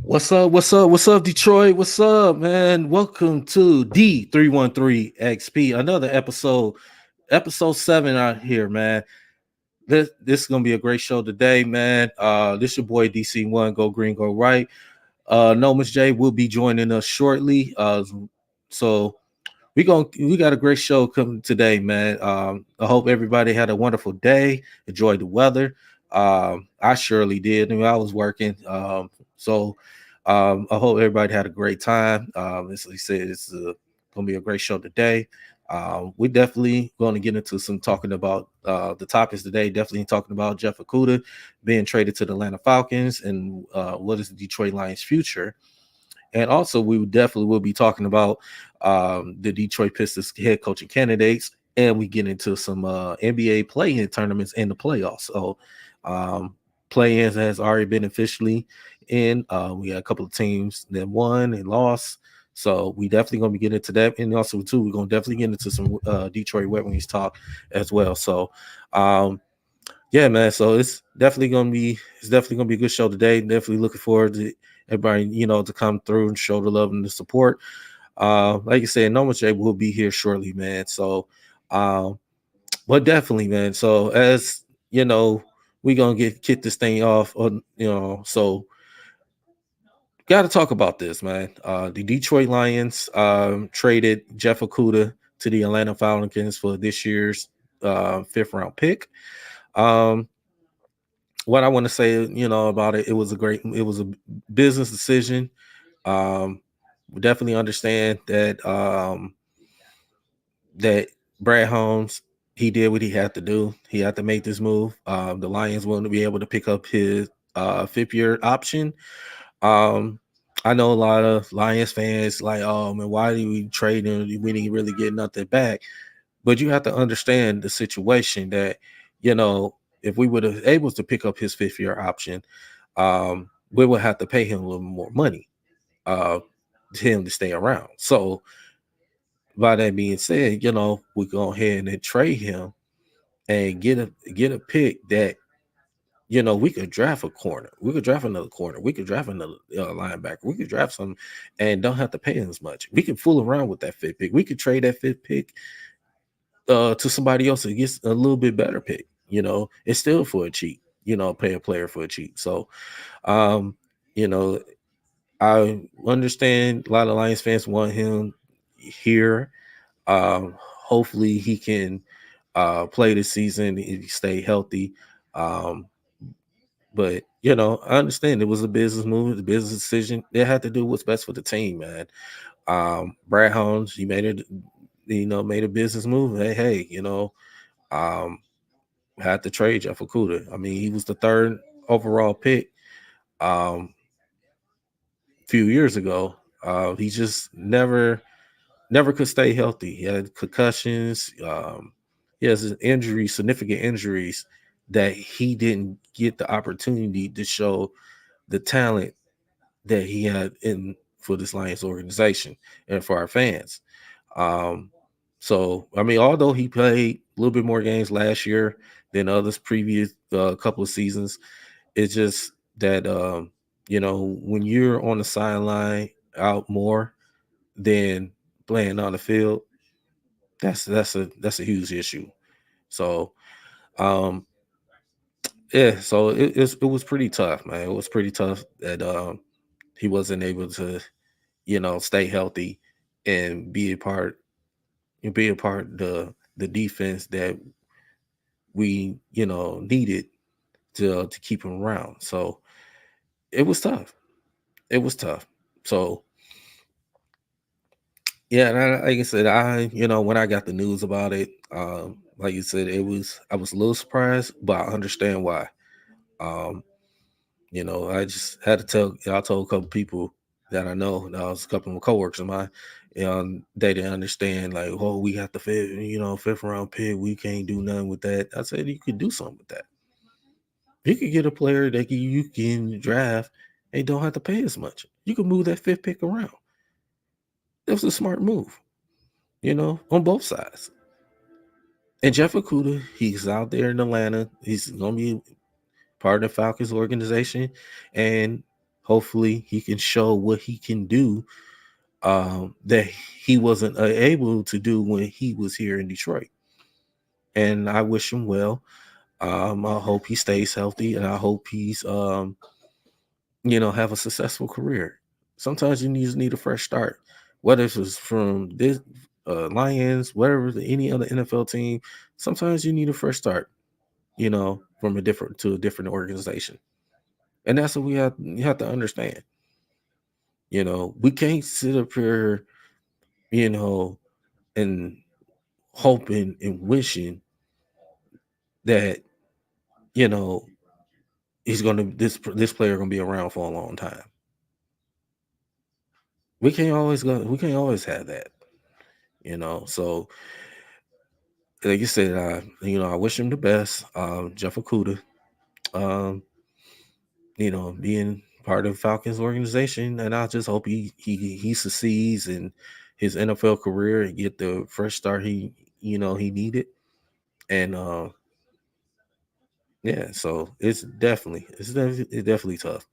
What's up? What's up? What's up, Detroit? What's up, man? Welcome to D313XP, another episode 7 out here, man. This is gonna be a great show today, man. This your boy DC1, go green, go right. No, Miss J will be joining us shortly. So we got a great show coming today, man. I hope everybody had a wonderful day, enjoyed the weather. I surely did. I mean, I was working. I hope everybody had a great time. As I said, it's gonna be a great show today. We're definitely going to get into some talking about the topics today. Definitely talking about Jeff Okudah being traded to the Atlanta Falcons and what is the Detroit Lions' future. And also, we definitely will be talking about the Detroit Pistons head coaching candidates, and we get into some NBA play-in tournaments and the playoffs. So, play-ins has already been officially in. We got a couple of teams that won and lost. So we definitely going to be getting into that, and also too, we're going to definitely get into some Detroit Red Wings talk as well. So, yeah, man. So it's definitely gonna be a good show today. Definitely looking forward to everybody, to come through and show the love and the support. Like you said, No J will be here shortly, man. So, but definitely, man. So as you know, we gonna kick this thing off. So got to talk about this, man. The Detroit Lions traded Jeff Okudah to the Atlanta Falcons for this year's fifth round pick. Um, what I want to say, about it, it was a business decision. We definitely understand that Brad Holmes, he did what he had to do. He had to make this move. The Lions wanted to be able to pick up his fifth year option. Um, I know a lot of Lions fans like, oh man, why did we trade him? We didn't really get nothing back. But you have to understand the situation that, if we were able to pick up his fifth year option, we would have to pay him a little more money to him to stay around. So by that being said, we go ahead and trade him and get a pick that we could draft a corner, we could draft another corner, we could draft another linebacker, we could draft some, and don't have to pay him as much. We can fool around with that fifth pick. We could trade that fifth pick to somebody else that gets a little bit better pick. It's still for a cheap. Pay a player for a cheap. So, um, you know, I understand a lot of Lions fans want him here. Hopefully, he can play this season if he stay healthy. Um, but I understand it was a business move, a business decision. They had to do what's best for the team, man. Brad Holmes, he made it, made a business move. Hey, um, had to trade Jeff Okudah. I mean, he was the third overall pick few years ago. He just never could stay healthy. He had concussions. He has injuries, significant injuries that he didn't get the opportunity to show the talent that he had in for this Lions organization and for our fans. Um, so I mean, although he played a little bit more games last year than others previous couple of seasons, it's just that when you're on the sideline out more than playing on the field, that's a huge issue. So um yeah, so it was pretty tough, man. It was pretty tough that he wasn't able to, stay healthy and be a part of the defense that we, needed to keep him around. So it was tough. It was tough. So yeah, and like I said, when I got the news about it, like you said, I was a little surprised, but I understand why. Um, I just had to I told a couple people that I know, that was a couple of coworkers of mine, and they didn't understand, like, oh, we got the fifth round pick, we can't do nothing with that. I said you could do something with that. You could get a player that you can draft and don't have to pay as much. You can move that fifth pick around. It was a smart move, on both sides. And Jeff Okudah, he's out there in Atlanta. He's gonna be part of the Falcons organization, and hopefully he can show what he can do, that he wasn't able to do when he was here in Detroit. And I wish him well. I hope he stays healthy, and I hope he's have a successful career. Sometimes you just need a fresh start, whether it's from this Lions, whatever any other NFL team. Sometimes you need a fresh start, from a different organization, and that's what you have to understand. We can't sit up here, you know, and hoping and wishing that you know this player gonna be around for a long time. We can't always have that. So like you said, I wish him the best. Jeff Okudah, um, being part of Falcons organization, and I just hope he succeeds in his NFL career and get the fresh start he needed. And yeah, so it's definitely tough.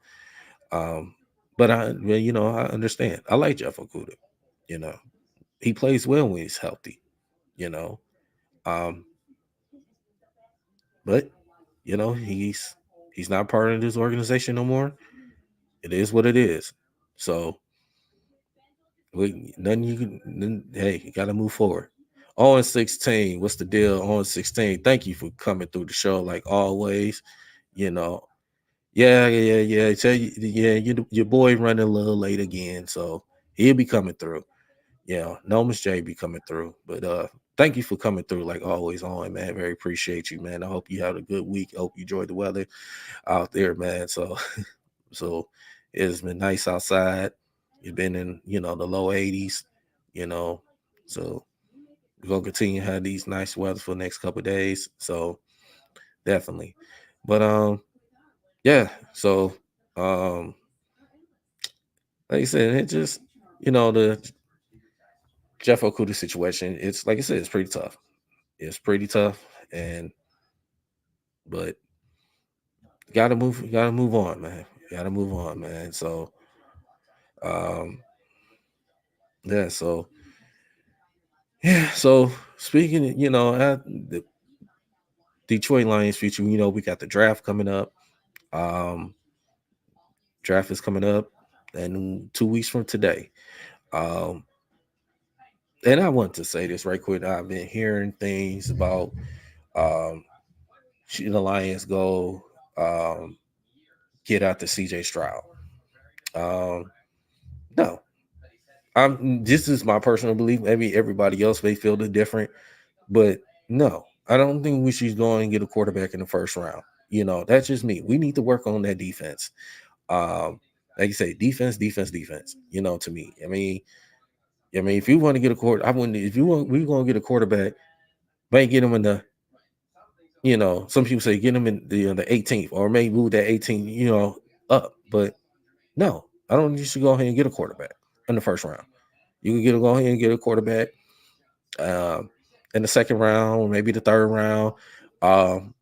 But I understand. I like Jeff Okudah. You know, he plays well when he's healthy. You know, um, but he's not part of this organization no more. It is what it is. So nothing you can. Hey, you got to move forward. On 16, what's the deal? On 16, thank you for coming through the show like always. You know, yeah. Tell you, yeah, your boy running a little late again, so he'll be coming through. Yeah, Nomus J be coming through. But thank you for coming through like always on, man. Very appreciate you, man. I hope you had a good week. I hope you enjoyed the weather out there, man. So so it's been nice outside. It's been in, the low 80s, you know. So we're gonna continue to have these nice weather for the next couple of days. So definitely. But yeah, so um like I said, it just the Jeff Okuda situation, it's like I said, it's pretty tough. It's pretty tough, and but gotta move on, man. Gotta move on, man. So um yeah, so speaking of, at the Detroit Lions future, we got the draft coming up. Um Draft is coming up and 2 weeks from today. Um and I want to say this right quick. I've been hearing things about um the Lions go get out the CJ Stroud. Um no, this is my personal belief. Maybe everybody else may feel it different, but no, I don't think we should go and get a quarterback in the first round. That's just me. We need to work on that defense. Like you say, defense. To me, I mean, if you want to get a quarter, I wouldn't. If you want, we're gonna get a quarterback, might get him in the. Some people say get him in the 18th, or maybe move that 18th, up. But no, I don't think you should go ahead and get a quarterback in the first round. You can go ahead and get a quarterback um, in the second round, or maybe the third round. Um,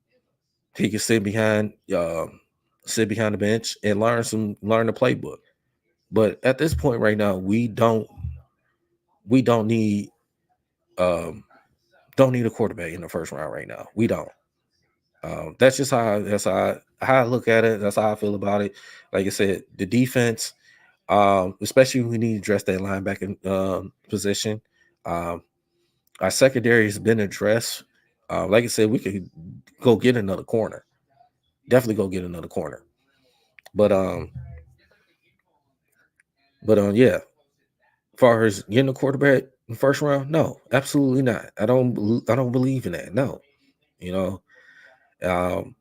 he can sit behind the bench and learn the playbook. But at this point right now, we um, don't need a quarterback in the first round right now. We don't. That's how I look at it. That's how I feel about it. Like I said, the defense, especially when we need to address that linebacker position. Um, our secondary has been addressed. Like I said, we could go get another corner. Definitely go get another corner. But yeah. As far as getting a quarterback in the first round, no, absolutely not. I don't believe in that. No, you know, um,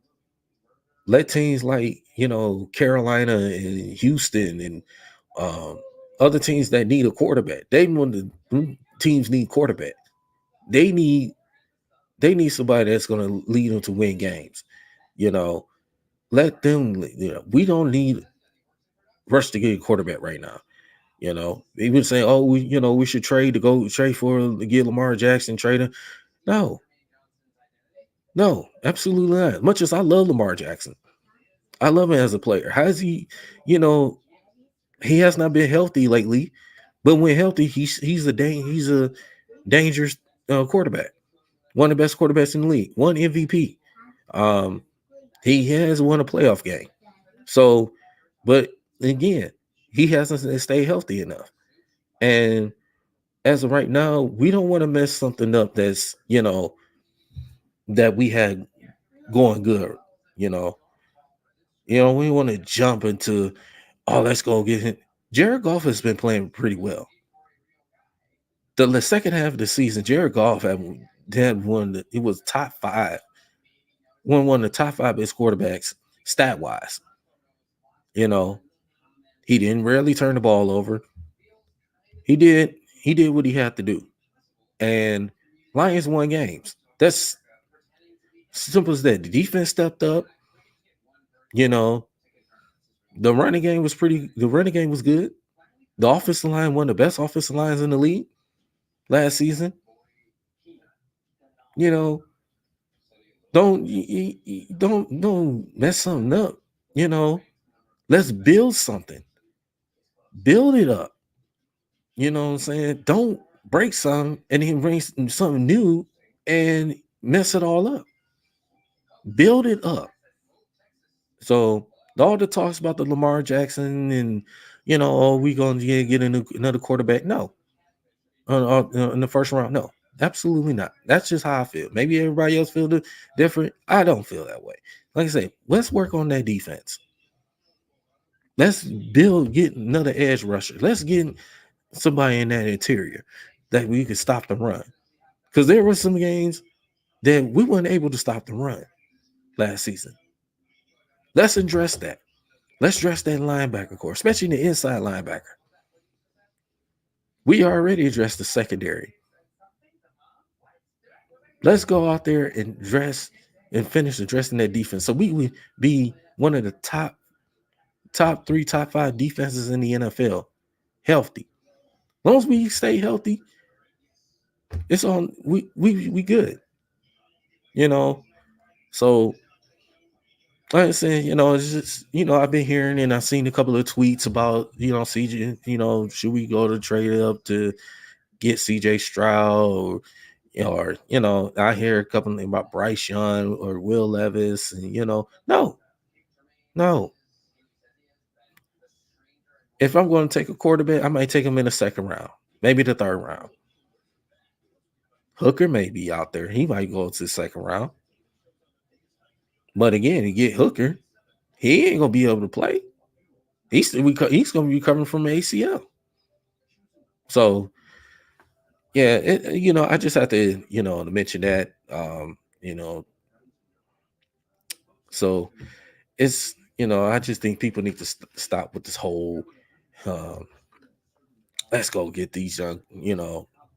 let teams like Carolina and Houston and um, other teams that need a quarterback. Teams need quarterback. They need somebody that's going to lead them to win games. You know, let them. We don't need rush to get a quarterback right now. He was saying, "Oh, we should trade to get Lamar Jackson, trade him." No, no, absolutely not. As much as I love Lamar Jackson, I love him as a player. How is he? He has not been healthy lately, but when healthy, he's a dangerous quarterback. One of the best quarterbacks in the league. One MVP. Um, he has won a playoff game. So, but again, he hasn't stayed healthy enough. And as of right now, we don't want to mess something up that's that we had going good. You know, we want to jump into, oh, let's go get him. Jared Goff has been playing pretty well. The second half of the season, Jared Goff had won. It was top five, one of the top five best quarterbacks stat wise. You know, he didn't rarely turn the ball over. He did what he had to do, and Lions won games. That's simple as that. The defense stepped up. You know, the running game was pretty. The running game was good. The offensive line, one of the best offensive lines in the league last season. You know, don't mess something up. You know, let's build something. Build it up. You know what I'm saying? Don't break something and then bring something new and mess it all up. Build it up. So all the talks about the Lamar Jackson and oh, we gonna get another quarterback? No, in the first round, no, absolutely not. That's just how I feel. Maybe everybody else feel different. I don't feel that way. Like I say, let's work on that defense. Let's get another edge rusher. Let's get somebody in that interior that we could stop the run. Because there were some games that we weren't able to stop the run last season. Let's address that. Let's address that linebacker core, especially the inside linebacker. We already addressed the secondary. Let's go out there and finish addressing that defense. So we would be one of the top three, top five defenses in the NFL, healthy. As long as we stay healthy, it's on. We good. So like I said, it's just, I've been hearing and I've seen a couple of tweets about, CJ, should we go to trade up to get CJ Stroud or I hear a couple about Bryce Young or Will Levis and, no. If I'm going to take a quarterback, I might take him in the second round, maybe the third round. Hooker may be out there. He might go to the second round. But again, to get Hooker, he ain't going to be able to play. He's going to be recovering from ACL. So, yeah, I just have to, to mention that, so it's, I just think people need to stop with this whole, um, let's go get these young,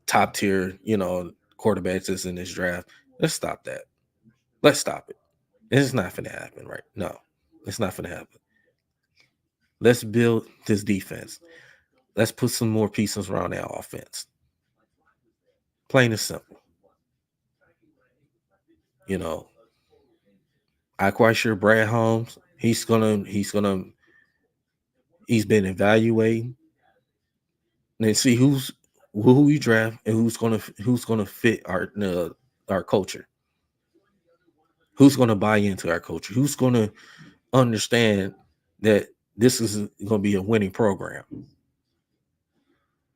top tier, quarterbacks that's in this draft. Let's stop that. Let's stop it. It's not going to happen, right? No, it's not going to happen. Let's build this defense. Let's put some more pieces around our offense. Plain and simple. I'm quite sure Brad Holmes, he's been evaluating and see who we draft and who's gonna fit our culture. Who's gonna buy into our culture? Who's gonna understand that this is gonna be a winning program?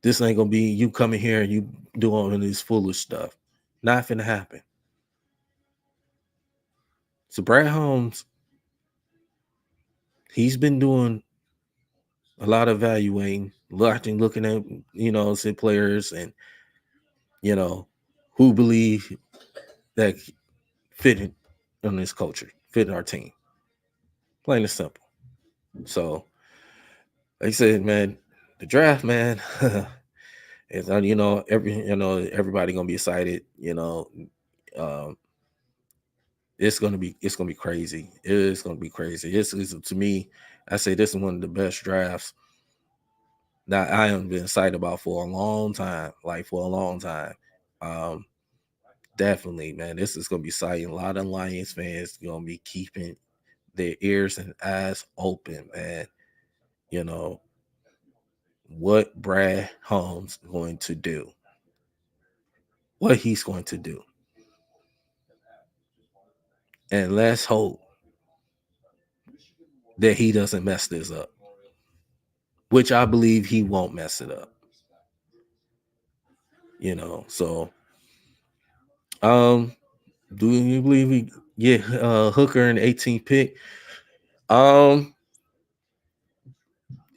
This ain't gonna be you coming here and you doing all this foolish stuff. Not gonna happen. So Brad Holmes, he's been doing a lot of evaluating, looking at some players and who believe that fit in this culture, fit in our team. Plain and simple. So, like I said, man, the draft, man, is everybody gonna be excited. Um, it's gonna be crazy. It's gonna be crazy. It's to me, I say this is one of the best drafts that I have been excited about for a long time. Like for a long time. Definitely, man. This is gonna be exciting. A lot of Lions fans gonna be keeping their ears and eyes open, man. You know, what Brad Holmes is going to do. What he's going to do. And let's hope that he doesn't mess this up, which I believe he won't mess it up. So do you believe we get Hooker in the 18th pick?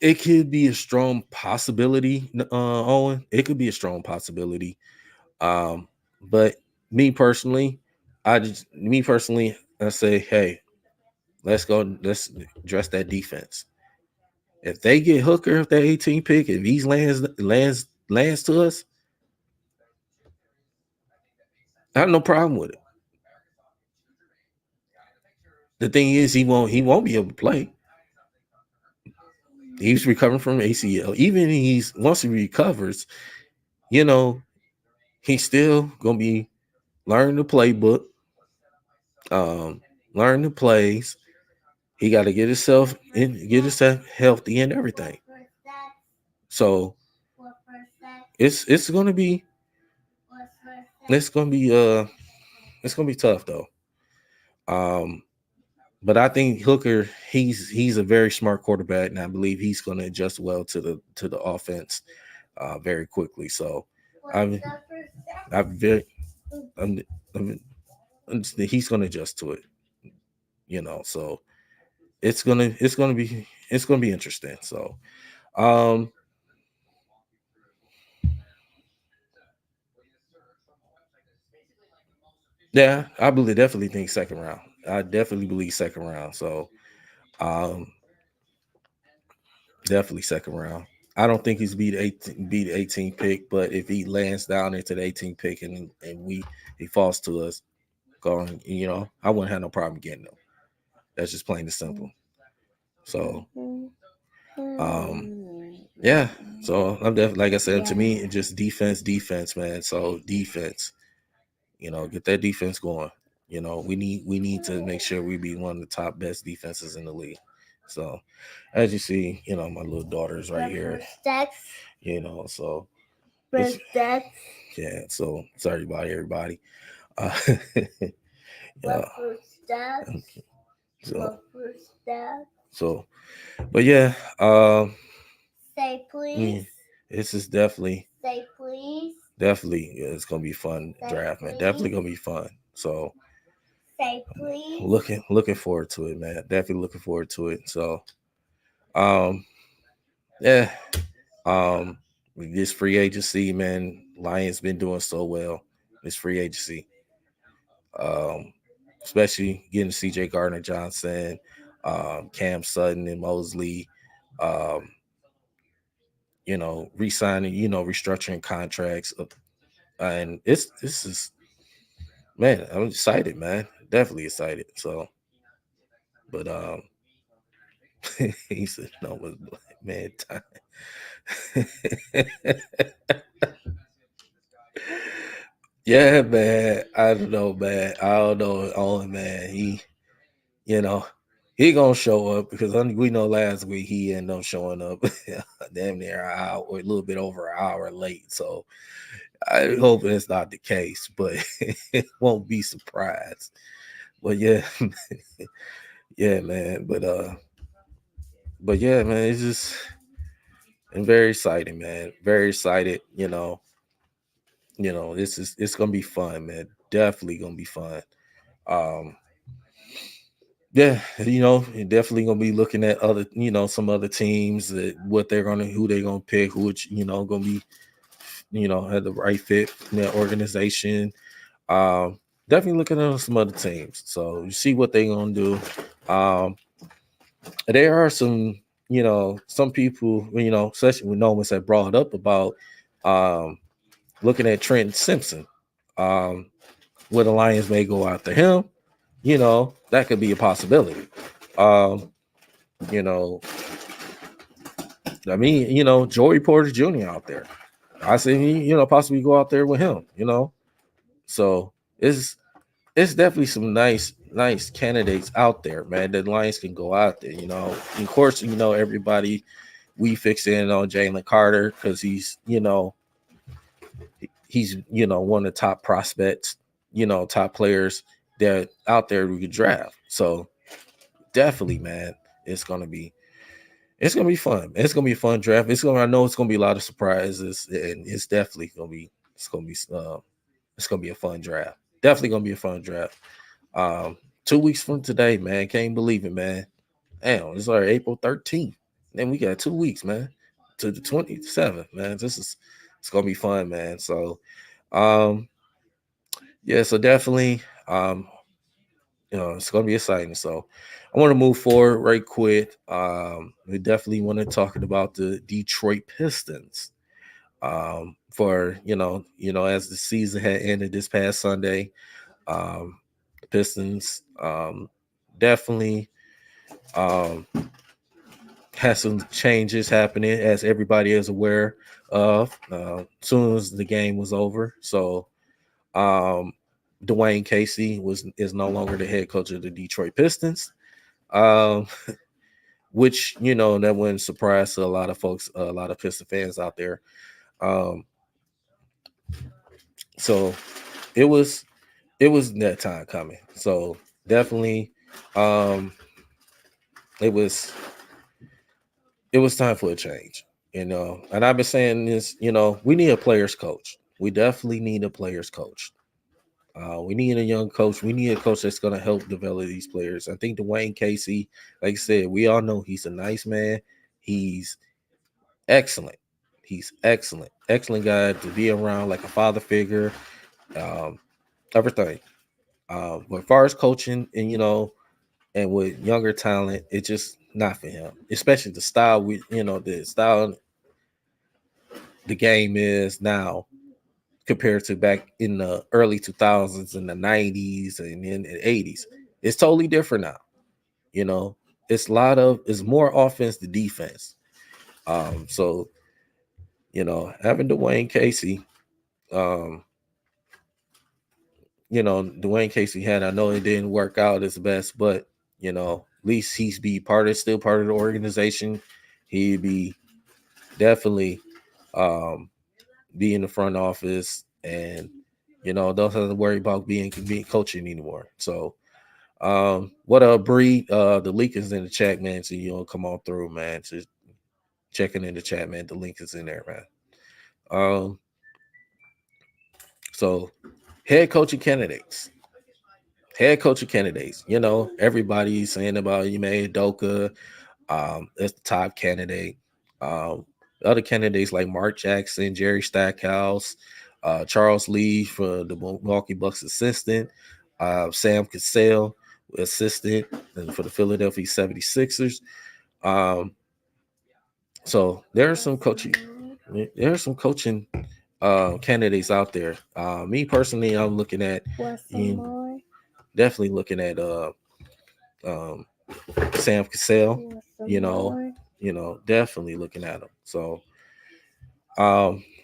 It could be a strong possibility, Owen. It could be a strong possibility. But me personally, I say, hey, let's address that defense. If they get Hooker, if that 18 pick, if he lands to us, I have no problem with it. The thing is, he won't be able to play. He's recovering from ACL. Even once he recovers, he's still gonna be learning the playbook, learn the plays. He got to get himself healthy and everything. So it's gonna be tough though. But I think Hooker, he's a very smart quarterback, and I believe he's going to adjust well to the offense very quickly. So he's going to adjust to it. So it's gonna be interesting. So yeah, I definitely think second round. I definitely believe second round. So definitely second round. I don't think he's be the 18th pick, but if he lands down into the 18th pick and he falls to us, going, I wouldn't have no problem getting him. That's just plain and simple. So, yeah. So I'm definitely, like I said, to me, it's just defense, man. So defense, get that defense going. We need to make sure we be one of the top best defenses in the league. So, as you see, my little daughter's right here. So yeah. So sorry about everybody. So, but yeah. Say please. This is definitely. Say please. Definitely, it's gonna be fun. Say draft, man. Please. Definitely gonna be fun. So. Say please. Looking forward to it, man. Definitely looking forward to it. So, yeah. This free agency, man. Lions been doing so well. This free agency. Especially getting CJ Gardner Johnson, Cam Sutton and Mosley, re-signing, restructuring contracts. And this is, man, I'm excited, man. Definitely excited. So, but he said no was man time. Yeah, man. I don't know, man. I don't know. Oh, man. He gonna show up because we know last week he ended up showing up damn near an hour, or a little bit over an hour late. So I hope it's not the case, but it won't be surprised. But yeah, yeah, man. But yeah, man. It's just I'm very excited, man. Very excited. It's gonna be fun, man. Definitely gonna be fun. Yeah, definitely gonna be looking at other, some other teams that who they're gonna pick, who gonna be, have the right fit in that organization. Definitely looking at some other teams. So you see what they're gonna do. There are some, some people, especially when no one's had brought up about looking at Trent Simpson. Where the Lions may go after him, that could be a possibility. Joey Porter Jr. out there. I say possibly go out there with him, So it's definitely some nice candidates out there, man. The Lions can go out there, Of course, everybody, we fixing on Jalen Carter because he's one of the top prospects, top players that out there we could draft. So definitely, man, it's gonna be it's gonna be fun. It's gonna be a fun draft. I know it's gonna be a lot of surprises, and it's definitely it's gonna be a fun draft. Definitely gonna be a fun draft. 2 weeks from today, man. Can't believe it, man. Damn, it's already April 13th. Then we got 2 weeks, man, to the 27th, man. It's gonna be fun, man. So um yeah, so definitely it's gonna be exciting. So I want to move forward right quick. We definitely want to talk about the Detroit Pistons. For as the season had ended this past Sunday, um, Pistons definitely um, has some changes happening, as everybody is aware of. Soon as the game was over, so um, Dwayne Casey is no longer the head coach of the Detroit Pistons. Um, which that wasn't a surprise to a lot of folks, a lot of Piston fans out there. Um, so it was that time coming. So definitely, um, it was time for a change. And I've been saying this. We need a players coach. We definitely need a players coach. We need a young coach. We need a coach that's going to help develop these players. I think Dwayne Casey, like I said, we all know he's a nice man. He's excellent. He's excellent. Excellent guy to be around, like a father figure. Um, everything. But as far as coaching and with younger talent, it's just not for him. Especially the style the style the game is now compared to back in the early 2000s and the 90s and in the 80s. It's totally different now. You know, it's more offense to defense. So having Dwayne Casey, um, Dwayne Casey had. I know it didn't work out as best, but at least he's still part of the organization. He'd be definitely um, be in the front office, and don't have to worry about being coaching anymore. So, what up, Bree? The link is in the chat, man. So come on through, man. Just checking in the chat, man. The link is in there, man. Um, so head coaching candidates. Head coaching candidates. Everybody's saying about Doka. As the top candidate. Other candidates like Mark Jackson, Jerry Stackhouse, Charles Lee for the Milwaukee Bucks assistant, Sam Cassell, assistant and for the Philadelphia 76ers. So there are some coaching candidates out there. Me personally, I'm looking at definitely looking at um, Sam Cassell, definitely looking at him. So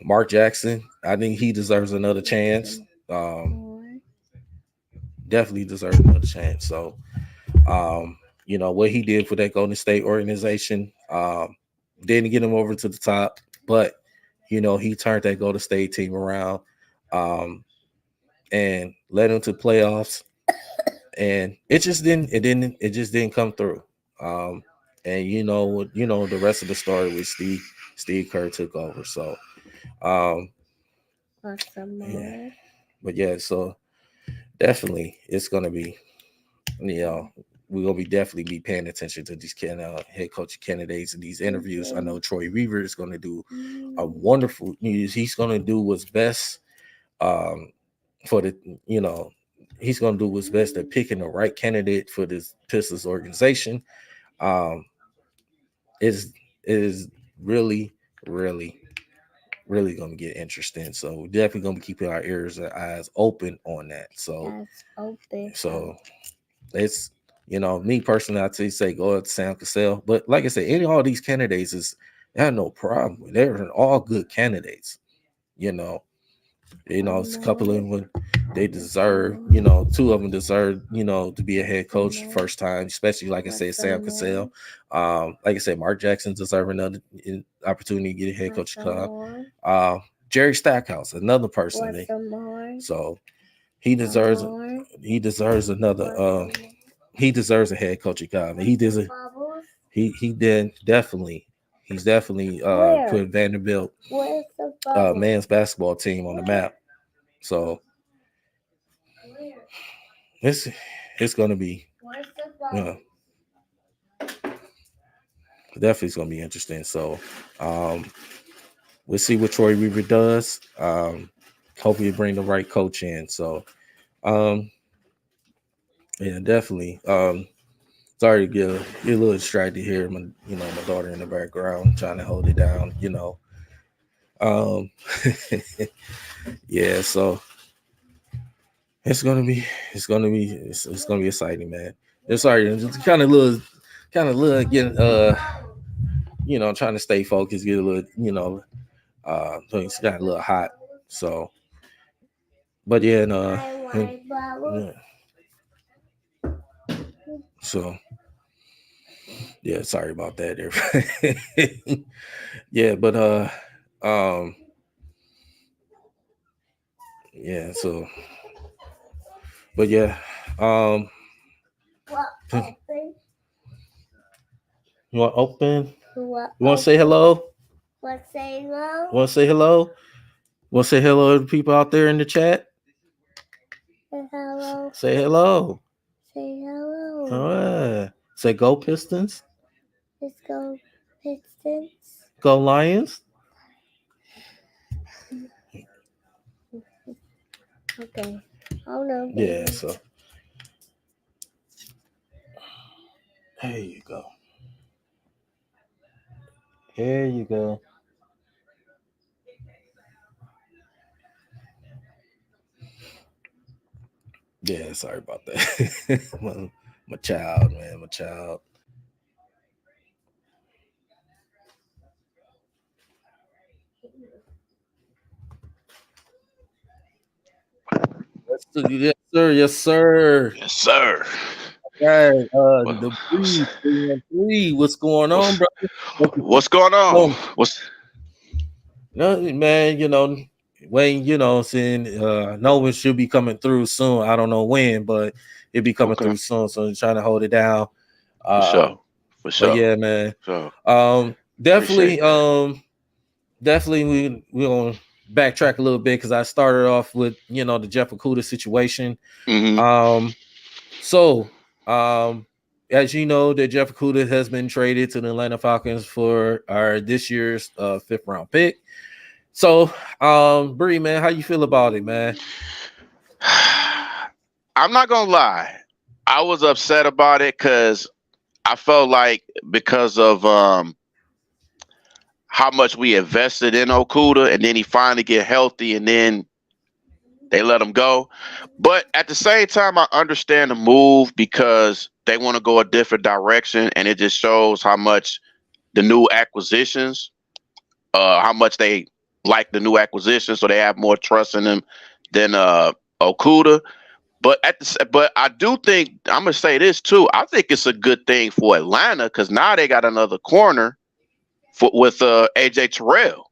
Mark Jackson, I think he deserves another chance. Definitely deserves another chance. So what he did for that Golden State organization, didn't get him over to the top, but he turned that Golden State team around, and led them to playoffs. And it just didn't come through. And the rest of the story with Steve Kerr took over. So yeah. But yeah, so definitely it's gonna be we're gonna be definitely be paying attention to these head coach candidates and these interviews. I know Troy Weaver is gonna do a wonderful. He's gonna do what's best for the he's gonna do what's best at picking the right candidate for this Pistons organization. Um, is really, really, really going to get interesting. So we're definitely going to be keeping our ears and eyes open on that. So it's me personally, I'd say go at Sam Cassell. But like I said, all these candidates I have no problem. They're all good candidates. You know, it's a couple of them they deserve. Two of them deserve. To be a head coach first time, especially like I said, Sam Cassell. Like I said, Mark Jackson deserve another opportunity to get a head coach job. Jerry Stackhouse, another person. So he deserves another. He deserves a head coaching job. And he does. He did definitely. He's definitely put Vanderbilt men's basketball team on the map. So it's gonna be definitely it's gonna be interesting. So we'll see what Troy Weaver does. Hopefully bring the right coach in. So definitely. Sorry to get a little distracted here. My daughter in the background trying to hold it down. Yeah. So it's gonna be exciting, man. It's sorry, it's kind of little getting trying to stay focused, get a little so it's got a little hot. So, but yeah, so yeah, sorry about that there. Yeah, but yeah, so but yeah, you want to open? You want to say hello? Want to say hello? Want to say hello? Want to say hello to the people out there in the chat? Say hello. Say hello. Say hello. All right. Say go Pistons. Let's go Pistons. Go Lions. Okay. Oh no. Yeah. So there you go. Here you go. Yeah, sorry about that. my child, man, my child. Yes, sir. Yes, sir. Yes, sir. Right. The Breeze 313. What's going on, brother? What's going on? What's Nothing, man. Wayne, saying Nolan should be coming through soon. I don't know when, but it'll be coming through soon. So I'm trying to hold it down. For sure. But yeah, man. Sure. Definitely, definitely we're gonna backtrack a little bit because I started off with the Jeff Okudah situation. Mm-hmm. So as you know, that Jeff Okudah has been traded to the Atlanta Falcons for this year's 5th round pick. So, Bree, man, how you feel about it, man? I'm not gonna lie. I was upset about it because I felt like because of how much we invested in Okudah, and then he finally get healthy, and then they let him go. But at the same time, I understand the move because they want to go a different direction, and it just shows how much the new acquisitions, how much they like the new acquisitions, so they have more trust in him than Okudah. But but I do think I'm gonna say this too. I think it's a good thing for Atlanta because now they got another corner with AJ Terrell,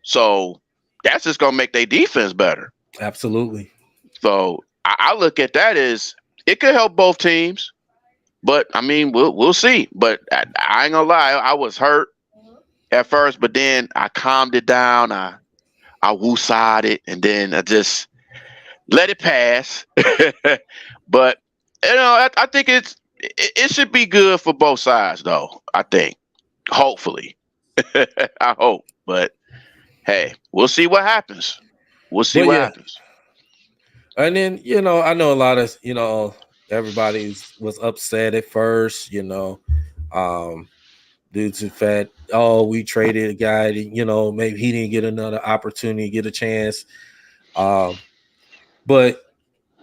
so that's just gonna make their defense better. Absolutely. So I look at that as it could help both teams, but I mean we'll see. But I ain't gonna lie, I was hurt at first, but then I calmed it down. I woosah'd it, and then I just let it pass. But I think it should be good for both sides, though. I think, hopefully, I hope. But hey, we'll see what happens. We'll see what happens. And then I know a lot of everybody was upset at first, due to the fact, we traded a guy that, maybe he didn't get another opportunity, get a chance. But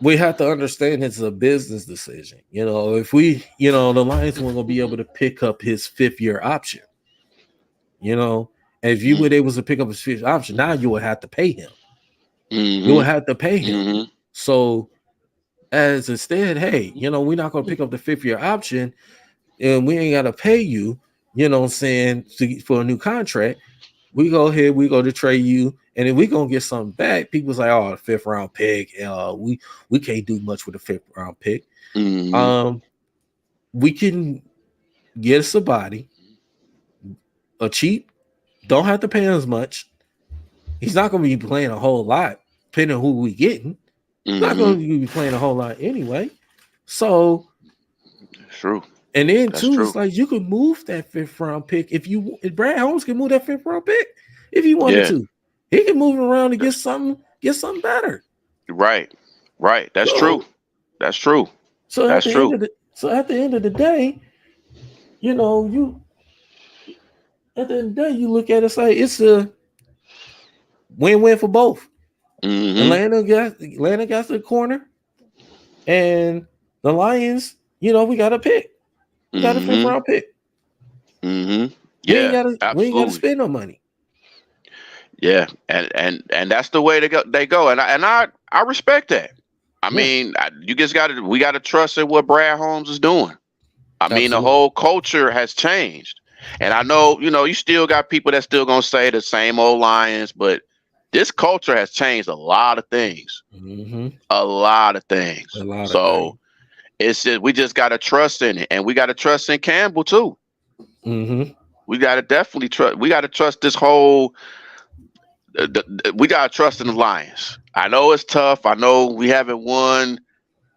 we have to understand it's a business decision. If we, the Lions weren't gonna be able to pick up his 5th-year option. If you were able to pick up his 5th option, now you would have to pay him. You would Mm-hmm. have to pay him. Mm-hmm. So as instead, hey, we're not going to pick up the 5th-year option and we ain't got to pay you, what I'm saying, for a new contract. We go ahead, we go to trade you, and if we gonna get something back, people's like, oh, the 5th-round pick. We can't do much with the 5th-round pick. Mm-hmm. We can get us a body, a cheap, don't have to pay as much. He's not gonna be playing a whole lot, depending on who we getting. He's not Mm-hmm. gonna be playing a whole lot anyway. So, True. and then That's too, true. it's like you could move that 5th-round pick if Brad Holmes can move that 5th-round pick if he wanted Yeah. to. He can move it around to get something better. Right. Right. That's true. So, That's true. so at That's the end true. of the day, you at the end of the day, you look at it, it's like it's a win-win for both. Mm-hmm. Atlanta got the corner, and the Lions, we got a pick. We got a 5th Mm-hmm. round pick. Mm-hmm. We ain't Yeah. gotta Absolutely. spend no money. Yeah. And that's the way they go. And I respect that. I Yeah, mean, we gotta trust in what Brad Holmes is doing. I mean, the absolutely. whole culture has changed. And I know, you still got people that still gonna say the same old Lions, but this culture has changed a lot of things. Mm-hmm. A lot of A things. lot of things. So it's just we just gotta trust in it. And we gotta trust in Campbell too. Mm-hmm. We gotta definitely trust we gotta trust this whole we gotta trust in the Lions. I know it's tough. I know we haven't won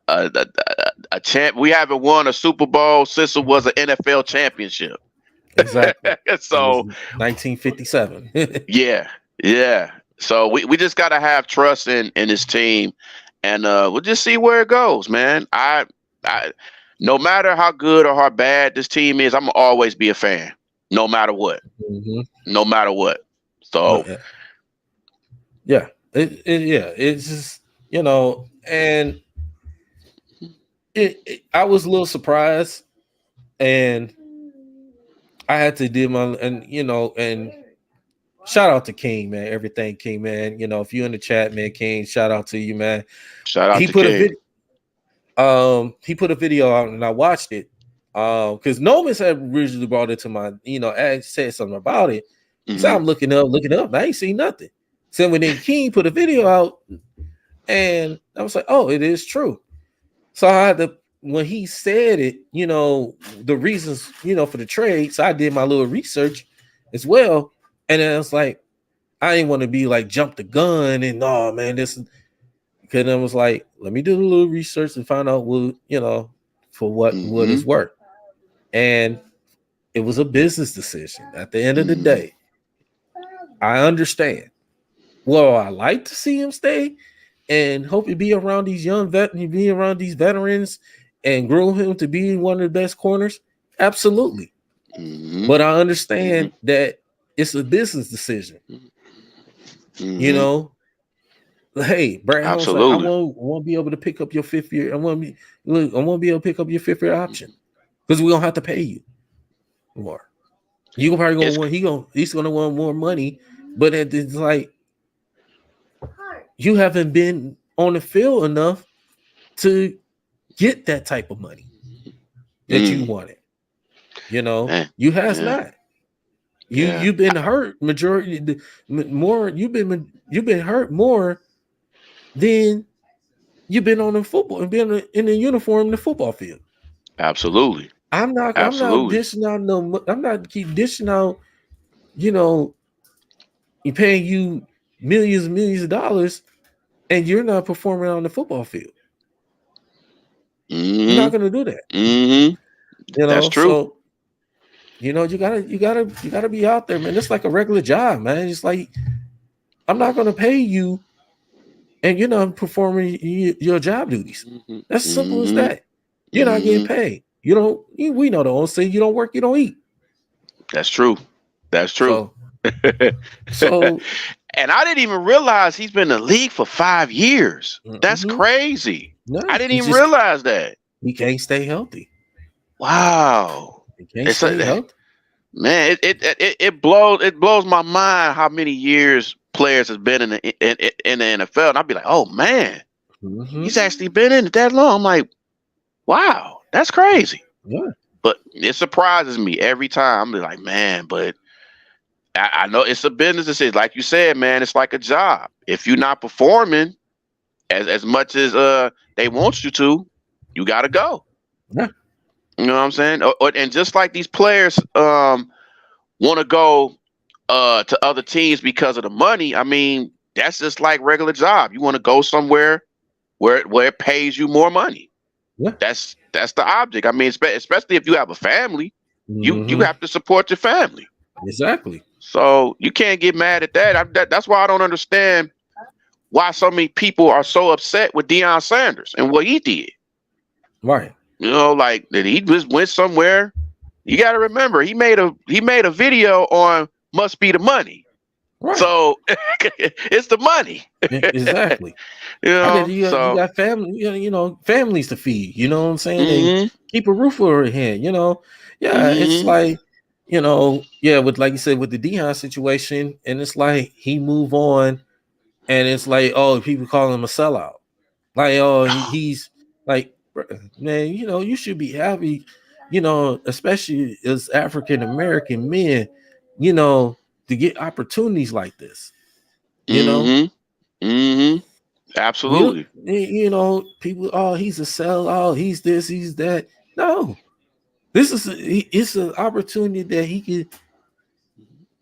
a champ. We haven't won a Super Bowl since it was an NFL championship. Exactly. It was So 1957. yeah, yeah. So we just gotta have trust in this team, and we'll just see where it goes, man. I no matter how good or how bad this team is, I'm gonna always be a fan, no matter what, Mm-hmm. no matter what. No, So yeah. Yeah. It's just, and I was a little surprised, and I had to do my, and shout out to King, man. Everything King, man. If you in the chat, man, King, shout out to you, man. shout out He to put a King. video. He put a video out, and I watched it. Because Nomis had originally brought it to my, I said something about it. So Hmm. I'm looking up. I ain't seen nothing. So when then King put a video out, and I was like, oh, it is true. So I had to, when he said it, the reasons, for the trade. So I did my little research as well. And then I was like, I didn't want to be like jump the gun and oh man, this, because I was like, let me do a little research and find out what, for what Hmm. is worth. And it was a business decision at the end of the Hmm. day. I understand. Well, I like to see him stay and hope he be around these be around these veterans and grow him to be one of the best corners. Absolutely. Hmm. But I Hmm. understand that it's a business decision. You Hmm. know, hey, Brad Holmes, like, I Absolutely. won't be able to pick up your 5th year. I won't be able to pick up your 5th year option because we don't have to pay you more. You probably gonna It's want he's gonna want more money, but it's like you haven't been on the field enough to get that type of money that you mm, wanted. man. You has Yeah. not. Yeah. You've been hurt more. You've been hurt more than you've been on the football and been in the uniform in the football field. Absolutely. I'm not Absolutely. dishing out no. I'm not keep dishing out. You know, paying you millions and millions of dollars, and you're not performing on the football field. You're Hmm. not going to do that. Hmm. That's true. So you gotta be out there, man. It's like a regular job, man. It's like I'm not going to pay you, and you're not performing your job duties. Hmm. That's simple as Hmm. that. You're not getting Hmm. paid. You don't. We know the old saying: you don't work, you don't eat. That's true. That's true. So, so And I didn't even realize he's been in the league for 5 years. That's mhm. crazy. I No, didn't even realize that. he can't stay healthy. Wow. He can't It's stay a, healthy. Man, it blows my mind how many years players has been in the NFL, and I'd be like, oh man, he's actually been in it that long. I'm like, wow, that's crazy. Yeah. But it surprises me every time. I'm like, man, but I know it's a business. It's like you said, man, it's like a job. If you're not performing as much as they want you to, you got to go. Yeah. You know what I'm saying? And just like these players want to go to other teams because of the money. I mean, that's just like regular job. You want to go somewhere where it pays you more money. Yeah. That's the object. I mean, especially if you have a family, you have to support your family. Exactly. So you can't get mad at that. That's why I don't understand why so many people are so upset with Deion Sanders and what he did. Right. You know, like that he just went somewhere. You got to remember, he made a video on Must Be the Money. Right. So it's the money. Exactly. You know, you got family, you know, families to feed. You know what I'm saying? And keep a roof over your head. You know, it's like, you know, with like you said with the Deion situation, and it's like he move on, and it's like, oh, people call him a sellout. Like, oh, he's like, man, you know, you should be happy, you know, especially as African American men, you know, to get opportunities like this. You know? Absolutely. You know, people, oh, he's a sellout, he's this, he's that. No, this is it's an opportunity that he could,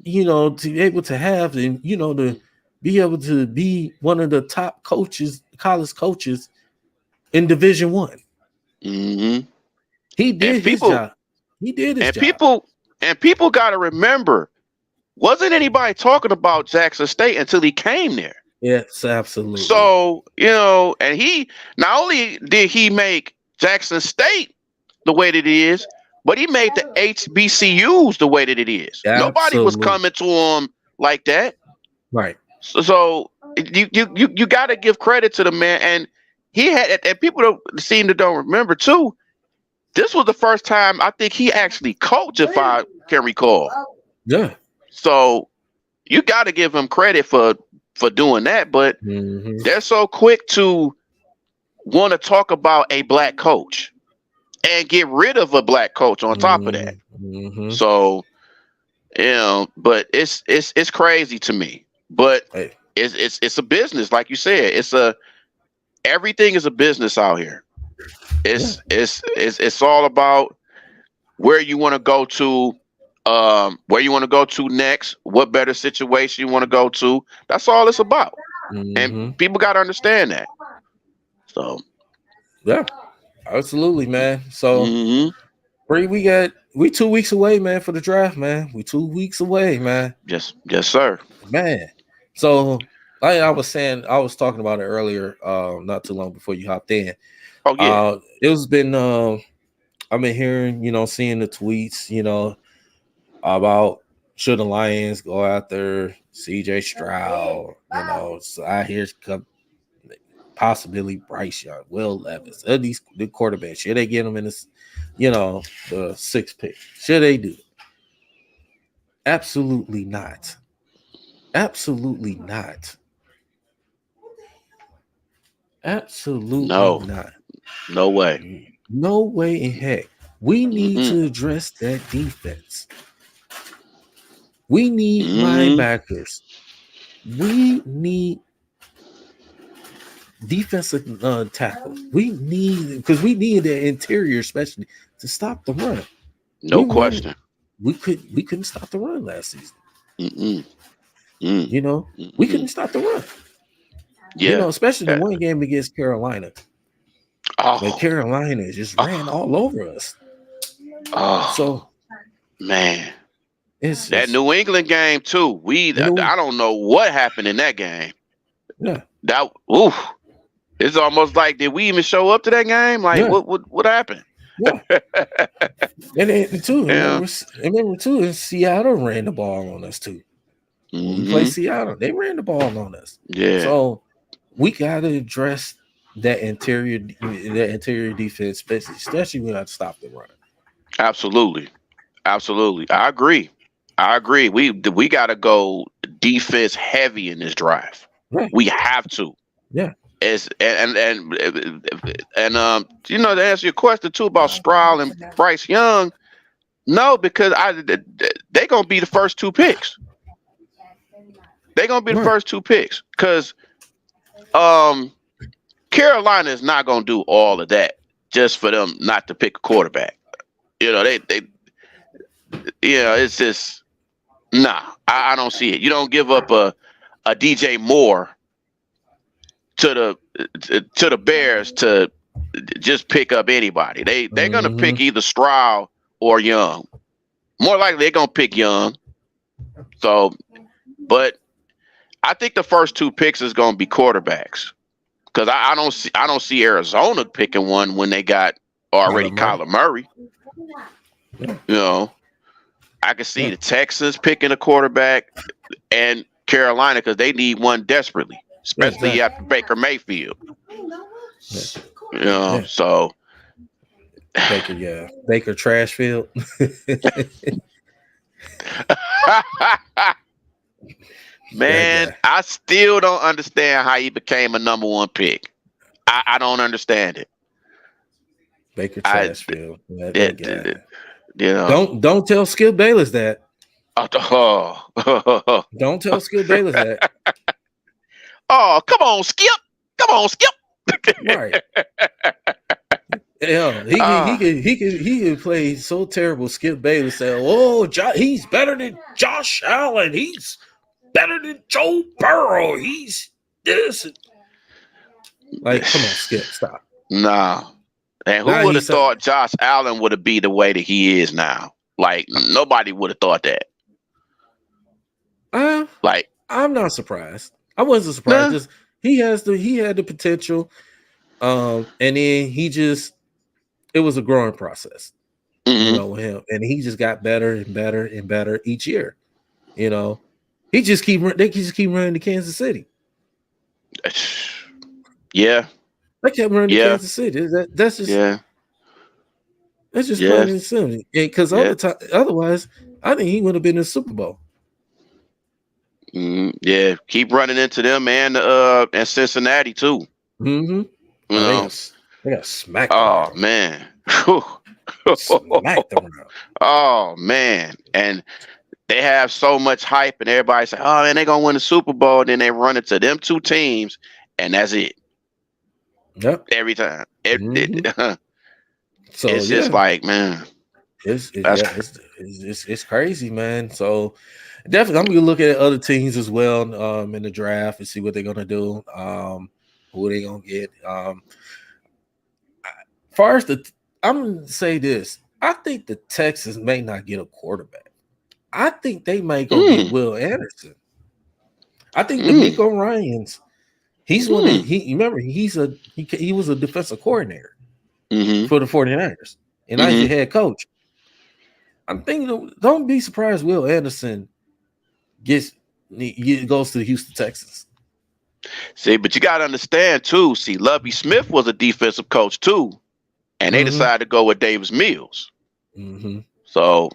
you know, to be able to have, and you know, to be able to be one of the top coaches, college coaches in Division I. He did his job. He did his job. People got to remember, wasn't anybody talking about Jackson State until he came there? Yes, absolutely. So, you know, and he not only did he make Jackson State the way that it is, but he made the HBCUs the way that it is. Absolutely. Nobody was coming to him like that. Right. So you got to give credit to the man, and he had, and people don't remember too. This was the first time I think he actually coached, if I can recall. Yeah. So you got to give him credit for doing that, but they're so quick to want to talk about a black coach and get rid of a black coach on top of that. So, you know, but it's crazy to me. But it's a business, like you said. Everything is a business out here. It's all about where you want to go to, where you want to go to next, what better situation you want to go to. That's all it's about. And people got to understand that. So, yeah, absolutely, man. So, Bree, we 2 weeks away, man, for the draft, man. We 2 weeks away, man. Yes, sir, man. So, like I was saying, I was talking about it earlier, not too long before you hopped in. Oh yeah, it's been I've been hearing, you know, seeing the tweets, you know, about should the Lions go after CJ Stroud, you know. So I hear possibly Bryce Young, Will Levis, these the quarterbacks. Should they get them in this, you know, the 6th pick? Should they do it? Absolutely not. Absolutely not. Absolutely not. No way. No way in heck. We need to address that defense. We need linebackers. We need defensive tackles. We need, because we need the interior, especially to stop the run. No question. We couldn't stop the run last season. You know, we couldn't stop the run. Yeah, you know, especially the one game against Carolina. But Carolina just ran all over us. So, man, it's that New England game too. I don't know what happened in that game. Yeah, it's almost like, did we even show up to that game? Like, what happened? Yeah. And then too, remember too, Seattle ran the ball on us too. When we played Seattle, they ran the ball on us. Yeah. So we got to address that interior defense, especially when I stop the run. Absolutely. Absolutely. I agree. We got to go defense heavy in this drive. Right. We have to. Yeah. It's you know, to answer your question too about Stroud and Bryce Young, no, because they gonna be the first two picks. They're gonna be the Right. first two picks because Carolina is not gonna do all of that just for them not to pick a quarterback. You know, they it's just nah. I don't see it. You don't give up a DJ Moore to the Bears to just pick up anybody. They're gonna pick either Stroud or Young. More likely they're gonna pick Young. So, but I think the first two picks is gonna be quarterbacks because I don't see Arizona picking one when they got already Kyler Murray. Yeah. You know, I can see the Texans picking a quarterback and Carolina because they need one desperately, especially after Baker Mayfield. Yeah. You know, so Baker Trashfield. Man, I still don't understand how he became a number one pick. I don't understand it. Baker Trashfield. That guy. You know. Don't tell Skip Bayless that. Oh. Don't tell Skip Bayless that. Oh, come on, Skip. Right. Yeah, he could play so terrible. Skip Bayless said, "Oh, he's better than Josh Allen. He's better than Joe Burrow. He's this." Like, come on, Skip, stop. Nah. And who would have thought Josh Allen would have be the way that he is now? Like, nobody would have thought that. Like, I'm not surprised. I wasn't surprised. Just he had the potential. And then it was a growing process, you know, with him, and he just got better and better and better each year. You know, they just keep running to Kansas City. Yeah, they kept running to Kansas City. That's just plain and simple. Because otherwise, I think he would have been in the Super Bowl. Yeah, keep running into them and Cincinnati too. Mm-hmm. You know? They got smacked. Oh man. Smacked them around. Oh man. And they have so much hype and everybody say, oh man, they're gonna win the Super Bowl, and then they run into them two teams and that's it. Yep. Every time. So it's just like, man. It's crazy, man. So definitely I'm gonna look at other teams as well in the draft and see what they're gonna do. Who they gonna get? Far as I'm gonna say this. I think the Texans may not get a quarterback. I think they might go get Will Anderson. I think D'Amico Ryans. He's one. He was a defensive coordinator for the 49ers, and now he's the head coach. I'm thinking, don't be surprised Will Anderson goes to the Houston Texans. See, but you got to understand too. See, Lovie Smith was a defensive coach too, and they decided to go with Davis Mills. So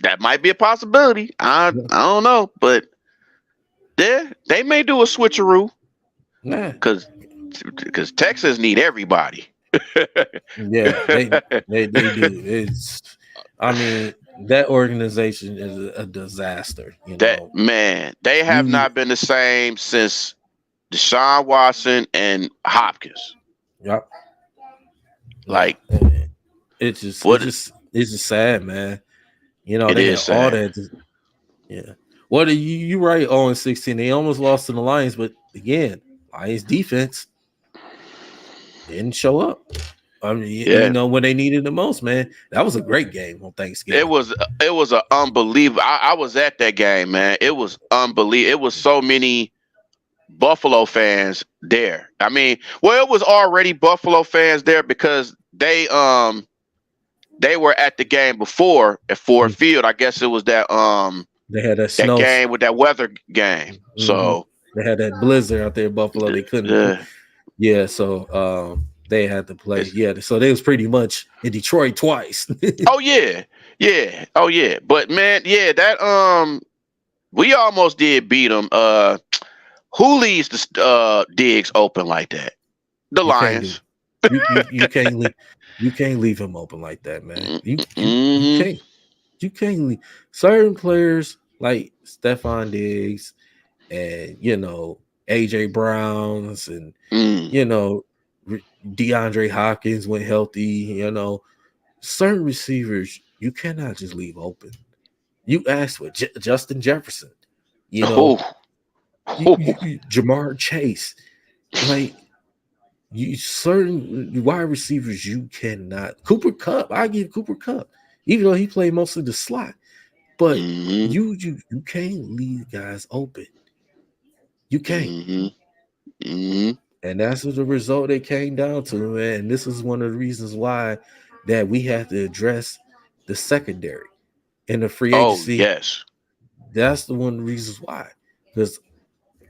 that might be a possibility. I don't know, but they may do a switcheroo because Texas need everybody. Yeah, they do. I mean, that organization is a disaster. You know? Man, they have not been the same since Deshaun Watson and Hopkins. Yep. Like, it's just sad, man. You know, they had all that. Yeah. What are you right? 0-16. They almost lost to the Lions, but again, Lions defense didn't show up. I mean, you know, when they needed the most, man. That was a great game on Thanksgiving. It was an unbelievable. I was at that game, man. It was unbelievable. It was so many Buffalo fans there. I mean, well, it was already Buffalo fans there because they were at the game before at Ford Field. I guess it was that they had that game with that weather game. So they had that blizzard out there in Buffalo. They couldn't. Yeah. So they had to play. Yeah. So they was pretty much in Detroit twice. Oh yeah. Yeah. Oh yeah. But man, yeah, that we almost did beat them. Who leaves the digs open like that? The You can't do Lions. you can't leave you can't leave him open like that, man. You Mm-hmm. can't leave certain players like Stephon Diggs and AJ Browns and Mm. you know DeAndre Hopkins when healthy. Certain receivers you cannot just leave open. You asked for Justin Jefferson, you know, Oh. Oh. Jamar Chase, like you certain wide receivers you cannot. Cooper Cup, I give Cooper Cup, even though he played mostly the slot, but Mm-hmm. you can't leave guys open. You can't. Mm-hmm. Mm-hmm. And that's what the result it came down to, man. And this is one of the reasons why that we have to address the secondary in the free Oh agency. yes. That's the one of the reasons why. Because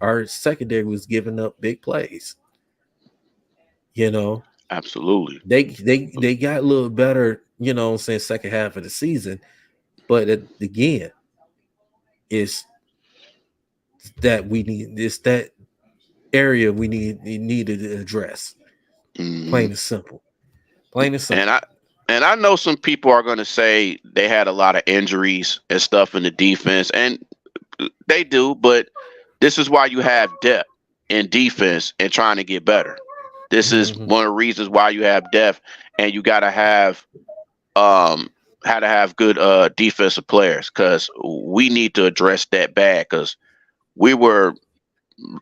our secondary was giving up big plays. You know, Absolutely. they got a little better, I'm saying second half of the season. But again, it's that we need it's that area we needed to address. Mm-hmm. Plain and simple. Plain and And simple. I know some people are going to say they had a lot of injuries and stuff in the defense, and they do. But this is why you have depth in defense and trying to get better. This is Mm-hmm. one of the reasons why you have depth, and you got to have um how to have good defensive players because we need to address that bad because we were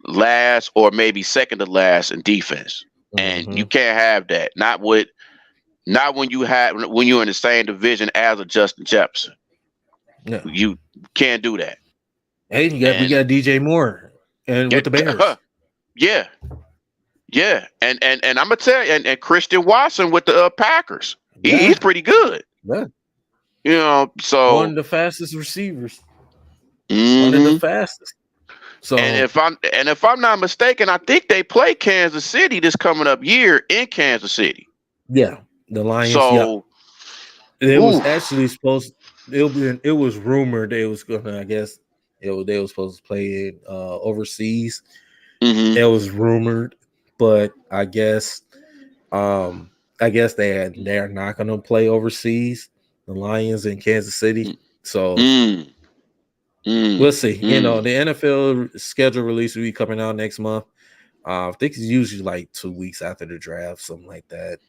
last or maybe second to last in defense, and you Mm-hmm. can't have that. Not when you're in the same division as a Justin Jefferson. Yeah. You can't do that. Hey, we And got DJ Moore and with the Bears. yeah, yeah, and I'm gonna tell you, and Christian Watson with the Packers, he's Yeah. pretty good. Yeah. One So of the fastest receivers. One of the hmm fastest. and So if I'm not mistaken, I think they play Kansas City this coming up year in Kansas City. yeah, the Lions, yeah. So, It was oof. actually supposed it was rumored they was gonna, I guess they were supposed to play it overseas. Hmm. It was rumored, but um I guess they're not gonna play overseas, the Lions in Kansas City. So Mm, we'll mm, see. mm. The NFL schedule release will be coming out next month. I think it's usually like 2 weeks after the draft, something like that.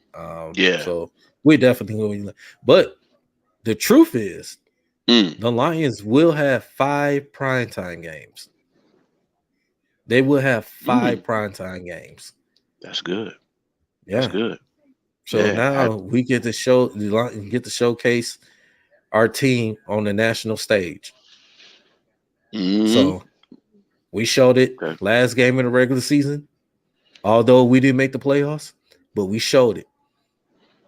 Yeah. So we're definitely going. But the truth is, Mm, the Lions will have 5 primetime games. They will have five mm. primetime games. That's good. That's Yeah. good. So Yeah. now we get to showcase our team on the national stage. Hmm. So we showed it Okay. last game in the regular season, although we didn't make the playoffs, but we showed it.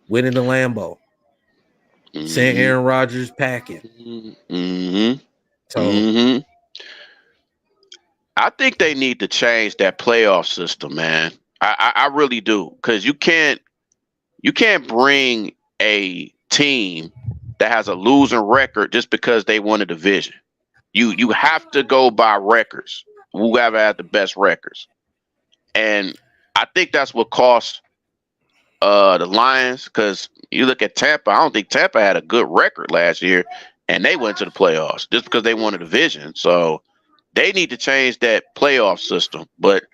Winning the Lambeau, seeing Hmm. Aaron Rodgers packing. Hmm. So Hmm. I think they need to change that playoff system, man. I really do, because you can't bring a team that has a losing record just because they won a division. You have to go by records. Whoever had the best records, and I think that's what cost the Lions. Because you look at Tampa, I don't think Tampa had a good record last year, and they went to the playoffs just because they won a division. So they need to change that playoff system, but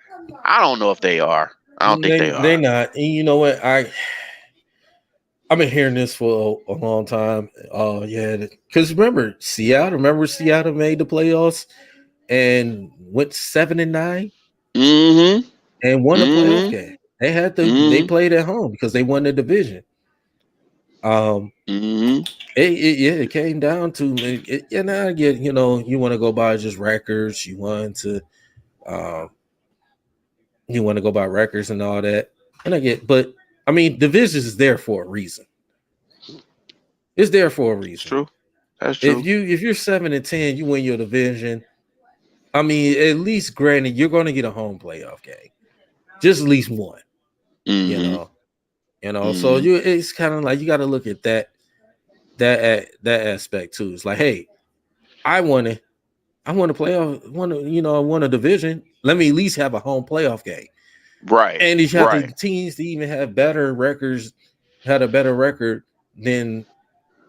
I don't know if they are. I don't think they they are. not. And you know what? I've been hearing this for a long time. Yeah, because remember Seattle made the playoffs and went 7-9 Mm-hmm. and won a playoff Mm-hmm. game. They Mm-hmm. played at home because they won the division. Um, Mm-hmm. it came down to and I get you want to go by just records. Um, you want to go by records and all that, and I get, but I mean, divisions is there for a reason. It's there for a It's reason. true. That's If true. you're 7-10, you win your division. I mean, at least granted, you're going to get a home playoff game, just at least one. You Mm-hmm. know, so Mm-hmm. it's kind of like you got to look at that. that aspect too. It's like, hey, I want to play off, want a division. Let me at least have a home playoff game. Right. And you have the Right. teams to even have better records, had a better record than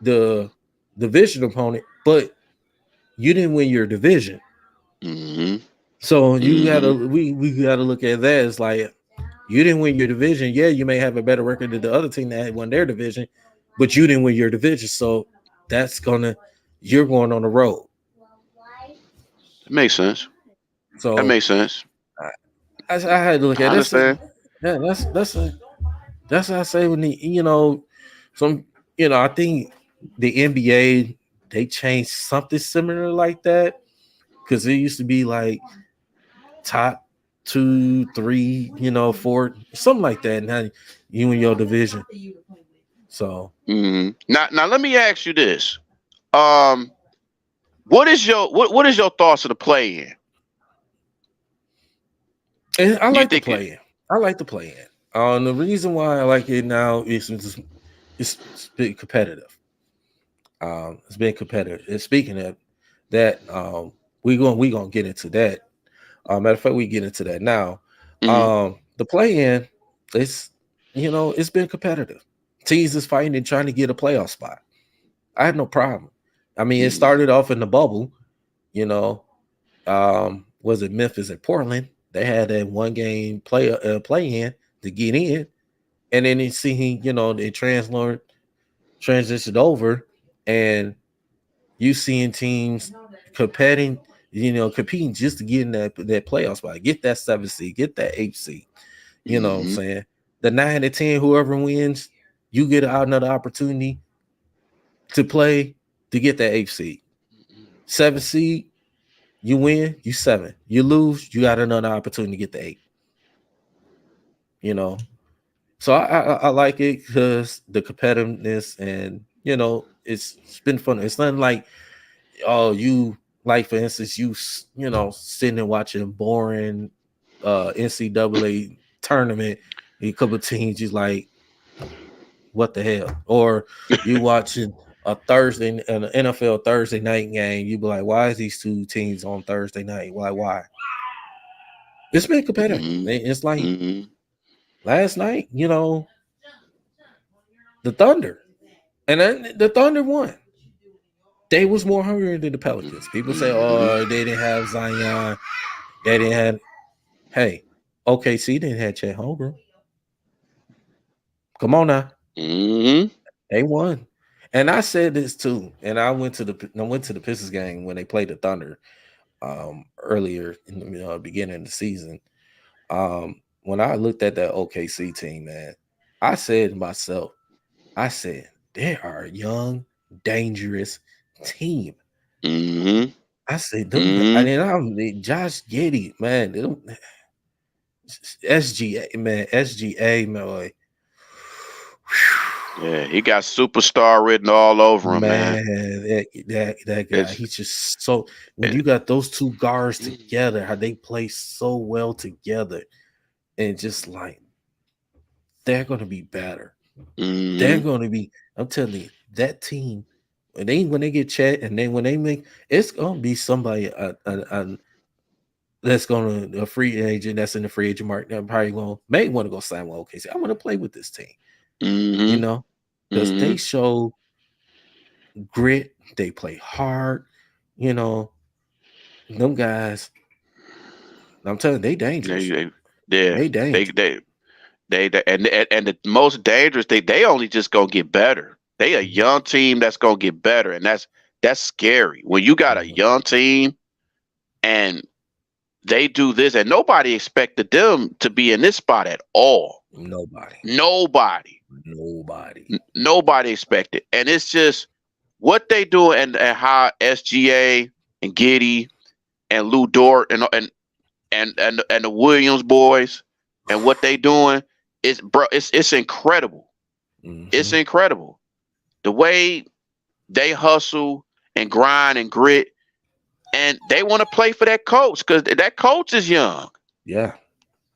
the division opponent, but you didn't win your division. Mm-hmm. So you gotta Mm-hmm. we gotta look at that as like, you didn't win your division. Yeah, you may have a better record than the other team that had won their division, but you didn't win your division. So that's you're going on the road. It makes sense. That So makes sense. I had to look I at this. understand. Yeah, that's what I say when some I think the NBA, they changed something similar like that, because it used to be like top 2, 3, 4, something like that. Now you in your division. So Mm-hmm. Now let me ask you this. Um, what is your thoughts of the play in? and I You like to think it? play in. I like to play in. The reason why I like it now is it's been competitive. It's been competitive. And speaking of that, we gonna get into that. Matter of fact, we get into that now. Mm-hmm. The play in, it's it's been competitive. Teams is fighting and trying to get a playoff spot. I had no problem. I mean, it Mm-hmm. started off in the bubble. You know, was it Memphis and Portland? They had that one game play in to get in, and then it see they transitioned over, and you seeing teams competing, competing just to get in that playoff spot, get that 7 seed, get that 8 seed. You know what I'm Mm-hmm. saying? The 9 to 10, whoever wins, you get another opportunity to play to get that 8 seed. 7 seed, you win, you 7. You lose, you got another opportunity to get the 8. You know, so I like it because the competitiveness, and it's been fun. It's nothing like, oh, you like, for instance, sitting and watching boring NCAA tournament, a couple of teams just like, what the hell? Or you watching a Thursday, an NFL Thursday night game, you be like, why is these two teams on Thursday night? Why? It's been competitive. Mm-hmm. It's like Mm-hmm. last night, the Thunder, and then the Thunder won. They was more hungry than the Pelicans. People say, Mm-hmm. oh, they didn't have Zion. They didn't have. Hey, OKC didn't have Chet Holmgren. Come on now, Mm-hmm. they won. And I said this too. And I went to the Pistons game when they played the Thunder earlier in the beginning of the season. When I looked at that OKC team, man, I said to myself, I said, they are a young, dangerous team. Mm-hmm. I said, them. I Mm-hmm. mean, Josh Giddey, man, SGA, man, SGA, man, like, Yeah, he got superstar written all over him, man. man, that guy, It's he's just so. When it, you got those two guards together, how they play so well together, and just like, they're going to be better. They're mm-hmm. going to be. I'm telling you, that team, when they get Chet, and then when they make, it's going to be somebody that's going to, a free agent that's in the free agent market. I'm probably going to may want to go sign with OKC. I want to play with this team, you Mm-hmm. know, because they Mm-hmm. show grit. They play hard. You know, them guys. I'm telling you, they They, dangerous. they, yeah, They they, dangerous. they, and the most dangerous, they only just gonna get better. They a Mhm, young team that's gonna get better, and that's scary when you got a mhm. young team and they do this, and nobody expected them to be in this spot at all. Nobody. Nobody, Nobody. nobody expected, and it's just what they do, and how SGA and Giddy and Lou Dort and the Williams boys and what they doing is, bro, it's incredible. It's Hmm. incredible. The way they hustle and grind and grit, and they want to play for that coach because that coach is young. Yeah.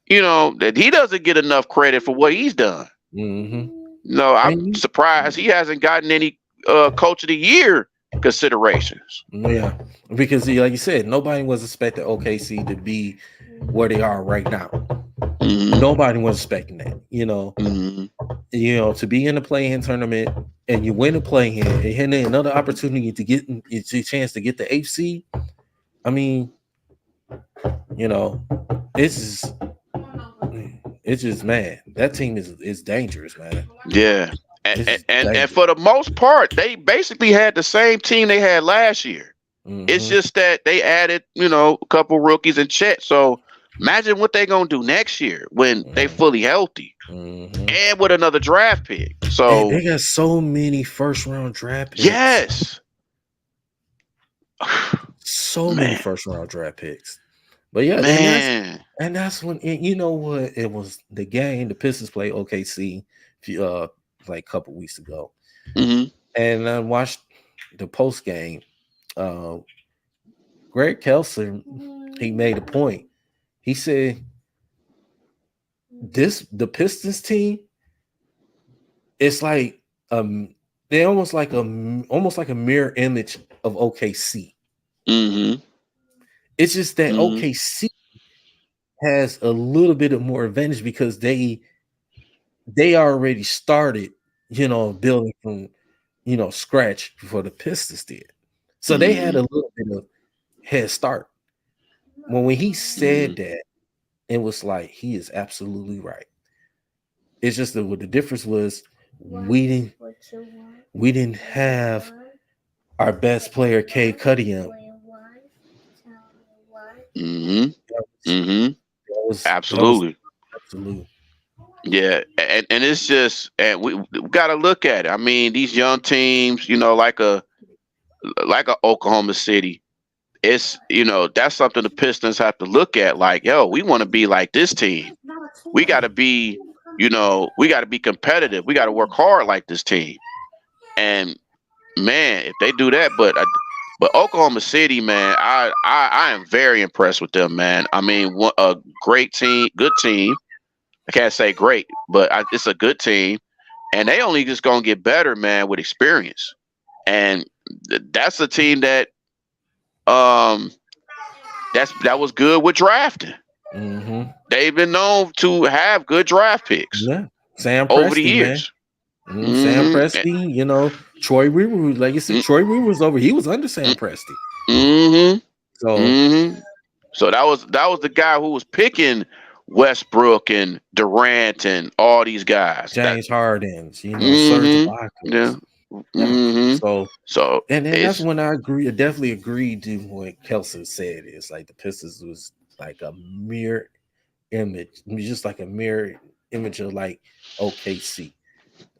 You know that he doesn't get enough credit for what he's done. Hmm. No, I'm And you, surprised he hasn't gotten any. coach of the year considerations. Yeah, because like you said, nobody was expecting OKC to be where they are right now. Mm-hmm. Nobody was expecting that. Mm-hmm. To be in the play-in tournament and you win the play-in and then another opportunity to get a chance to get the HC. I mean, it's just, man. That team is dangerous, man. Yeah, It's and dangerous. for the most part, they basically had the same team they had last year. It's Mm-hmm. just that they added, a couple rookies and Chet. So imagine what they're gonna do next year when they fully healthy Mm-hmm. and with another draft pick. And So they got so many first-round draft picks. yes, So many man, first-round draft picks. But yeah, man. and that's when you know what it was the game the Pistons played OKC like a couple weeks ago. Mm-hmm. And I watched the post game. Greg Kelser, he made a point. He said the Pistons team, it's like they're almost like a mirror image of OKC. Mm-hmm. It's just that Mm-hmm. OKC has a little bit of more advantage because they already started, building from scratch before the Pistons did. So they had a little bit of head start. When he said that, it was like he is absolutely right. It's just that what the difference was we didn't have our best player K Cunningham. Mm-hmm. Mm-hmm. That was Absolutely. absolute. Yeah, and it's just, and we got to look at it. I mean, these young teams, like a Oklahoma City, it's that's something the Pistons have to look at. Like, yo, we want to be like this team. We got to be, we got to be competitive. We got to work hard like this team. And man, if they do that, but Oklahoma City, man, I am very impressed with them, man. I mean, a great team, good team. I can't say great, but it's a good team, and they only just gonna get better, man, with experience. And that's a team that um that was good with drafting. Mm-hmm. They've been known to have good draft picks Yeah, Sam over the Presti, man. years. Sam Mm-hmm. Presti, Troy Weaver, like you said, Troy Weaver was over. He was under Sam Presti. Mm-hmm. So, Mm-hmm. So that was the guy who was picking Westbrook and Durant and all these guys. James Harden's, Serge Mm-hmm. Yeah. Ibaka's. Yeah. Mm-hmm. So, So and then that's it's when I definitely agreed to what Kelson said. It's like the Pistons was like a mirror image, just like a mirror image of like OKC.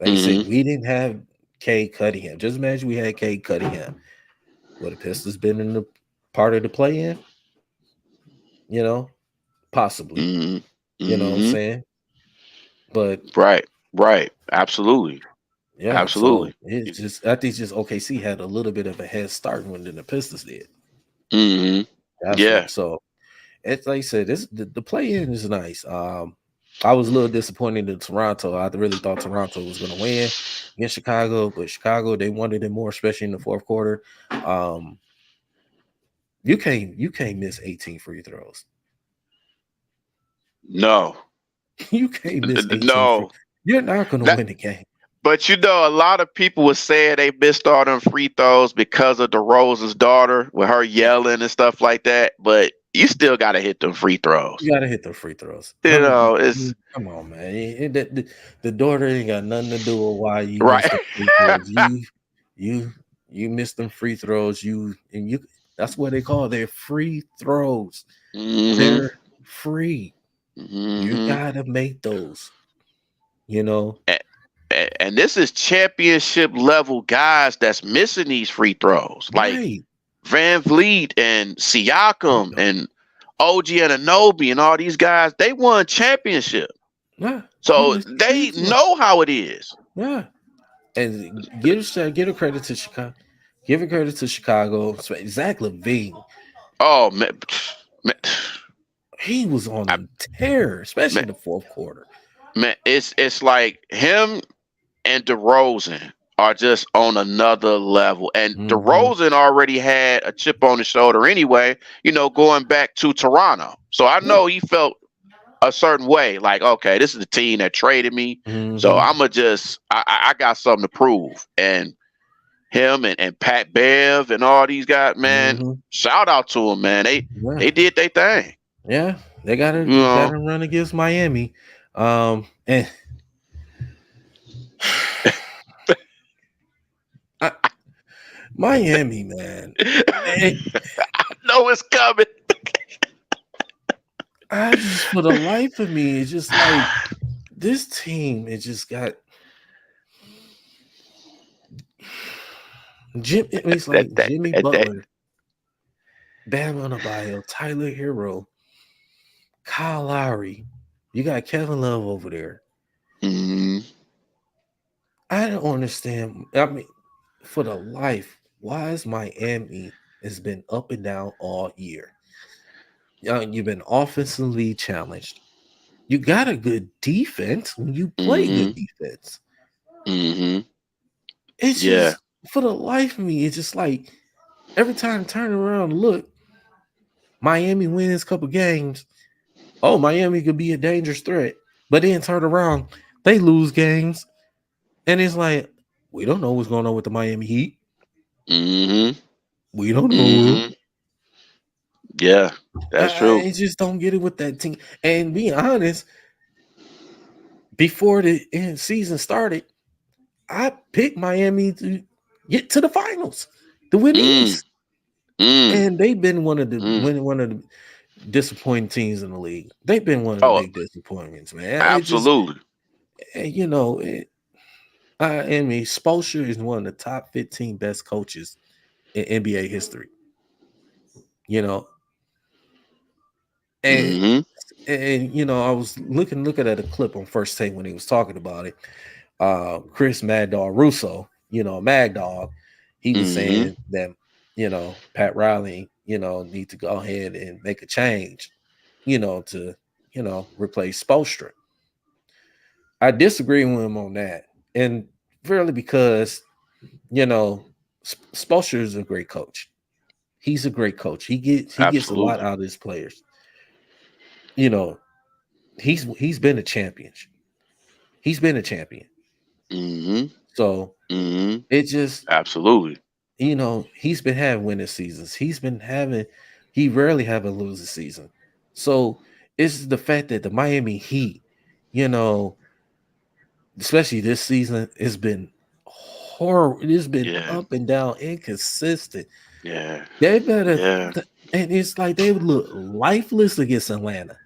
Like you said, we didn't have K Cunningham. Just imagine we had K Cunningham. Would the Pistons been in the part of the play-in? Possibly. You know what I'm saying? But right. Absolutely. yeah, so it's just I think just OKC had a little bit of a head start when the Pistons did. Mm-hmm. That's Yeah. what. So it's like I said, the play-in is nice. I was a little disappointed in Toronto. I really thought Toronto was going to win against Chicago, but Chicago they wanted it more, especially in the fourth quarter. You can't miss 18 free throws. No. You can't miss 18 free. No. You're not going to win the game. But a lot of people were saying they missed all them free throws because of DeRozan's daughter with her yelling and stuff like that. But you still got to hit them free throws. You got to hit the free throws. It's come on, man. The daughter ain't got nothing to do with why you right. missed the free throws. You missed them free throws. That's what they call their free throws. Mm-hmm. They're free. Mm-hmm. You gotta make those. And this is championship level guys that's missing these free throws, like Van Vliet and Siakam and OG Anunoby and all these guys. They won championship, so they know how it is. Yeah, and give a credit to Chicago. Give a credit to Chicago. Zach LaVine. Oh man. He was on a tear, especially in the fourth quarter. Man, it's like him and DeRozan are just on another level. And Mm-hmm. DeRozan already had a chip on his shoulder anyway, going back to Toronto. So I know he felt a certain way, like, okay, this is the team that traded me. So Mm-hmm. I'ma just I got something to prove. And him and Pat Bev and all these guys, man, Mm-hmm. shout out to them, man. Yeah. They did their thing. Yeah. They gotta You know. run against Miami. And Miami, man. I know it's coming. I just, for the life of me, it's just like this team. It just got It's like Jimmy Butler, Bam Adebayo, Tyler Hero, Kyle Lowry. You got Kevin Love over there. Mm-hmm. I don't understand. I mean, for the life, why is Miami has been up and down all year? You've been offensively challenged. You got a good defense when you play good defense. Mm-hmm. It's just, for the life of me, it's just like every time I turn around and look, Miami wins a couple games. Oh, Miami could be a dangerous threat. But then turn around, they lose games. And it's like, we don't know what's going on with the Miami Heat. Mm-hmm. We don't know. Yeah, that's true. I just don't get it with that team. And being honest, before the season started, I picked Miami to get to the finals, to win the East. And they've been one of the disappointing teams in the league. They've been one of the big disappointments, man. Absolutely. I mean, Spoelstra is one of the top 15 best coaches in NBA history. And I was looking at a clip on First Take when he was talking about it. Chris Mad Dog Russo, Mad Dog, he was saying that Pat Riley, need to go ahead and make a change, to replace Spoelstra. I disagree with him on that, and really because Spoelstra is a great coach. He's a great coach. He gets a lot out of his players. He's been a champion. He's been a champion. So it just absolutely. He's been having winning seasons. He rarely have a losing season. So it's the fact that the Miami Heat, especially this season, has been horrible. It's been up and down, inconsistent. Yeah. They better, and it's like they would look lifeless against Atlanta.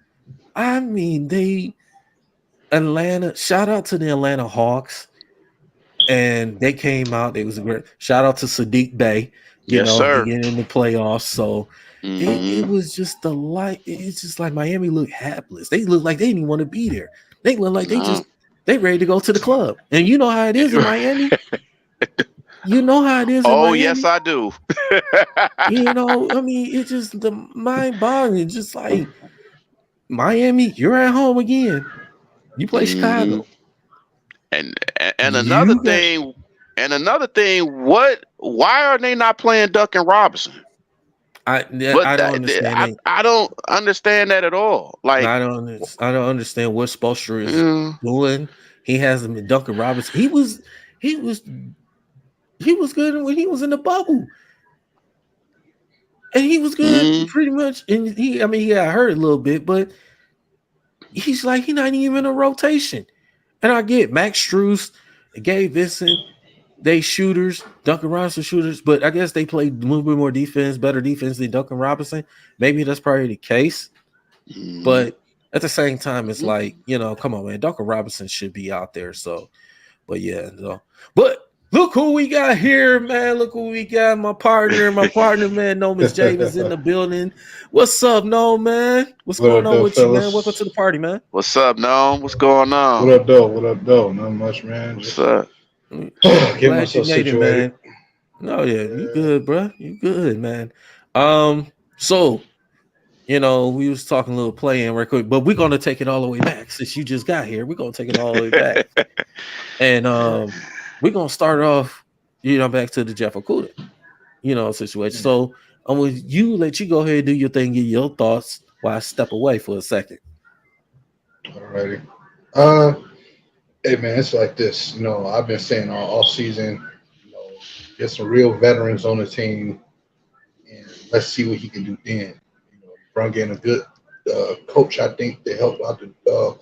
I mean, Atlanta, shout out to the Atlanta Hawks. And they came out. It was a great shout out to Sadiq Bey, sir. to get in the playoffs. So it was just it's just like Miami looked hapless. They looked like they didn't even want to be there. They look like they ready to go to the club. And you know how it is in Miami. You know how it is in Miami. Yes, I do. I mean, it's just the mind boggling. Just like Miami, you're at home again. You play Chicago. And another thing, why are they not playing Duncan Robinson? I don't understand. I don't understand that at all. Like I don't understand what Spoelstra is doing. He hasn't been Duncan Robinson. He was good when he was in the bubble. And he was good pretty much. And he got hurt a little bit, but he's not even in a rotation. And I get Max Strus, Gabe Vincent, they shooters, Duncan Robinson shooters, but I guess they played a little bit more defense, better defense than Duncan Robinson. Maybe that's probably the case. But at the same time, it's like, come on, man. Duncan Robinson should be out there. So, but yeah. So, but look who we got here, man. Look who we got. My partner, man. Nomis James in the building. What's up, No, man? What's going on with you, man? Welcome to the party, man. What's up, No? What's going on? What up, though? Not much, man. What's up? Get myself situated. Oh yeah, you good, bro? You good, man. So we was talking a little playing real quick, but we're gonna take it all the way back since you just got here. We're gonna take it all the way back, and we're gonna start off, back to the Jeff Okudah, situation. So I'm with you. Let you go ahead and do your thing, get your thoughts while I step away for a second. Alrighty. Hey man, it's like this. I've been saying all season. Get some real veterans on the team, and let's see what he can do then. Bring in a good coach, I think, to help out the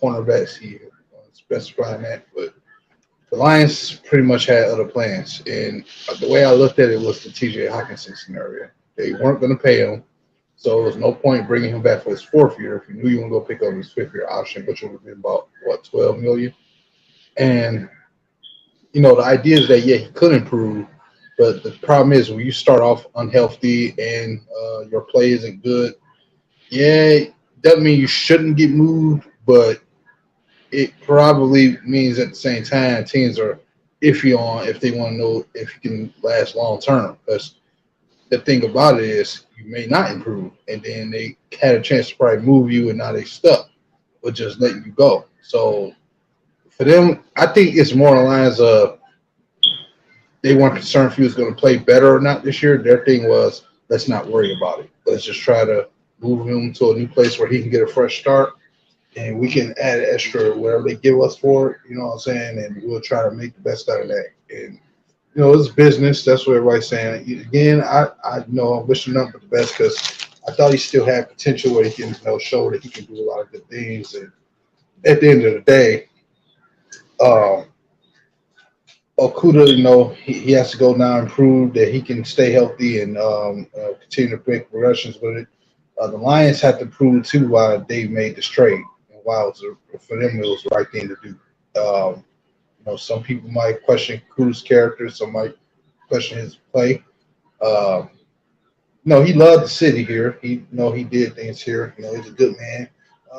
cornerbacks. He specifying that, but the Lions pretty much had other plans, and the way I looked at it was the T.J. Hawkinson scenario. They weren't going to pay him, so there was no point bringing him back for his fourth year. If you knew you were going to pick up his fifth-year option, which would have been about $12 million. And the idea is that he could improve, but the problem is when you start off unhealthy and your play isn't good. Yeah, doesn't mean you shouldn't get moved, but it probably means at the same time teams are iffy on if they want to know if you can last long term. Because the thing about it is you may not improve, and then they had a chance to probably move you, and now they stuck with just letting you go. So for them, I think it's more on the lines of they weren't concerned if he was going to play better or not this year. Their thing was, let's not worry about it. Let's just try to move him to a new place where he can get a fresh start, and we can add extra whatever they give us for it, you know what I'm saying? And we'll try to make the best out of that. And, it's business. That's what everybody's saying. Again, I know I'm wishing nothing but the best because I thought he still had potential where he can show that he can do a lot of good things. And at the end of the day, Okudah, he has to go now and prove that he can stay healthy and continue to make progressions with it. The Lions have to prove too why they made this trade and why for them it was the right thing to do. Some people might question Okudah's character, some might question his play. He loved the city here. He did things here. He's a good man.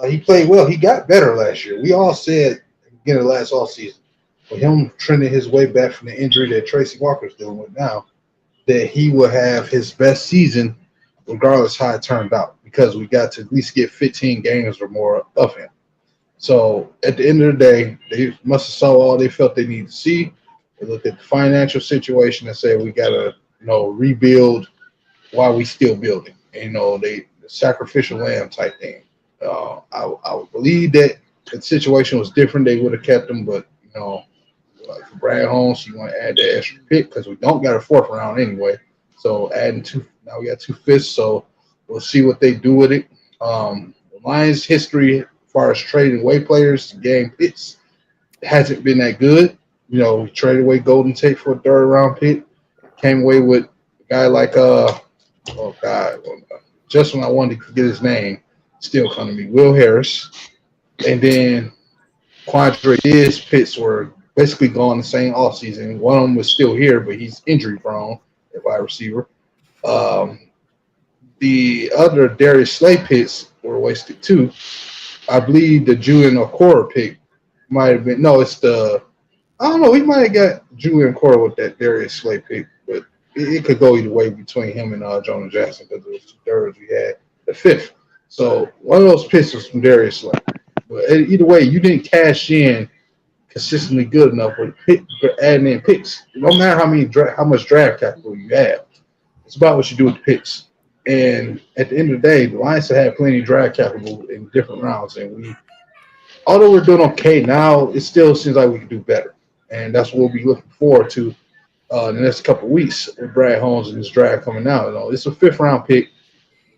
He played well. He got better last year. We all said at the beginning of last offseason, with him trending his way back from the injury that Tracy Walker's dealing with now, that he will have his best season regardless how it turned out, because we got to at least get 15 games or more of him. So at the end of the day, they must have saw all they felt they needed to see. They looked at the financial situation and said, we got to, rebuild while we still building. And, the sacrificial lamb type thing. I would believe that if the situation was different, they would have kept him. But, like for Brad Holmes, you want to add that extra pick because we don't got a fourth round anyway. So adding now we got 2 fifths. So we'll see what they do with it. The Lions' history as far as trading away players to gain picks hasn't been that good. We traded away Golden Tate for a 3rd round pick. Came away with a guy like just when I wanted to get his name, still coming to me, Will Harris. And then Quandre Diggs picks were basically gone the same offseason. One of them was still here, but he's injury prone at wide receiver. The other Darius Slay picks were wasted too. I believe the Julian Okoro pick might have been I don't know, he might have got Julian Okoro with that Darius Slay pick, but it could go either way between him and Jonah Jackson because it was 2 thirds we had the 5th. So one of those picks was from Darius Slay. But either way, you didn't cash in consistently good enough with adding in picks. No matter how much draft capital you have, it's about what you do with the picks. And at the end of the day, the Lions have had plenty of draft capital in different rounds, and although we're doing okay now, it still seems like we can do better, and that's what we'll be looking forward to the next couple of weeks with Brad Holmes and his draft coming out. It's a 5th round pick.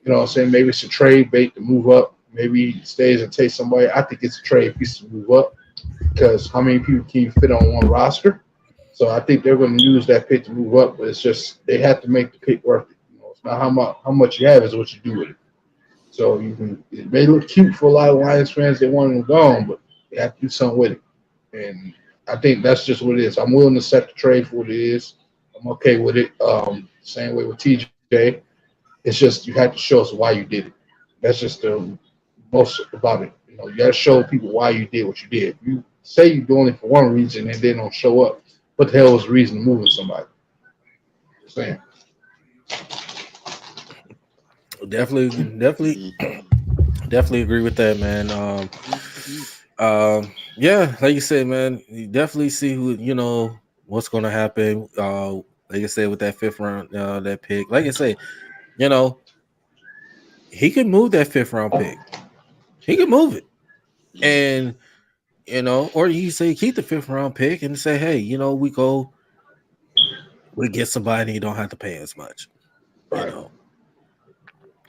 You know what I'm saying? Maybe it's a trade bait to move up. Maybe he stays and takes somebody. I think it's a trade piece to move up because how many people can you fit on one roster? So I think they're going to use that pick to move up, but it's just they have to make the pick worth it. It's not how much you have, is what you do with it. So it may look cute for a lot of Lions fans. They want him gone, but they have to do something with it. And I think that's just what it is. I'm willing to set the trade for what it is. I'm okay with it. Same way with TJ. It's just you have to show us why you did it. That's just the most about it. You got to show people why you did what you did. You say you're doing it for one reason and they don't show up. What the hell is the reason moving somebody? Just saying. Definitely agree with that, man. Yeah, like you said, man, you definitely see who what's going to happen. Like I said, with that fifth round, that pick. Like I said, you know, he can move that fifth round pick. He can move it, and or you say keep the fifth round pick and say, hey, we get somebody you don't have to pay as much. Right.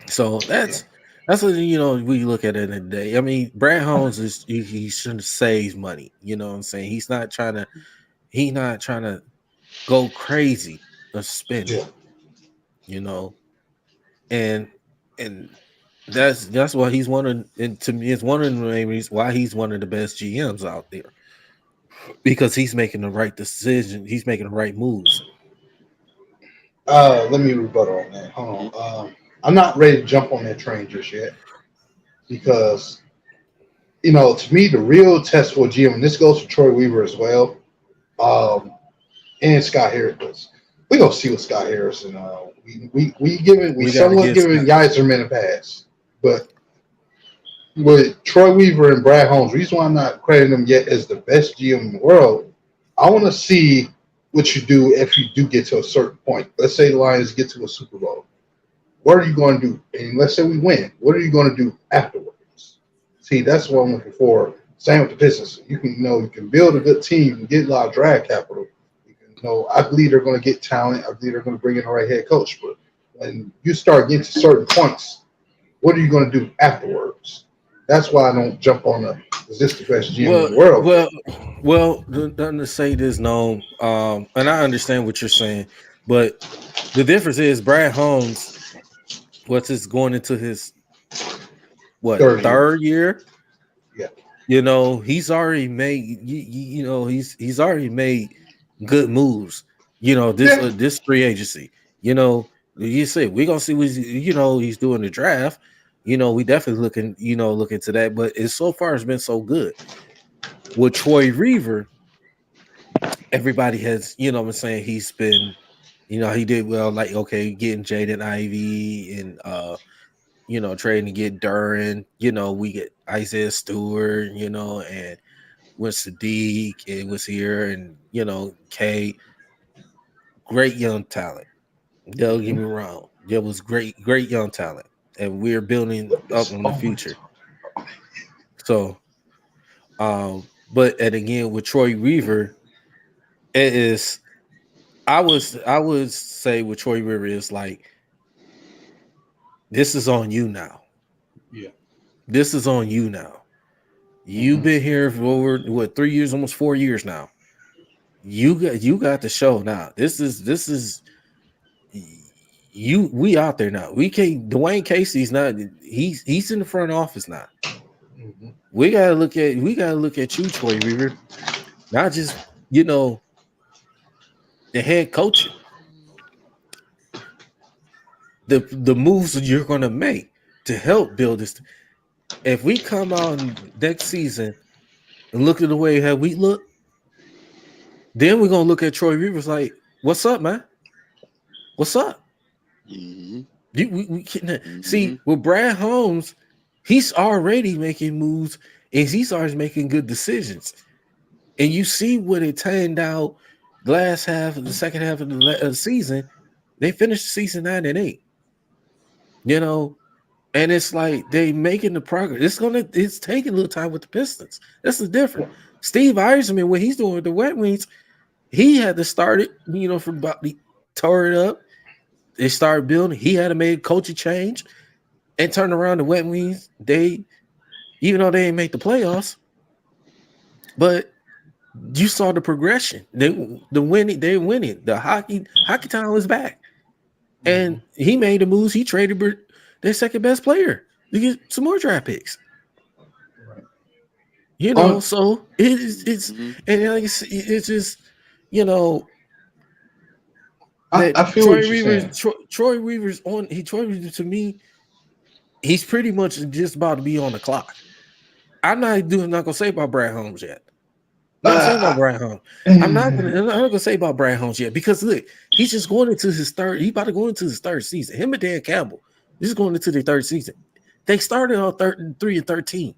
So that's what we look at it in the day. I mean, Brad Holmes he shouldn't save money. You know what I'm saying? He's not trying to go crazy or spend it. Yeah. You know, and and that's why he's one of, and to me it's one of the main reasons why he's one of the best GMs out there, because he's making the right decision. He's making the right moves. Let me rebuttal on that. Hold on. I'm not ready to jump on that train just yet because to me, the real test for GM, and this goes for Troy Weaver as well, and Scott Harris. We gonna see with Scott Harris, and we gotta somewhat get giving Scott. Yzerman a pass, but with Troy Weaver and Brad Holmes, the reason why I'm not crediting them yet as the best GM in the world, I want to see what you do if you do get to a certain point. Let's say the Lions get to a Super Bowl. What are you going to do? And let's say we win. What are you going to do afterwards? See, that's what I'm looking for. Same with the Pistons. You can build a good team. You can get a lot of draft capital. I believe they're going to get talent. I believe they're going to bring in the right head coach. But when you start getting to certain points, what are you going to do afterwards? That's why I don't jump on is this the best GM in the world? Well, to say this, no, and I understand what you're saying, but the difference is Brad Holmes, going into his third year? Yeah. He's already made he's already made good moves. This free agency. You say we're gonna see what he's doing the draft. We definitely look into that, but so far it's been so good. With Troy Reaver, everybody has, what I'm saying, he's been, he did well, like, okay, getting Jaden Ivey and trading to get Duran, we get Isaiah Stewart, and when Sadiq and was here, and K, great young talent. Don't get me wrong. There was great young talent. And we're building up on the future. So but and again with Troy Weaver, it is I would say with Troy Weaver is like, this is on you now. Yeah. This is on you now. You've been here for over 3 years, almost 4 years now. You got the show now. This is you. We out there now. We can't. Dwayne Casey's not. He's in the front office now. Mm-hmm. We gotta look at you, Troy Weaver, not just the head coaching. The moves that you're gonna make to help build this. If we come out next season and look at the way how we look, then we're gonna look at Troy Rivers like, "What's up, man? What's up?" Mm-hmm. We can see with Brad Holmes, he's already making moves and he's already making good decisions. And you see what it turned out last half of the second half of the season. They finished the season 9-8. And it's like they making the progress. It's taking a little time with the Pistons. That's the difference. Steve Eisman, what he's doing with the Wet Wings, he had to start it, from about the tore it up. They started building. He had to make a coaching change and turn around the Wet Wings. They, even though they didn't make the playoffs, but you saw the progression. They're winning. The hockey town is back. And he made the moves. He traded their second best player to get some more draft picks. Right. So it's and like it's just I feel what you're saying. Troy Weaver's on. Troy Weaver, to me, he's pretty much just about to be on the clock. I'm not gonna say about Brad Holmes yet. Not saying about Brad Holmes. I'm not gonna say about Brad Holmes yet, because look, he's just going into his third. He's about to go into his third season. Him and Dan Campbell, this is going into their third season. They started on 3-13,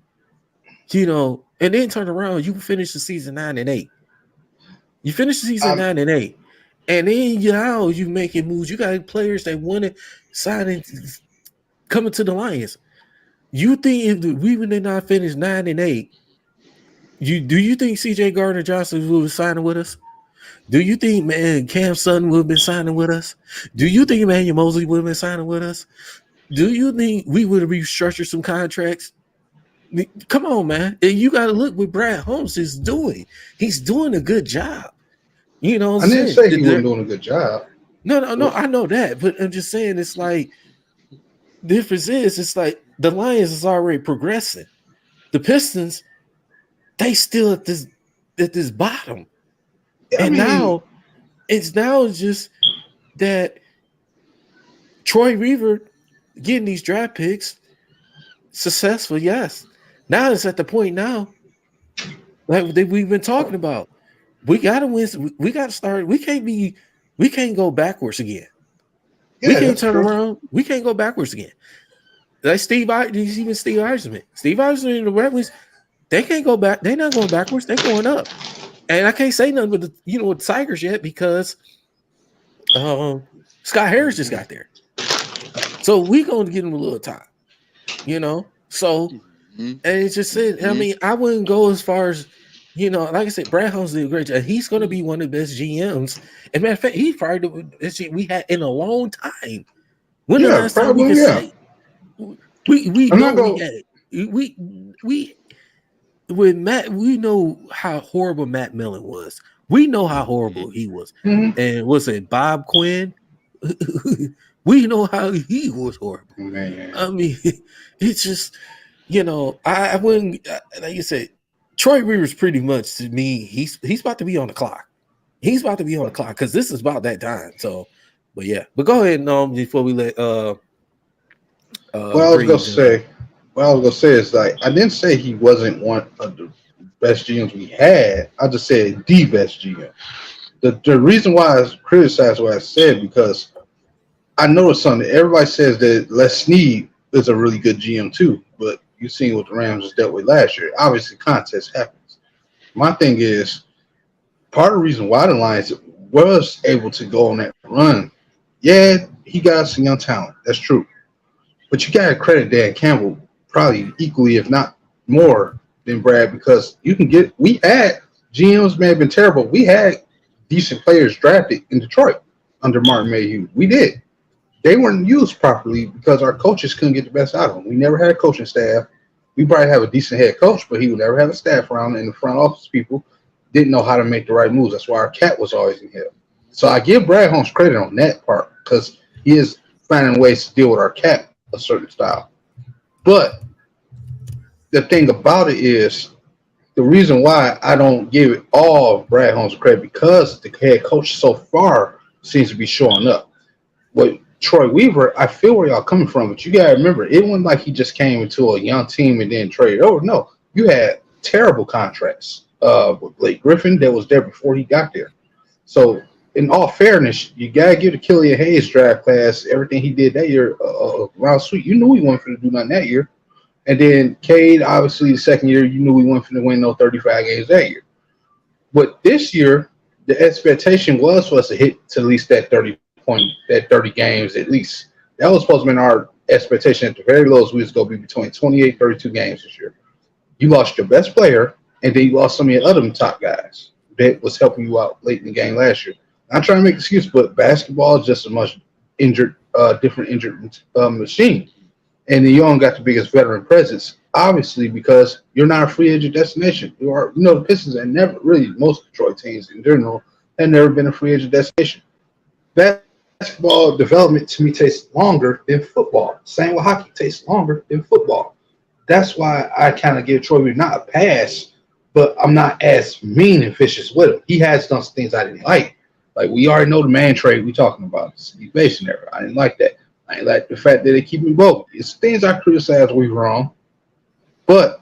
and then turn around. You finish the season 9-8. You finished the season 9-8, and then now you making moves. You got players that want to sign and coming to the Lions. You think if we did not finish 9-8, do you think CJ Gardner Johnson will be signing with us? Do you think man Cam Sutton would have been signing with us? Do you think Emmanuel Mosley would have been signing with us? Do you think we would have restructured some contracts? Come on, man. You got to look what Brad Holmes is doing. He's doing a good job. You know what I'm saying? I didn't say he wasn't doing a good job. No. I know that. But I'm just saying it's like the difference is it's like the Lions is already progressing. The Pistons, they still at this bottom. Now it's just that Troy Weaver getting these draft picks successful, yes. Now it's at the point now, like we've been talking about. We gotta win. We gotta start. We can't go backwards again. Yeah, we can't turn around. We can't go backwards again. Like Steve Eisman. Steve Eisman and the Red Wings, they can't go back. They're not going backwards. They're going up. And I can't say nothing with the Tigers yet because Scott Harris just got there. So we going to give him a little time, So, and it's just it. I mean, I wouldn't go as far as, like I said, Brad Holmes did a great job. He's going to be one of the best GMs. As a matter of fact, he's probably the best GM we had in a long time. When the last time we could say we know we with Matt, we know how horrible Matt Millen was. We know how horrible he was. Mm-hmm. And what's it, Bob Quinn? We know how he was horrible. Man. I mean, it's just, I wouldn't, like you said, Troy Weaver's pretty much, to me, he's about to be on the clock. He's about to be on the clock because this is about that time. So, but yeah. But go ahead, before we let what I was gonna say is like I didn't say he wasn't one of the best GMs we had. I just said the best GM. The reason why I criticized what I said because I noticed something. Everybody says that Les Snead is a really good GM too, but you've seen what the Rams just dealt with last year. Obviously, contest happens. My thing is part of the reason why the Lions was able to go on that run. Yeah, he got some young talent. That's true. But you got to credit Dan Campbell probably equally, if not more, than Brad because we had GMs may have been terrible. We had decent players drafted in Detroit under Martin Mayhew. We did. They weren't used properly because our coaches couldn't get the best out of them. We never had a coaching staff. We probably have a decent head coach, but he would never have a staff around, and the front office people didn't know how to make the right moves. That's why our cap was always in here. So I give Brad Holmes credit on that part because he is finding ways to deal with our cap a certain style. But the thing about it is the reason why I don't give it all of Brad Holmes credit because the head coach so far seems to be showing up. But Troy Weaver, I feel where y'all coming from, but you gotta remember, it wasn't like he just came into a young team and then traded over. No, you had terrible contracts with Blake Griffin that was there before he got there. So in all fairness, you gotta give the Killian Hayes draft class everything he did that year around sweet. You knew he wasn't going to do nothing that year. And then Cade, obviously, the second year, you knew he wasn't going to win no 35 games that year. But this year, the expectation was for us to hit to at least that 30 games at least. That was supposed to be our expectation at the very lowest. We was going to be between 28, 32 games this year. You lost your best player, and then you lost some of your other top guys that was helping you out late in the game last year. I'm trying to make an excuse, but basketball is just a much different injured machine. And then you don't got the biggest veteran presence, obviously, because you're not a free agent destination. The Pistons and never really most Detroit teams in general have never been a free agent destination. Basketball development to me takes longer than football. Same with hockey, takes longer than football. That's why I kind of give Troy Weaver not a pass, but I'm not as mean and vicious with him. He has done some things I didn't like. Like we already know the man trade we talking about, Steve Mason era. I didn't like that. I didn't like the fact that they keep me broke. It's things I criticize Weaver on, but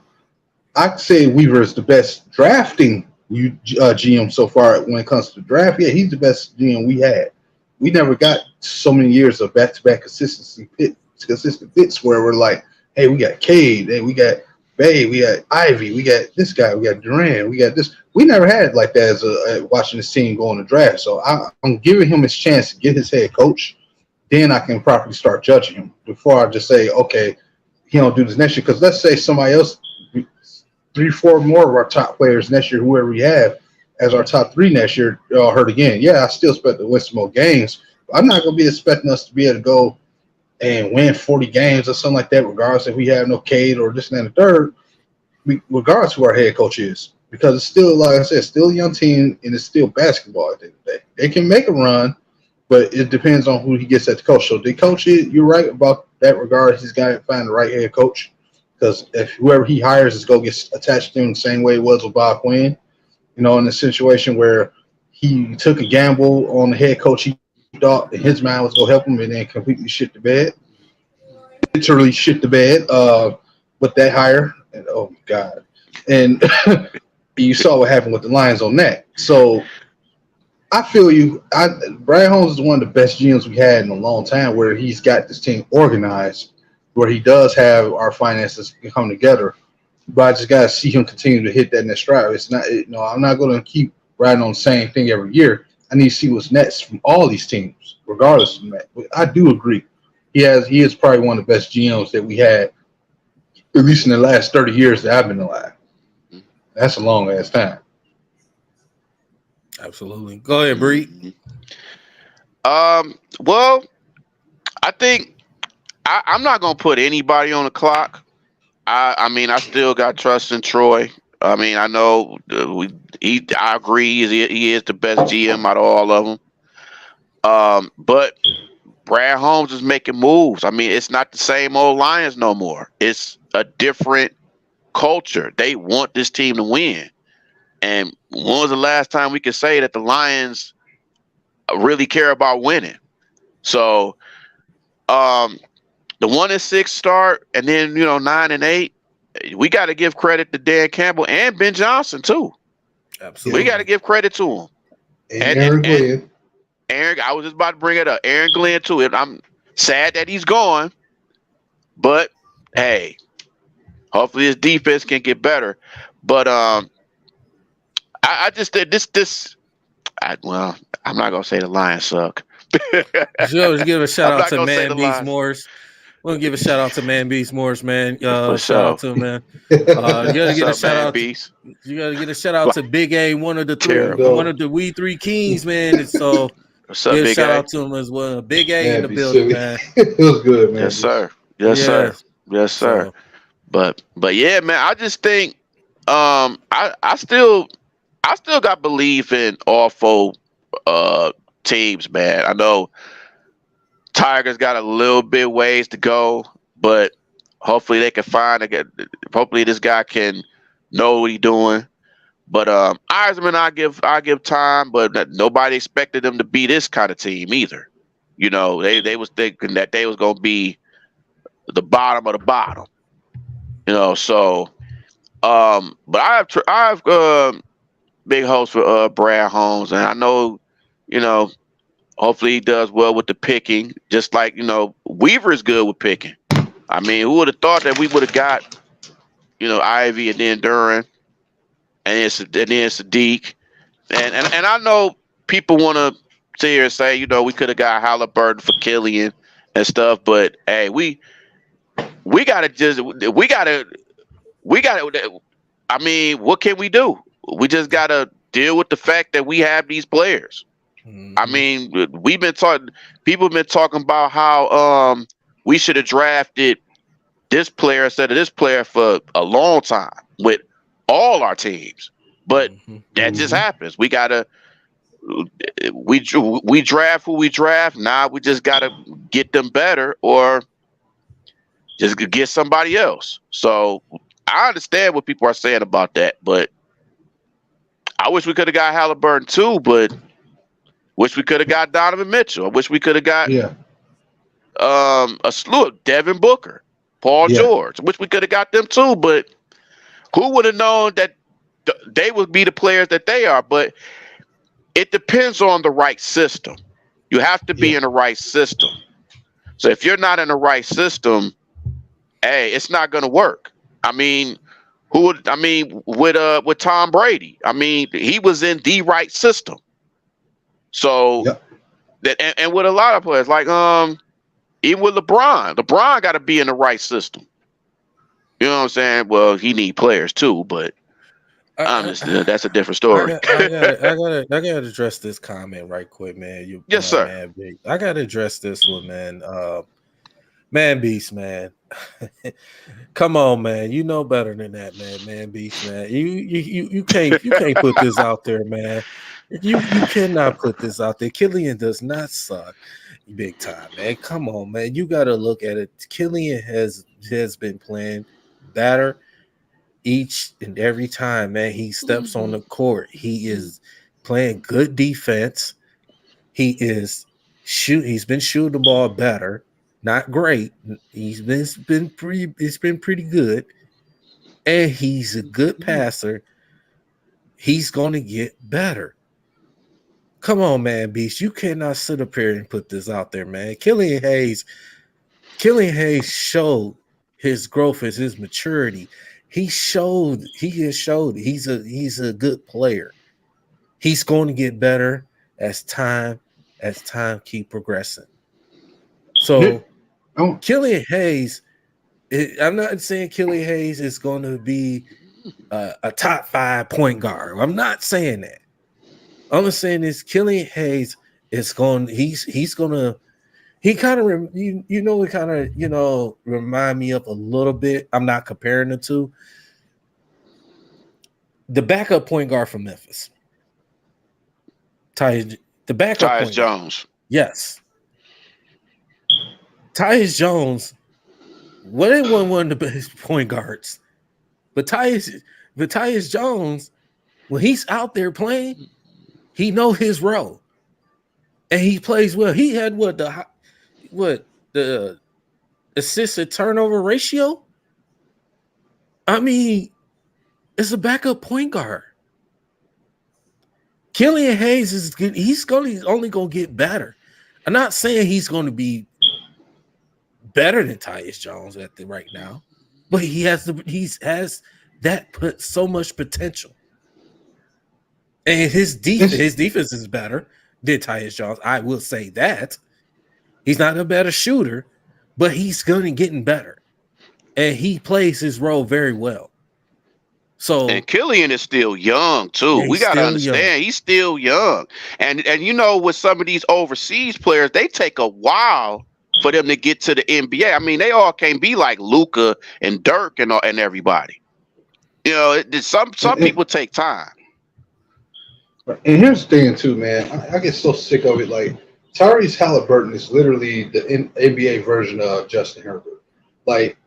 I could say Weaver is the best drafting GM so far when it comes to draft. Yeah, he's the best GM we had. We never got so many years of back-to-back consistent fits where we're like, hey, we got Cade, hey, we got Bay, we got Ivy, we got this guy, we got Durant, we got this. We never had it like that as watching this team go in the draft. So I'm giving him his chance to get his head coach. Then I can properly start judging him before I just say, okay, he don't do this next year. Because let's say somebody else, 3-4 more of our top players next year, whoever we have as our top 3 next year, all hurt again. Yeah, I still expect to win some more games. But I'm not going to be expecting us to be able to go and win 40 games or something like that, regardless if we have no Cade or this and that and the third, regardless of who our head coach is. Because it's still, like I said, still a young team, and it's still basketball at the end of the day. They can make a run, but it depends on who he gets at the coach. So the coach, you're right about that regard. He's got to find the right head coach, because if whoever he hires is going to get attached to him the same way it was with Bob Quinn, in a situation where he took a gamble on the head coach he thought in his mind was going to help him, and then completely shit the bed. Literally shit the bed with that hire. And oh, my God. And you saw what happened with the Lions on that. So I feel you. Brad Holmes is one of the best GMs we had in a long time, where he's got this team organized, where he does have our finances come together. But I just got to see him continue to hit that next stride. It's not, I'm not going to keep riding on the same thing every year. I need to see what's next from all these teams, regardless of that. But I do agree. He is probably one of the best GMs that we had, at least in the last 30 years that I've been alive. That's a long ass time. Absolutely. Go ahead, Bree. Well, I think I'm not gonna put anybody on the clock. I mean, I still got trust in Troy. I mean, I know I agree he is the best GM out of all of them. But Brad Holmes is making moves. I mean, it's not the same old Lions no more. It's a different culture. They want this team to win. And when was the last time we could say that the Lions really care about winning? So, the 1-6 start, and then 9-8. We got to give credit to Dan Campbell and Ben Johnson too. Absolutely, we got to give credit to them. And Aaron Glenn. Aaron, I was just about to bring it up. Aaron Glenn too. I'm sad that he's gone, but hey, hopefully his defense can get better. But I just did this. Well, I'm not gonna say the Lions suck. Just give a shout out to Man Beast Morris. We'll give a shout out to Man Beast Morris, man. Shout out to him, man. You gotta get a shout out. You gotta get a shout out to Big A, one of the We Three Kings, man. And so give a shout out to him as well. Big A in the building, man. It was good, man. Yes, sir. Yes, sir. Yes, sir. So, but yeah, man. I just think I still got belief in all 4 teams, man. I know Tigers got a little bit ways to go, but hopefully they can hopefully this guy can know what he's doing. But Eisman, I give time, but nobody expected them to be this kind of team either. They was thinking that they was gonna be the bottom of the bottom. So but I have big hopes for Brad Holmes, and I know, hopefully he does well with the picking, just like, Weaver is good with picking. I mean, who would have thought that we would have got, Ivy and then Duran and then Sadiq. And I know people want to sit here and say, we could have got Halliburton for Killian and stuff, but hey, we gotta I mean, what can we do? We just gotta deal with the fact that we have these players. Mm-hmm. I mean, people have been talking about how we should have drafted this player instead of this player for a long time with all our teams. But that just happens. We draft who we draft. Now we just gotta get them better or just get somebody else. So I understand what people are saying about that, but I wish we could have got Halliburton too, but wish we could have got Donovan Mitchell. I wish we could have got a slew of Devin Booker, Paul George. I wish we could have got them too, but who would have known that they would be the players that they are? But it depends on the right system. You have to be in the right system. So if you're not in the right system, hey, it's not going to work. I mean, Who would I mean with Tom Brady? I mean, he was in the right system. So Yep. and with a lot of players, like even with LeBron got to be in the right system. You know what I'm saying? Well, he need players too, but honestly, that's a different story. I gotta address this comment right quick, man. Yes, sir. Man, I gotta address this one, man. Man Beast, man. Come on, man. You know better than that, man. Man Beast, man. You can't put this out there, man. You cannot put this out there. Killian does not suck big time, man. Come on, man. You gotta look at it. Killian has been playing better each and every time, man. He steps on the court. He is playing good defense. He's been shooting the ball better. Not great. He's been pretty good. And he's a good passer. He's gonna get better. Come on, man, Beast. You cannot sit up here and put this out there, man. Killian Hayes showed his growth as his maturity. He has showed he's a good player. He's going to get better as time keep progressing. So Killian Hayes, I'm not saying Killian Hayes is going to be a top 5 point guard. I'm not saying that. I'm just saying this: Killian Hayes is going. He's gonna. He kind of remind me of a little bit. I'm not comparing the two. The backup point guard from Memphis, the backup Tyus point Jones. Guard. Yes, Tyus Jones. Well, they wasn't one of the best point guards, but Tyus Jones, when he's out there playing, he know his role, and he plays well. He had the assist to turnover ratio. I mean, it's a backup point guard. Killian Hayes is good. He's only going to get better. I'm not saying he's going to be better than Tyus Jones right now, but he has that put so much potential. And his defense is better than Tyus Jones. I will say that. He's not a better shooter, but he's going to get better. And he plays his role very well. So and Killian is still young too. We got to understand he's still young. And with some of these overseas players, they take a while for them to get to the NBA. I mean, they all can't be like Luka and Dirk and everybody. Some people take time. And here's the thing too, man. I get so sick of it. Like Tyrese Halliburton is literally the NBA version of Justin Herbert. Like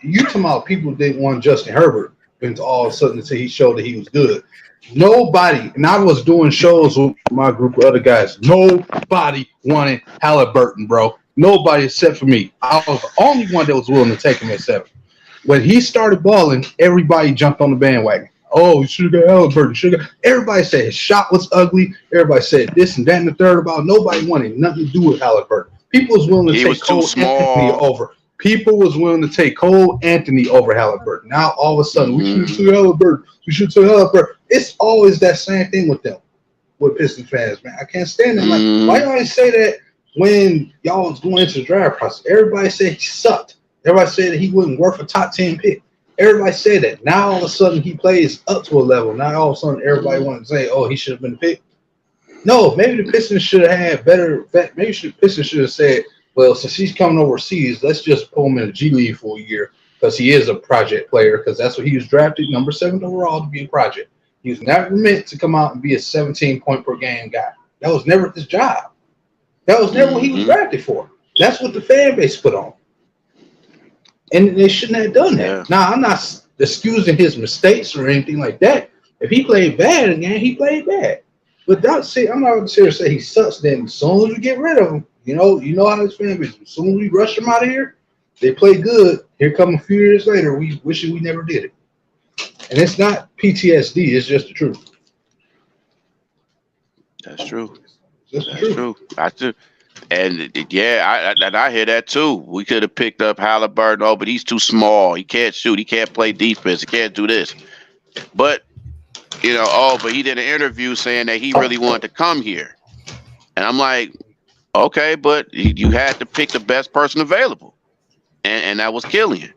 you talking about people didn't want Justin Herbert, and all of a sudden until he showed that he was good. Nobody, and I was doing shows with my group of other guys. Nobody wanted Halliburton, bro. Nobody except for me. I was the only one that was willing to take him at 7. When he started balling, everybody jumped on the bandwagon. Oh, you should have got Halliburton. Everybody said his shot was ugly. Everybody said this and that and the third about. Nobody wanted nothing to do with Halliburton. People was willing to take Cole Anthony over. People was willing to take Cole Anthony over Halliburton. Now all of a sudden we should take Halliburton. We should take Halliburton. It's always that same thing with them, with Pistons fans, man. I can't stand it. Like, why y'all always say that when y'all was going into the draft process? Everybody said he sucked. Everybody said that he wasn't worth a top 10 pick. Everybody said that. Now all of a sudden he plays up to a level. Now all of a sudden everybody wants to say, "Oh, he should have been the pick." No, maybe the Pistons should have had better. Maybe the Pistons should have said, "Well, since he's coming overseas, let's just pull him in the G League for a year because he is a project player. Because that's what he was drafted, number 7 overall, to be a project. He was never meant to come out and be a 17-point per game guy. That was never his job. That was never what he was drafted for. That's what the fan base put on. And they shouldn't have done that. Yeah. Now, I'm not excusing his mistakes or anything like that. If he played bad again, he played bad. But I'm not going to say he sucks. Then as soon as we get rid of him, you know how this fan base. As soon as we rush him out of here, they play good. Here come a few years later, we wishing we never did it. And it's not PTSD. It's just the truth. That's true. That's true. And I hear that too. We could have picked up Halliburton. Oh, but he's too small. He can't shoot. He can't play defense. He can't do this. But but he did an interview saying that he really wanted to come here. And I'm like, okay, but you had to pick the best person available, and that was Killian.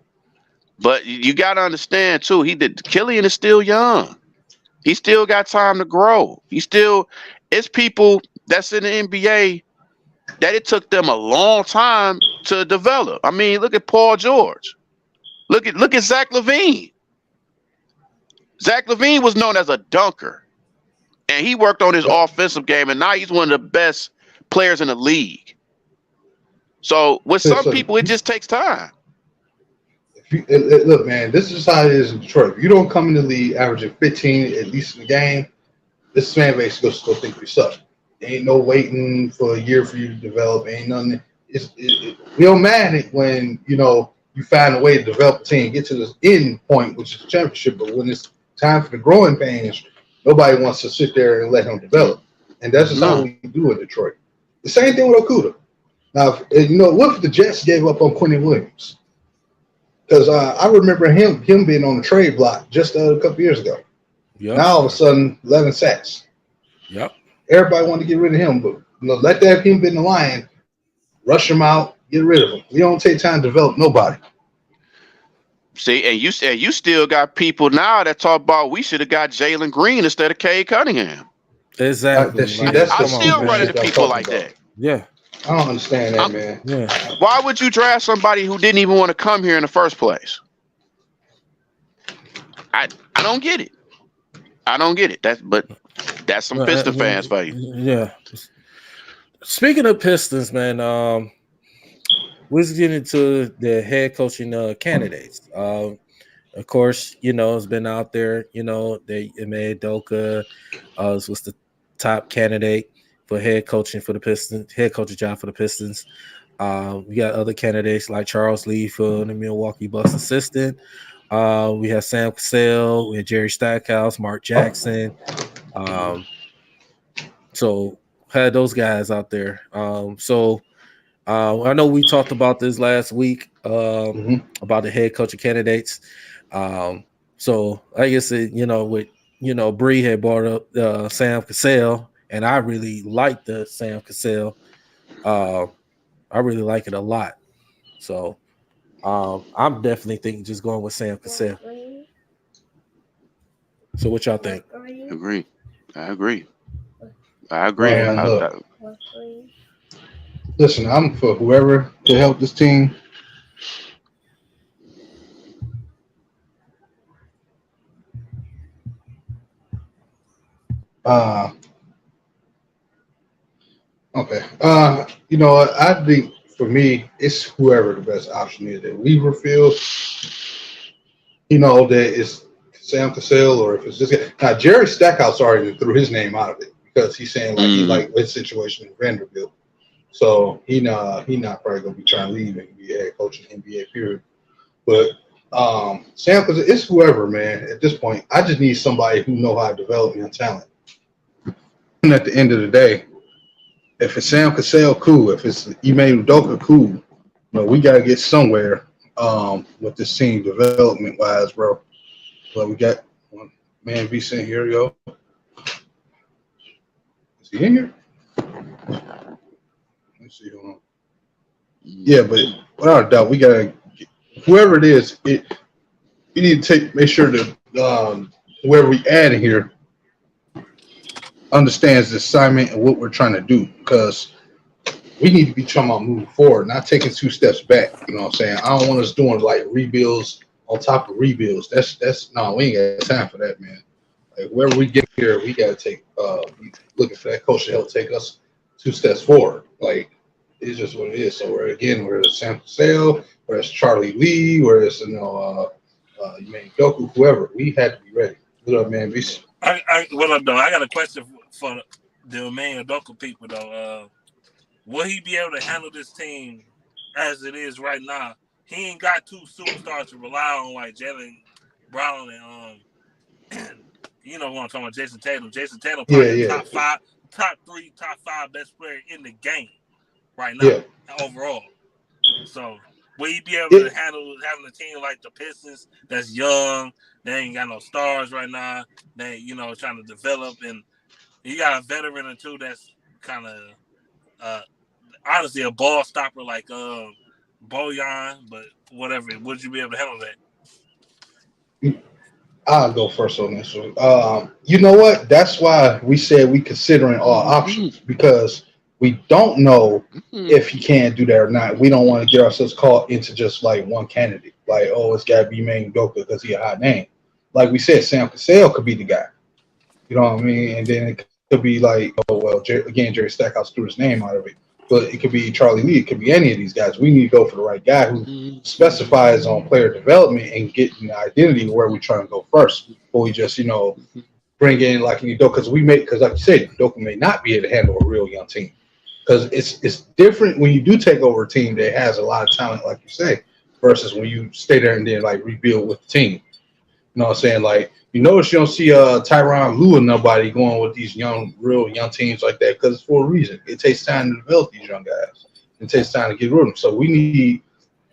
But you got to understand too, Killian is still young. He still got time to grow. It's people that's in the NBA that it took them a long time to develop. I mean, look at Paul George. Look at Zach LaVine. Zach LaVine was known as a dunker, and he worked on his offensive game, and now he's one of the best players in the league. So with some people, it just takes time. Look, man, this is how it is in Detroit. If you don't come in the league averaging 15 at least in the game, this fan base goes to think we suck. There ain't no waiting for a year for you to develop. Ain't nothing. We don't mind it when you find a way to develop a team, get to this end point, which is the championship. But when it's time for the growing pains, nobody wants to sit there and let him develop. And that's just how we do in Detroit. The same thing with Okudah. Now, what if the Jets gave up on Quentin Williams? Because I remember him being on the trade block just a couple years ago. Yep. Now all of a sudden, 11 sacks. Yep. Everybody wanted to get rid of him, but let that him be in the line, rush him out, get rid of him. We don't take time to develop nobody. See, and you still got people now that talk about we should have got Jalen Green instead of Cade Cunningham. Exactly. I'm still running to people like that. Yeah. I don't understand that, man. Yeah. Why would you draft somebody who didn't even want to come here in the first place? I don't get it. I don't get it. That's some Piston fans for you. Yeah. Speaking of Pistons, man, we're getting into the head coaching candidates. Of course, it's been out there. They made Doka was the top candidate for head coaching for the Pistons, head coaching job for the Pistons. We got other candidates like Charles Lee for the Milwaukee Bucks assistant. We have Sam Cassell, we have Jerry Stackhouse, Mark Jackson. So had those guys out there. I know we talked about this last week about the head coaching candidates. So I guess Bree had brought up Sam Cassell. And I really like the Sam Cassell. I really like it a lot. So I'm definitely thinking just going with Sam Cassell. So what y'all think? I agree. Man, listen, I'm for whoever to help this team. Okay. I think for me, it's whoever the best option is. That Weaverfield, that is Sam Cassell, or if it's this guy. Now, Jerry Stackhouse already threw his name out of it because he's saying he like his situation in Vanderbilt. So he not probably gonna be trying to leave and be a head coach in the NBA period. But Sam Cassell, it's whoever, man. At this point, I just need somebody who know how to develop young talent. And at the end of the day, if it's Sam Cassell, cool. If it's Ime Udoka, cool. We got to get somewhere with this team development-wise, bro. But we got one man be sitting here, yo. Is he in here? Let's see. Hold on. Yeah, but without a doubt, we got to whoever it is. We need to make sure that whoever we add in here understands the assignment and what we're trying to do, because we need to be trying to move forward, not taking 2 steps back. You know what I'm saying? I don't want us doing like rebuilds on top of rebuilds. That's no, we ain't got time for that, man. Like wherever we get here, we gotta take looking for that coach to help take us 2 steps forward. Like it's just what it is. So whether it's Sam Cassell, whether it's Charlie Lee, whether it's Ime Udoka, whoever, we had to be ready. What up, man? What up, though? I got a question for the main Udoka people, though. Will he be able to handle this team as it is right now? He ain't got 2 superstars to rely on like Jalen Brown and you know what I'm talking about, Jason Tatum. Jason Tatum probably top 3, top 5 best player in the game. right now overall. So will he be able to handle having a team like the Pistons that's young, they ain't got no stars right now, they trying to develop, and you got a veteran or two that's kind of honestly a ball stopper like Bojan, but whatever. Would you be able to handle that? I'll go first on this one. You know what? That's why we said we considering all options, because we don't know if he can do that or not. We don't want to get ourselves caught into just like one candidate. Like, oh, it's got to be Mane Udoka because he a hot name. Like we said, Sam Cassell could be the guy. You know what I mean? And then it could be like, oh, well, Jerry Stackhouse threw his name out of it. But it could be Charlie Lee. It could be any of these guys. We need to go for the right guy who specifies on player development and getting the identity where we're trying to go first. Before we just, bring in like Udoka. Because like you said, Udoka may not be able to handle a real young team. Because it's different when you do take over a team that has a lot of talent, like you say, versus when you stay there and then like rebuild with the team. You know what I'm saying? Like, you notice you don't see Tyronn Lue or nobody going with these real young teams like that, because it's for a reason. It takes time to develop these young guys. It takes time to get rid of them. So we need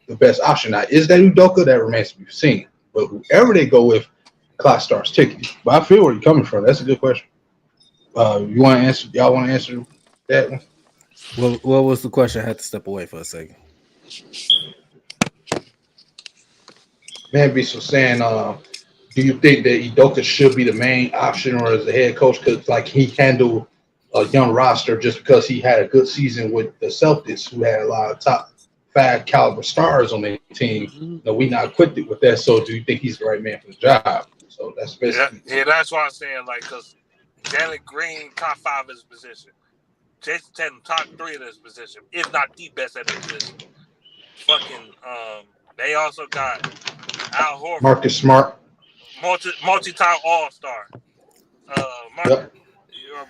the best option. Now, is that Udoka? That remains to be seen. But whoever they go with, clock starts ticking. But I feel where you're coming from. That's a good question. You want to answer? Y'all want to answer that one? Well, what was the question? I had to step away for a second. Man, be so saying, do you think that Udoka should be the main option or as the head coach? Because like he handled a young roster just because he had a good season with the Celtics, who had a lot of top 5 caliber stars on their team. No, we not equipped with that. So do you think he's the right man for the job? So that's basically that's why I'm saying, like, because Jalen Green top 5 at his position, Jason Tatum top 3 at his position, if not the best at his position. Fucking they also got Al Horford, Marcus Smart, multi-time All-Star.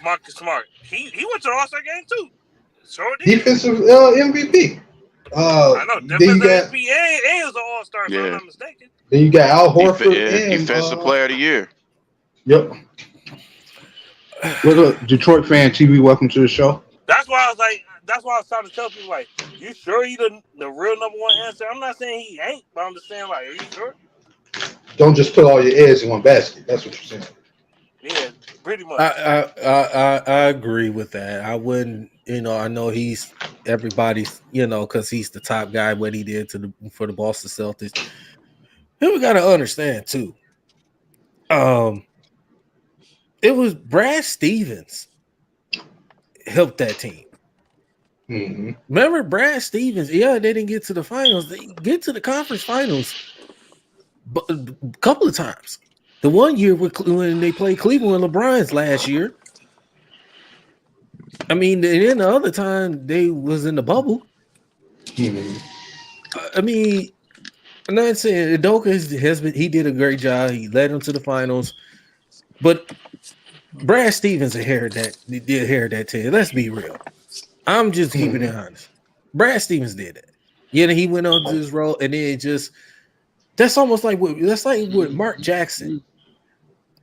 Marcus Smart. He went to the All-Star game too. Sure did. Defensive MVP. I know. Defensive MVP and was an All-Star, if I'm not mistaken. Then you got Al Horford and Defensive Player of the Year. Yep. What's up, Detroit fan TV? Welcome to the show. That's why I was like. That's why I was trying to tell people, like, you sure he the real number one answer? I'm not saying he ain't, but I'm just saying, like, are you sure? Don't just put all your eggs in one basket. That's what you're saying. Yeah, pretty much. I agree with that. I wouldn't, I know he's everybody's, because he's the top guy. What he did for the Boston Celtics. Here we got to understand too. It was Brad Stevens helped that team. Mm-hmm. Remember Brad Stevens? Yeah, they didn't get to the finals. They get to the conference finals, but a couple of times. The one year when they played Cleveland with LeBron's last year. I mean, and then the other time they was in the bubble. Mm-hmm. I mean, I'm not saying Udoka he did a great job. He led them to the finals, but Brad Stevens inherited that team. Let's be real. I'm just keeping it honest. Brad Stevens did that. Yeah, he went on to his role, and then that's almost like with Mark Jackson,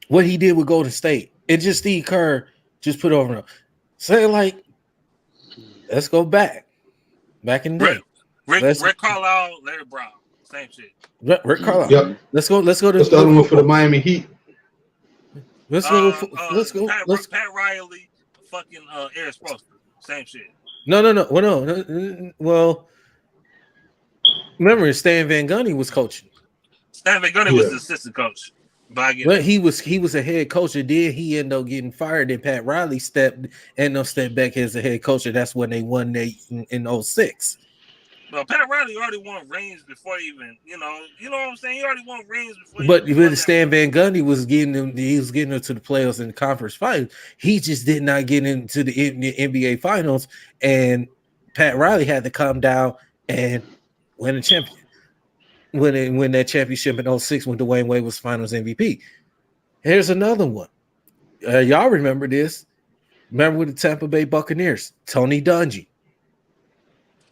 what he did with Golden State. It just Steve Kerr just put over him. Say like, let's go back in the day. Rick Carlisle, Larry Brown, same shit. Rick Carlisle. Yep. Let's go. What's the other one for the Miami Heat? Let's go. Pat Riley, fucking Eric Spoelstra. Same shit. No. Well, remember Stan Van Gundy was coaching. Stan Van Gundy was the assistant coach. But he was a head coach, and then he ended up getting fired. And Pat Riley stepped back as a head coach, and that's when they won in 06. Well, Pat Riley already won rings before even, you know what I'm saying? He already won rings before. But Stan Van Gundy was getting them to the playoffs in the conference finals. He just did not get into the NBA finals, and Pat Riley had to come down and win a champion. Win that championship in 06 when Dwayne Wade was finals MVP. Here's another one. Y'all remember this. Remember with the Tampa Bay Buccaneers, Tony Dungy.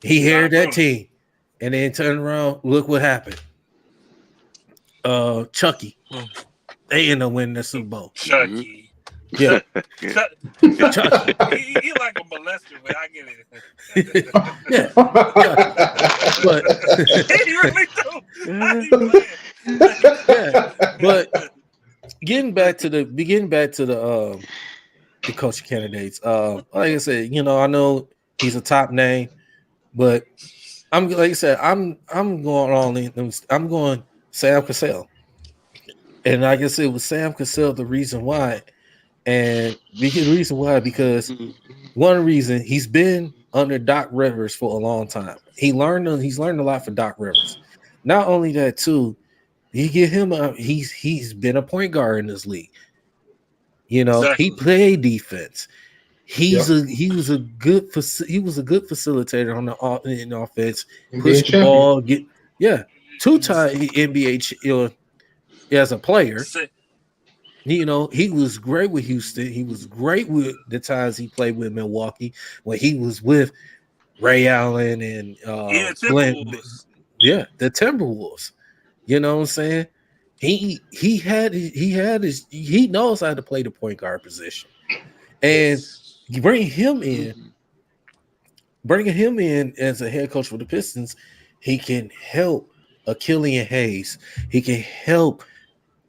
He heard that team and then turned around. Look what happened. Chucky. They ended up winning the Super Bowl. Chucky. Yeah. He like a molester, but I get it. Yeah. But he really do. I ain't playing. yeah. But getting back to the coaching candidates. Like I said, I know he's a top name, but I'm like I said, I'm going all in. I'm going Sam Cassell. And like I said, with Sam Cassell, the reason why, because one reason he's been under Doc Rivers for a long time. He's learned a lot from Doc Rivers. Not only that, too, he's been a point guard in this league. Exactly. He played defense. He was a good facilitator on in offense. Push the ball, two-time NBA as a player. He was great with Houston. He was great with the times he played with Milwaukee when he was with Ray Allen and Timberwolves. The Timberwolves. You know what I'm saying? He knows how to play the point guard position, and bringing him in as a head coach for the Pistons, he can help Killian Hayes. He can help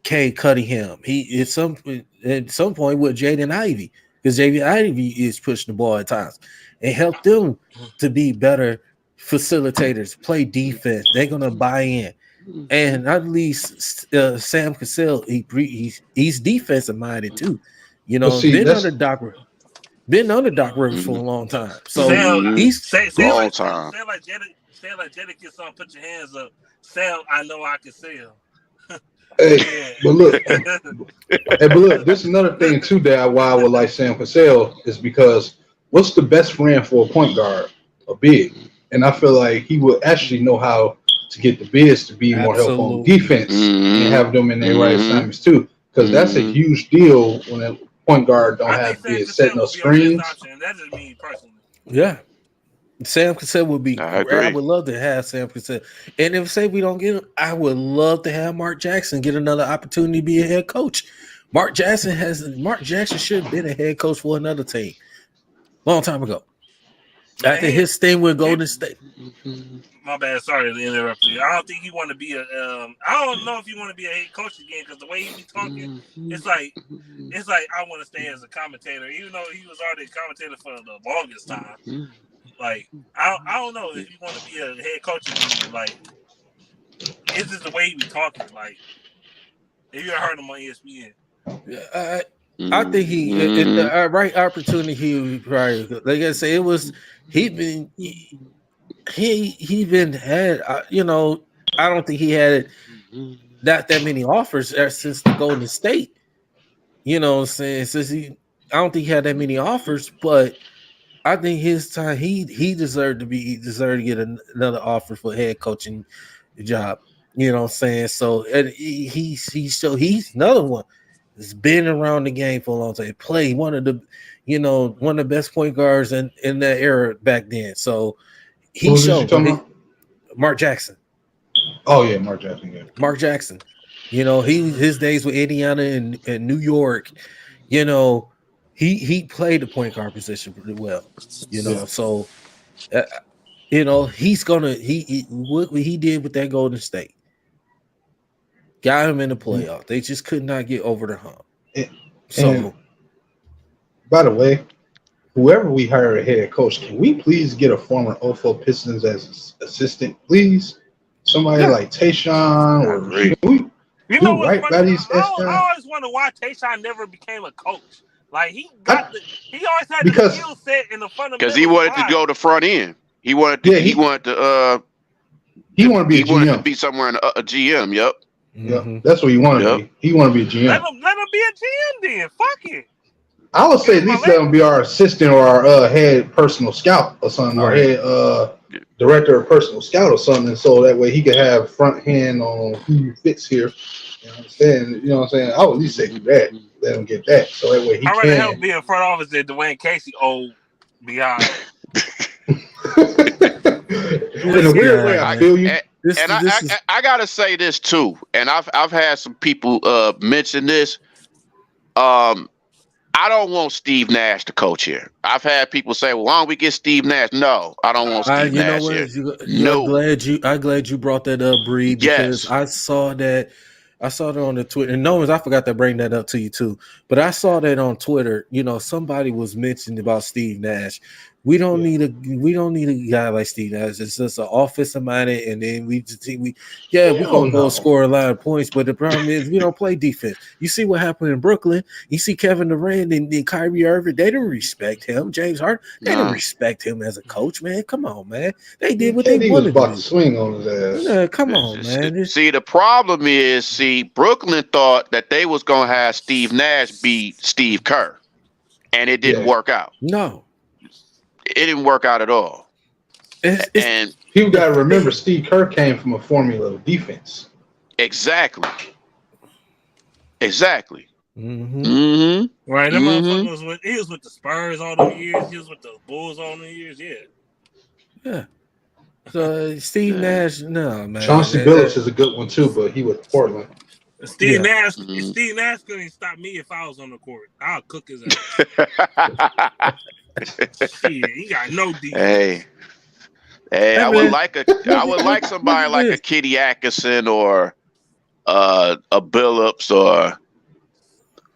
Cade Cunningham. He at some point with Jaden Ivey, because Jaden Ivey is pushing the ball at times, and help them to be better facilitators, play defense. They're gonna buy in. And at least Sam Cassell, he's defensive minded too. Been under Doc Rivers for a long time. So he's long time. Say like Jada gets on, put your hands up. Sam, I know I can sell. Hey, but look, this is another thing too that why I would like Sam Cassell is because what's the best friend for a point guard? A big. And I feel like he will actually know how to get the bigs to be more helpful on defense and have them in their right assignments too. Because that's a huge deal when a point guard don't have bigs setting up screens. That's just me personally. Yeah. Sam Cassell would be. I would love to have Sam Cassell. And if say we don't get him, I would love to have Mark Jackson get another opportunity to be a head coach. Mark Jackson should have been a head coach for another team long time ago. After his stint with Golden State. My bad. Sorry to interrupt you. I don't think he want to be I don't know if you want to be a head coach again because the way he be talking, it's like I want to stay as a commentator, even though he was already a commentator for the longest time. Like I don't know if you want to be a head coach again. Like it's just the way he be talking. Like if you ever heard him on ESPN. I think in the right opportunity, he would probably, like I say, it was he been had. I don't think he had not that many offers since the Golden State. You know what I'm saying? I don't think he had that many offers, but I think his time he deserved to get another offer for head coaching job. You know what I'm saying? So and he's another one. Has been around the game for a long time. Played one of the best point guards in that era back then. So he showed Mark Jackson. Oh yeah, Mark Jackson. Yeah. Mark Jackson. His days with Indiana and New York. He played the point guard position pretty well. So he's gonna what he did with that Golden State. Got him in the playoff. They just could not get over the hump. And by the way, whoever we hire a head coach, can we please get a former OFO Pistons as assistant, please? Somebody like Tayshaun or you know what? I always wonder why Tayshaun never became a coach. Like he always had the skill set in the fundamental. Because he wanted to go the front end. He wanted to be to be somewhere in a GM. Yep. Yeah, that's what he wanted to be. He wanted to be a GM. Let him be a GM then. Fuck it. I would say at least let him be our assistant or our head personal scout or something, or head director of personal scout or something, so that way he could have front hand on who fits here. You know what I'm saying? You know what I'm saying? I would at least say do that. Let him get that, so that way he can. I'd rather help be in front office than Dwayne Casey old behind. In a weird way, I feel you. I gotta say this too, and I've had some people mention this. I don't want Steve Nash to coach here. I've had people say, "Well, why don't we get Steve Nash?" No, I don't want Steve You know Nash what? here. I'm No. glad you brought that up, Bree, because Yes. I saw that on the Twitter. And I forgot to bring that up to you too. But I saw that on Twitter. Somebody was mentioning about Steve Nash. We don't need a guy like Steve Nash. It's just an offensive minded, and then we gonna go score a lot of points. But the problem is we don't play defense. You see what happened in Brooklyn. You see Kevin Durant and Kyrie Irving. They don't respect him. James Harden. They don't respect him as a coach. Man, come on, man. They did what they wanted to do. Swing on his ass. Yeah, come on, man. See, the problem is, Brooklyn thought that they was gonna have Steve Nash beat Steve Kerr, and it didn't work out. No. It didn't work out at all. And people got to remember, Steve Kerr came from a formula of defense. Exactly. Mm-hmm. Right. That motherfucker he was with the Spurs all the years. He was with the Bulls all the years. Yeah. So Steve Nash, no man. Chauncey Billups is a good one too, but he with Portland. Steve Nash couldn't stop me if I was on the court. I'll cook his ass. Shit, he got no defense. Hey, I would like somebody like a Kitty Atkinson or a Billups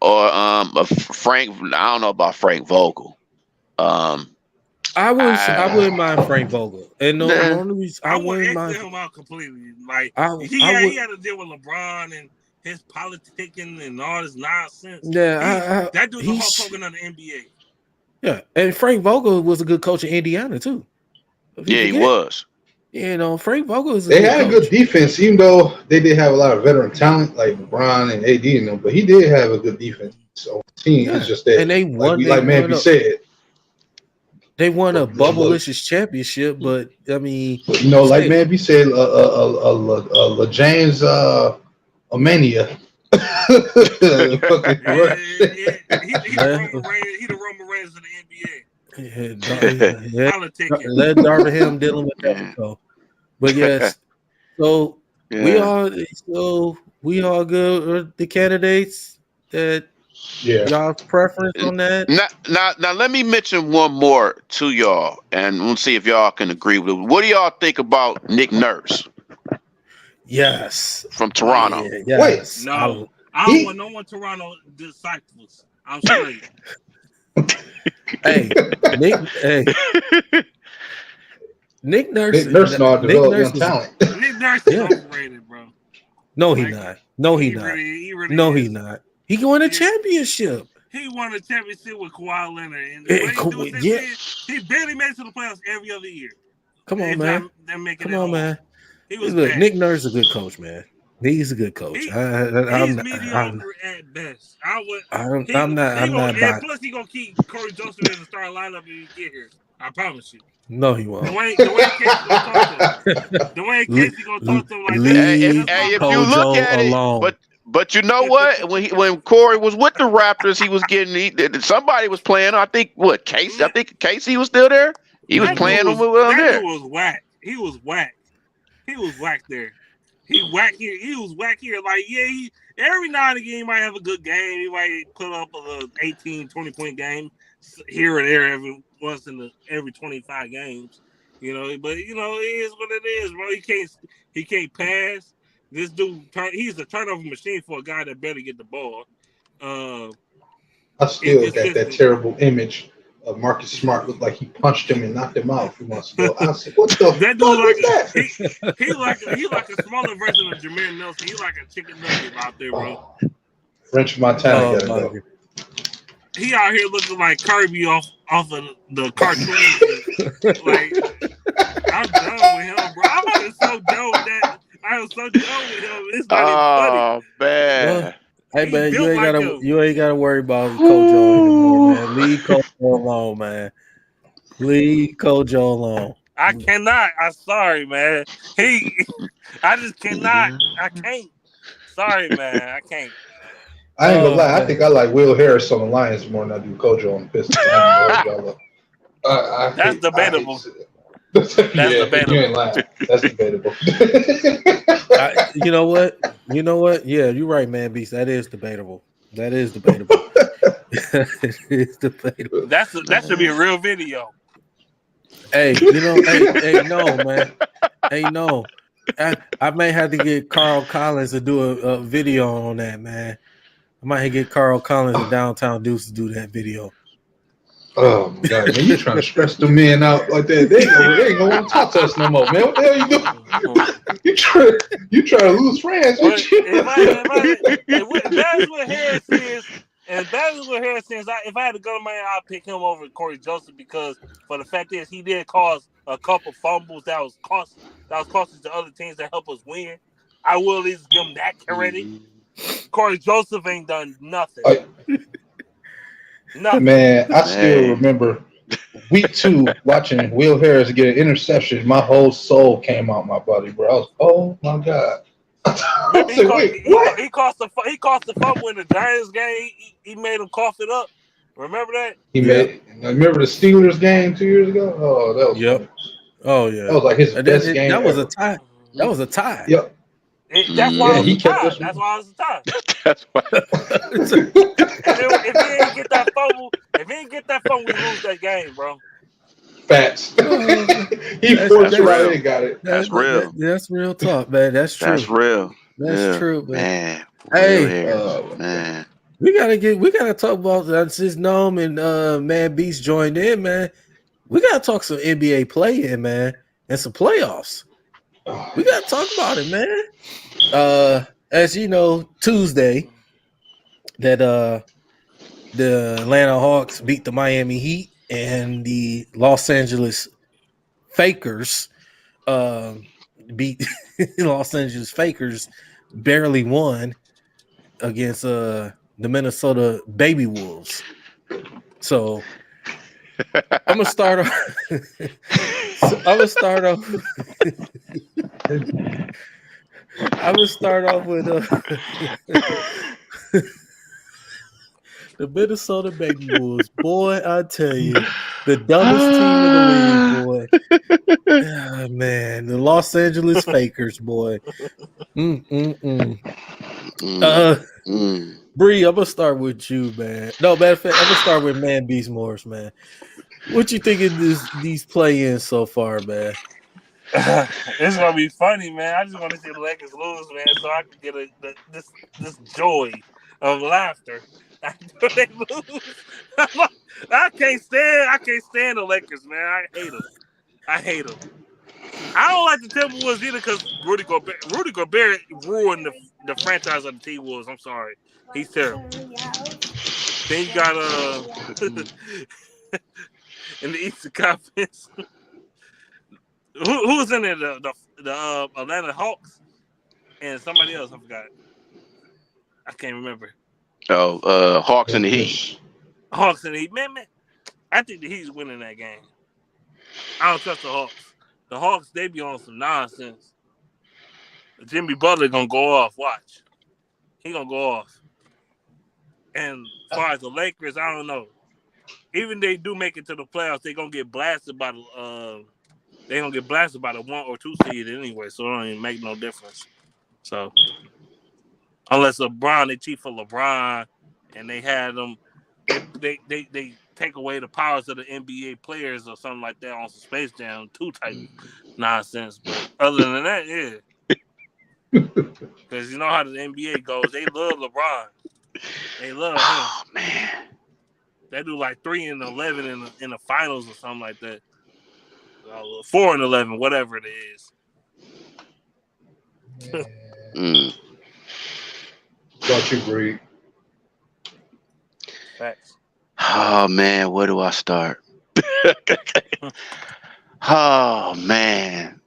or a Frank. I don't know about Frank Vogel. I wouldn't mind Frank Vogel, and the only reason I wouldn't mind him out completely. Like he had to deal with LeBron and his politicking and all this nonsense. Yeah, that dude's the Hulk Hogan of the NBA. Yeah, and Frank Vogel was a good coach in Indiana too. He was. Frank Vogel is. They had a good defense, even though they did have a lot of veteran talent like LeBron and AD in them. But he did have a good defense on the team. It's just that, and they won. Like Manby said, they won a bubble-licious championship. But I mean, like Manby said, James Amania. He the Roman Reigns of the NBA. Let Darvin dealing with that. So, but yes, so we all good with the candidates that y'all's preference on that. Now let me mention one more to y'all, and we'll see if y'all can agree with it. What do y'all think about Nick Nurse? Yes, from Toronto. Yes. No, I don't want no one Toronto disciples. I'm sorry. Nick Nurse. Nick Nurse not developing talent. Nick Nurse is overrated, bro. No, he's not. No, he's not. He's not. He won a championship. He won a championship with Kawhi Leonard, and he barely made it to the playoffs every other year. Come on, man. Come on, man. Look, Nick Nurse is a good coach, man. He's a good coach. He's mediocre at best. I'm not. Plus, he gonna keep Corey Joseph in the starting lineup when he get here. I promise you. No, he won't. Dwayne Casey gonna talk to him like that. Hey, if you look at it, but you know what? When Corey was with the Raptors, he was getting somebody was playing. I think Casey. I think Casey was still there. He was playing him there. That dude was whack. He was whack there. He was whack here. Like, every now and again, he might have a good game. He might put up a 18, 20-point game here or there every once in every 25 games. But it is what it is, bro. He can't pass. This dude, he's a turnover machine for a guy that better get the ball. I still got that terrible image of Marcus Smart. Looked like he punched him and knocked him out a few months ago. I said, "What the fuck is that?" He like a smaller version of Jameer Nelson. He like a chicken nugget out there, bro. French Montana gotta go. He out here looking like Kirby off of the cartoon. Like, I'm done with him, bro. I was so done with that. I was so done with him. It's not even funny. Man. Hey man, you ain't gotta worry about Kojo anymore, man. Leave Kojo alone, man. Leave Kojo alone. I cannot. I'm sorry, man. I just cannot. I can't. Sorry, man. I can't. I ain't gonna lie. Man. I think I like Will Harris on the Lions more than I do Kojo on the Pistons. That's debatable. That's debatable. You ain't lying. That's debatable. You know what? Yeah, you're right, man, Beast. That is debatable. It's debatable. That should be a real video. Hey, you know, hey, no, man. Hey, no. I may have to get Carl Collins to do a video on that, man. I might have to get Carl Collins and Downtown Deuce to do that video. Oh my God, man! You trying to stress the men out like that? They ain't gonna want to talk to us no more, man. What the hell you doing? you try to lose friends? But that's what Harris is, and that is what Harris is. If I had to go to Miami, I'd pick him over Corey Joseph because for the fact is he did cause a couple fumbles that was costly to other teams that help us win. I will at least give him that credit. Corey Joseph ain't done nothing. Nothing. Man, I still remember week 2 watching Will Harris get an interception. My whole soul came out my body, bro. I was, oh my God. He cost the fumble in the Giants game. He made him cough it up. Remember that? Remember the Steelers game 2 years ago? Oh, that was funny. Oh yeah. That was like his best game. That was a tie. That was a tie. Yep. That's why I was a tie. That's why. If he didn't get that fumble, we lose that game, bro. Facts. He forced it right in and got it. That's real. That's real talk, man. That's true. That's real. That's true, man. Hey, man. We gotta talk about that since Gnome and Man Beast joined in, man. We gotta talk some NBA play-in, man, and some playoffs. We gotta talk about it, man. As you know, Tuesday that the Atlanta Hawks beat the Miami Heat and the Los Angeles Fakers beat Los Angeles Fakers barely won against the Minnesota Baby Wolves. So I'm gonna start off. I'm gonna start off with the Minnesota Baby Wolves. Boy, I tell you, the dumbest team in the league, boy. Oh, man, the Los Angeles Fakers, boy. Bree, I'm gonna start with you, man. No, matter of fact, I'm gonna start with Man Beast Morris, man. What you think of these play-ins so far, man? It's gonna be funny, man. I just want to see the Lakers lose, man, so I can get this joy of laughter after they lose. I can't stand the Lakers, man. I hate them. I don't like the Timberwolves either because Rudy Gobert ruined the franchise of the T-Wolves. I'm sorry, he's terrible. Then you got in the Eastern Conference. Who's in there? The Atlanta Hawks and somebody else. I forgot. I can't remember. Oh, Hawks and the Heat. Hawks and the Heat. Man. I think the Heat's winning that game. I don't trust the Hawks. The Hawks, they be on some nonsense. Jimmy Butler gonna go off. Watch. He gonna go off. And as far as the Lakers, I don't know. Even they do make it to the playoffs, they gonna get blasted by the 1 or 2 seed anyway, so it don't even make no difference. So unless LeBron, they cheat for LeBron, and they had them, they take away the powers of the NBA players or something like that on some Space Jam 2 type nonsense. But other than that, yeah, because you know how the NBA goes, they love LeBron, they love him. Oh man, they do like 3-11 in the finals or something like that. 4-11, whatever it is. Thought you agreed. Facts. Oh man, where do I start? Oh man,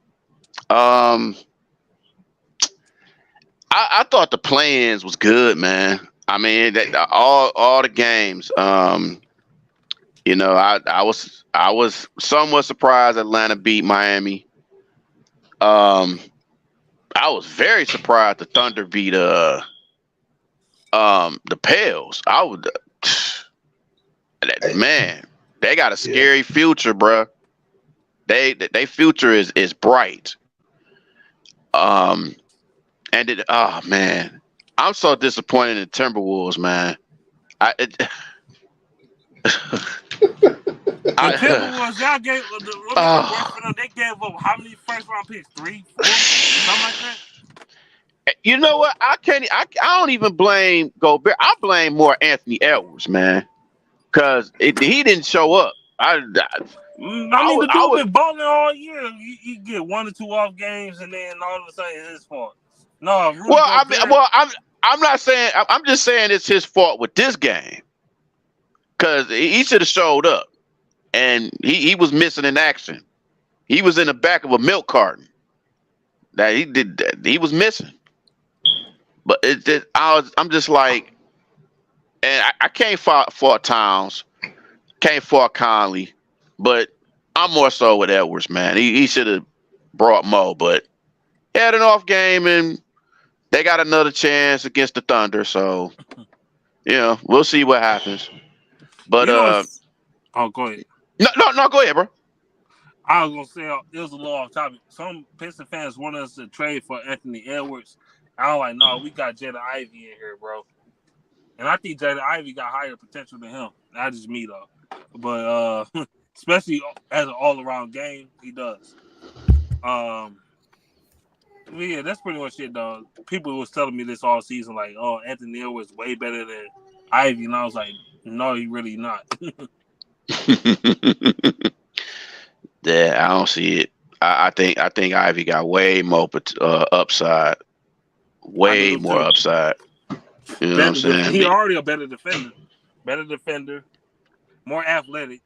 I thought the play-ins was good, man. I mean, all the games. You know, I was somewhat surprised Atlanta beat Miami. I was very surprised the Thunder beat the Pels. I would, man, they got a scary future, bro. They future is bright. Oh man, I'm so disappointed in the Timberwolves, man. The Timberwolves, y'all gave they gave up how many first round picks? 3, 4, something like that. You know what? I don't even blame Gobert. I blame more Anthony Edwards, man, because he didn't show up. I mean, the dude been balling all year. You get 1 or 2 off games, and then all of a sudden it's his fault. No, I'm not saying. I'm just saying it's his fault with this game, because he should have showed up, and he was missing in action. He was in the back of a milk carton. That he was missing. But I'm just like, and I can't fault Towns, can't fault Conley, but I'm more so with Edwards, man. He should have brought Mo, but he had an off game, and they got another chance against the Thunder. So, we'll see what happens. But go ahead. No, go ahead, bro. I was gonna say it was a little off topic. Some Pistons fans want us to trade for Anthony Edwards. I was like, no, we got Jaden Ivey in here, bro. And I think Jaden Ivey got higher potential than him. Not just me, though. But especially as an all-around game, he does. Yeah, that's pretty much it, though. People was telling me this all season, like, oh, Anthony Edwards way better than Ivey. And I was like, no, he really not. Yeah, I don't see it. I think Ivy got way more upside. Way more upside. You know what I'm saying? He already a better defender. More athletic.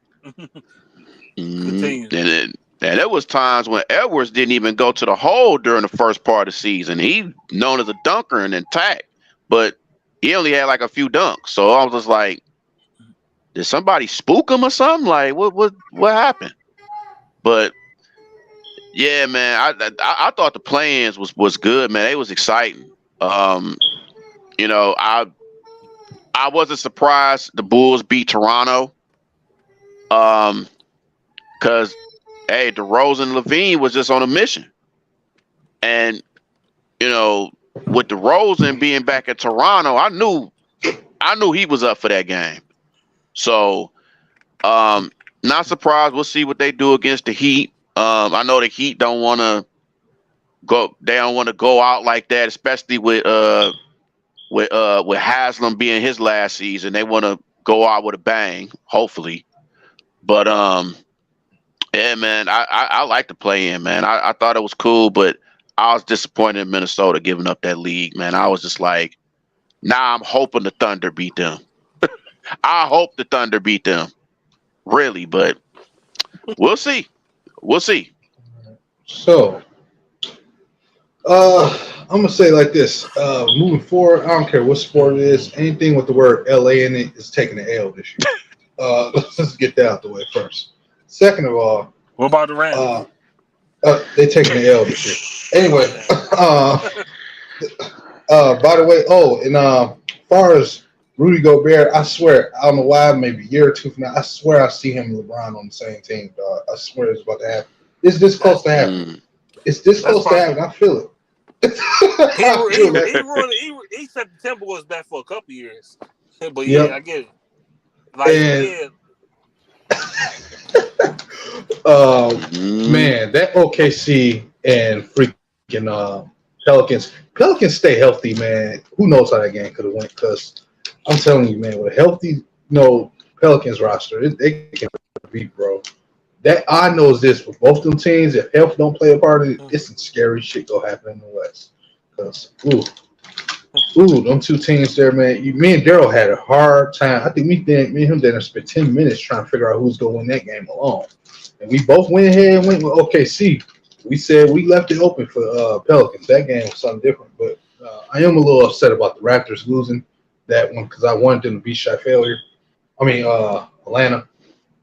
Continue. And there was times when Edwards didn't even go to the hole during the first part of the season. He known as a dunker and attack, but he only had like a few dunks. So I was just like, did somebody spook him or something? Like, what happened? But yeah, man, I thought the play-ins was good, man. It was exciting. I wasn't surprised the Bulls beat Toronto. Because DeRozan and Levine was just on a mission. And with DeRozan being back at Toronto, I knew he was up for that game. So not surprised. We'll see what they do against the Heat. I know the Heat don't want to go. They don't want to go out like that, especially with Haslam being his last season. They want to go out with a bang, hopefully. But yeah, man, I like to play in, man. I thought it was cool, but I was disappointed in Minnesota giving up that league, man. I was just like, I'm hoping the Thunder beat them. I hope the Thunder beat them. Really, but we'll see. So, I'm gonna say like this. Moving forward, I don't care what sport it is. Anything with the word LA in it is taking the L this year. Let's get that out the way first. Second of all, what about the Rams? They taking the L this year. Anyway, by the way, as far as Rudy Gobert, I swear, I don't know why, maybe a year or two from now, I swear I see him and LeBron on the same team, dog. I swear it's about to happen. It's this close to happen. It's this close to happen. I feel it. He said the tempo was back for a couple years. But yeah, I get it. Man, that OKC and freaking Pelicans stay healthy, man. Who knows how that game could have went? Because I'm telling you, man, with a healthy, Pelicans roster, they can beat, bro. That I know is this with both them teams. If health don't play a part of it, it's some scary shit gonna happen in the West. Because them two teams there, man. Me and Daryl had a hard time. I think me and him then spent 10 minutes trying to figure out who's gonna win that game alone. And we both went ahead and went with OKC. We said we left it open for Pelicans. That game was something different, but I am a little upset about the Raptors losing that one because I wanted them to beat Atlanta,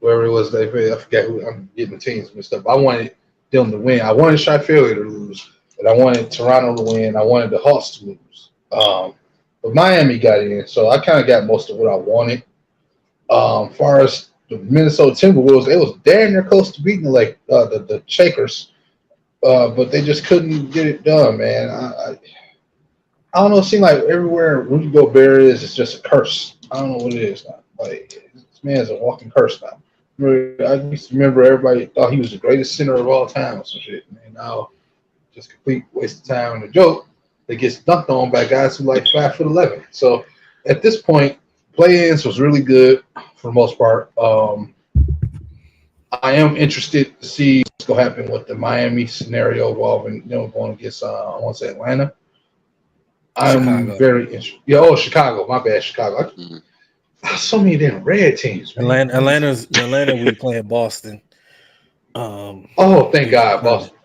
whoever it was. I forget who. I'm getting the teams mixed up. I wanted them to win. I wanted Shai Failure to lose, but I wanted Toronto to win. I wanted the Hawks to lose. But Miami got in, so I kind of got most of what I wanted. As far as the Minnesota Timberwolves, it was damn near close to beating the Shakers, but they just couldn't get it done, man. I don't know. It seems like everywhere Rudy Gobert is, it's just a curse. I don't know what it is. Like, man's a walking curse now. I used to remember everybody thought he was the greatest center of all time or some shit. And now, just complete waste of time and a joke that gets dunked on by guys who like 5'11". So at this point, play-ins was really good for the most part. I am interested to see what's going to happen with the Miami scenario involving going against I want to say Atlanta. I'm Chicago. very interested. Yeah, Chicago. My bad, Chicago. So many damn red teams, man. Atlanta. We playing Boston. Thank God, Boston.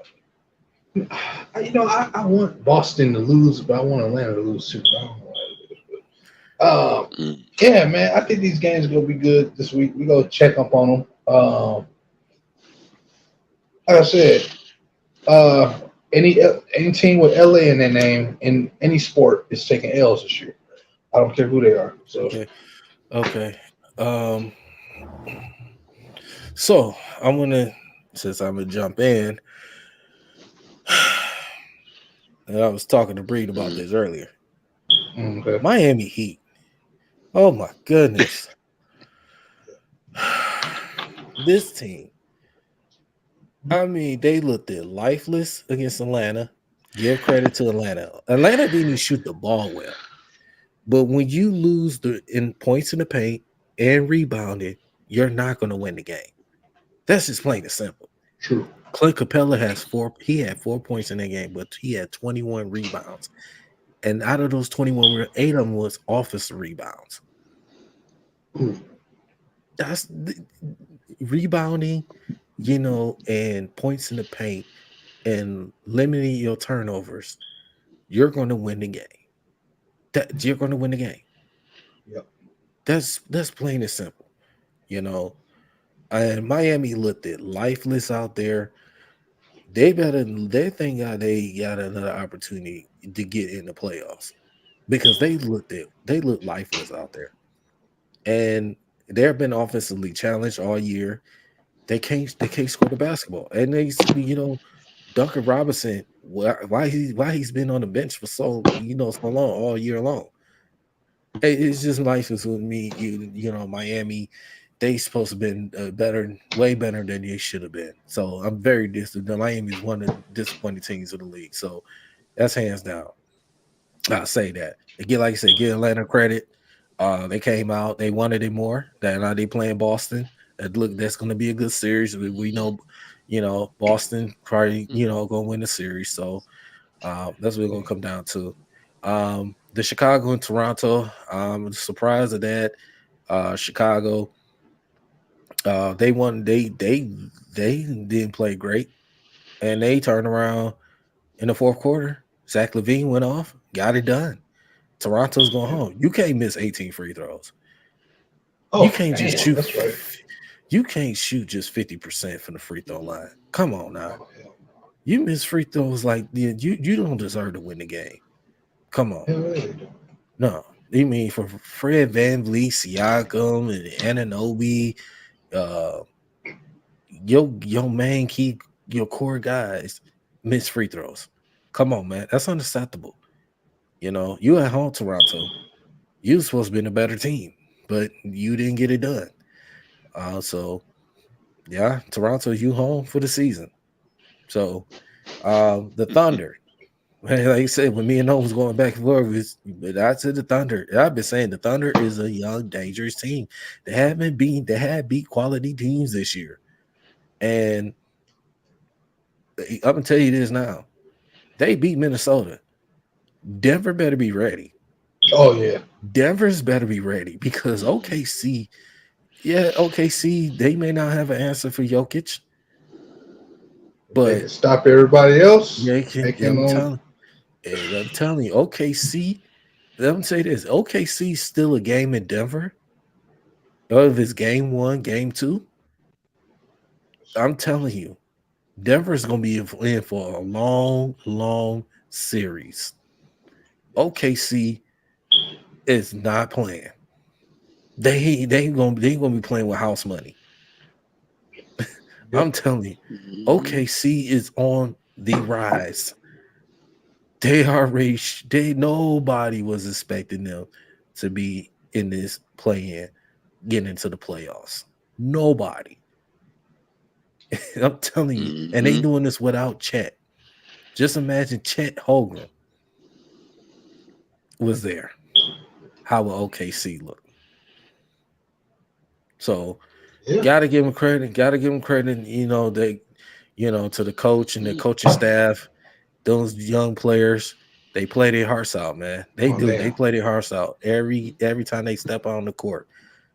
I want Boston to lose, but I want Atlanta to lose too. I don't know why it is, but yeah, man. I think these games are gonna be good this week. We go check up on them. Like I said, any team with LA in their name in any sport is taking L's this year. I don't care who they are. So okay. So I'm gonna jump in. And I was talking to Breed about this earlier. okay. Miami Heat. Oh my goodness. This team. I mean, they looked lifeless against Atlanta. Give credit to Atlanta. Atlanta didn't even shoot the ball well. But when you lose in points in the paint and rebounding, you're not going to win the game. That's just plain and simple. True. Clint Capella had 4 points in that game, but he had 21 rebounds. And out of those 21, 8 of them was offensive rebounds. That's rebounding, and points in the paint and limiting your turnovers. You're going to win the game. You're going to win the game. Yep. That's plain and simple, And Miami looked lifeless out there. They got another opportunity to get in the playoffs because they looked lifeless out there, and they've been offensively challenged all year. They can't score the basketball, and Duncan Robinson, why he's been on the bench for so long all year long. It's just lifeless with me. Miami. They supposed to have been way better than they should have been. So I'm very disappointed. Miami is one of the disappointing teams of the league. So that's hands down. I'll say that. Again, like I said, give Atlanta credit. They came out, they wanted it more. Now they playing Boston. That's going to be a good series. We know, Boston probably, going to win the series. So that's what we're going to come down to. The Chicago and Toronto. I'm surprised at that. Chicago. They won. They didn't play great, and they turned around in the fourth quarter. Zach LaVine went off, got it done. Toronto's going home. You can't miss 18 free throws. You can't just shoot. That's right. You can't shoot just 50% from the free throw line. Come on now. You miss free throws like you don't deserve to win the game. Come on. No, you mean for Fred VanVleet, Siakam, and Anunoby, your main key, your core guys miss free throws. Come on, man. That's unacceptable. You at home, Toronto. You supposed to be a better team, but you didn't get it done. So yeah, Toronto, you home for the season. So the Thunder. Like I said, when me and Noah was going back and forth, but I said the Thunder. I've been saying the Thunder is a young, dangerous team. They had beat quality teams this year. And I'm gonna tell you this now. They beat Minnesota. Denver better be ready. Oh yeah. Denver's better be ready because OKC, they may not have an answer for Jokic. But they can stop everybody else. They can. I'm telling you, OKC. Let me say this: OKC is still a game in Denver. If it's game 1, game 2, I'm telling you, Denver's going to be in for a long, long series. OKC is not playing. They ain't gonna be playing with house money. I'm telling you, OKC is on the rise. Nobody was expecting them to be in this play-in. getting into the playoffs. Nobody. I'm telling you. And they Mhm. doing this without Chet. Just imagine Chet Holmgren was there. How would OKC look? So Yeah. gotta give him credit. Gotta give him credit. To the coach and the coaching staff. Those young players, they play their hearts out, man. They Oh do. They damn. play their hearts out every time they step on the court.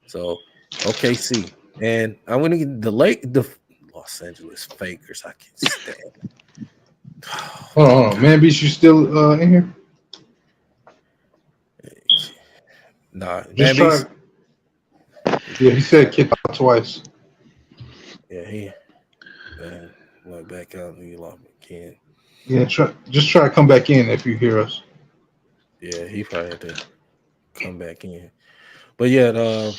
So OKC. And I'm gonna get the Los Angeles Fakers. I can stand. Hold on. Man, Beast, you still in here? Nah, man, Just try. Yeah, he said kick out twice. yeah, he went back out and he lost again. Yeah, just try to come back in if you hear us. Yeah, he probably had to come back in. But yet, the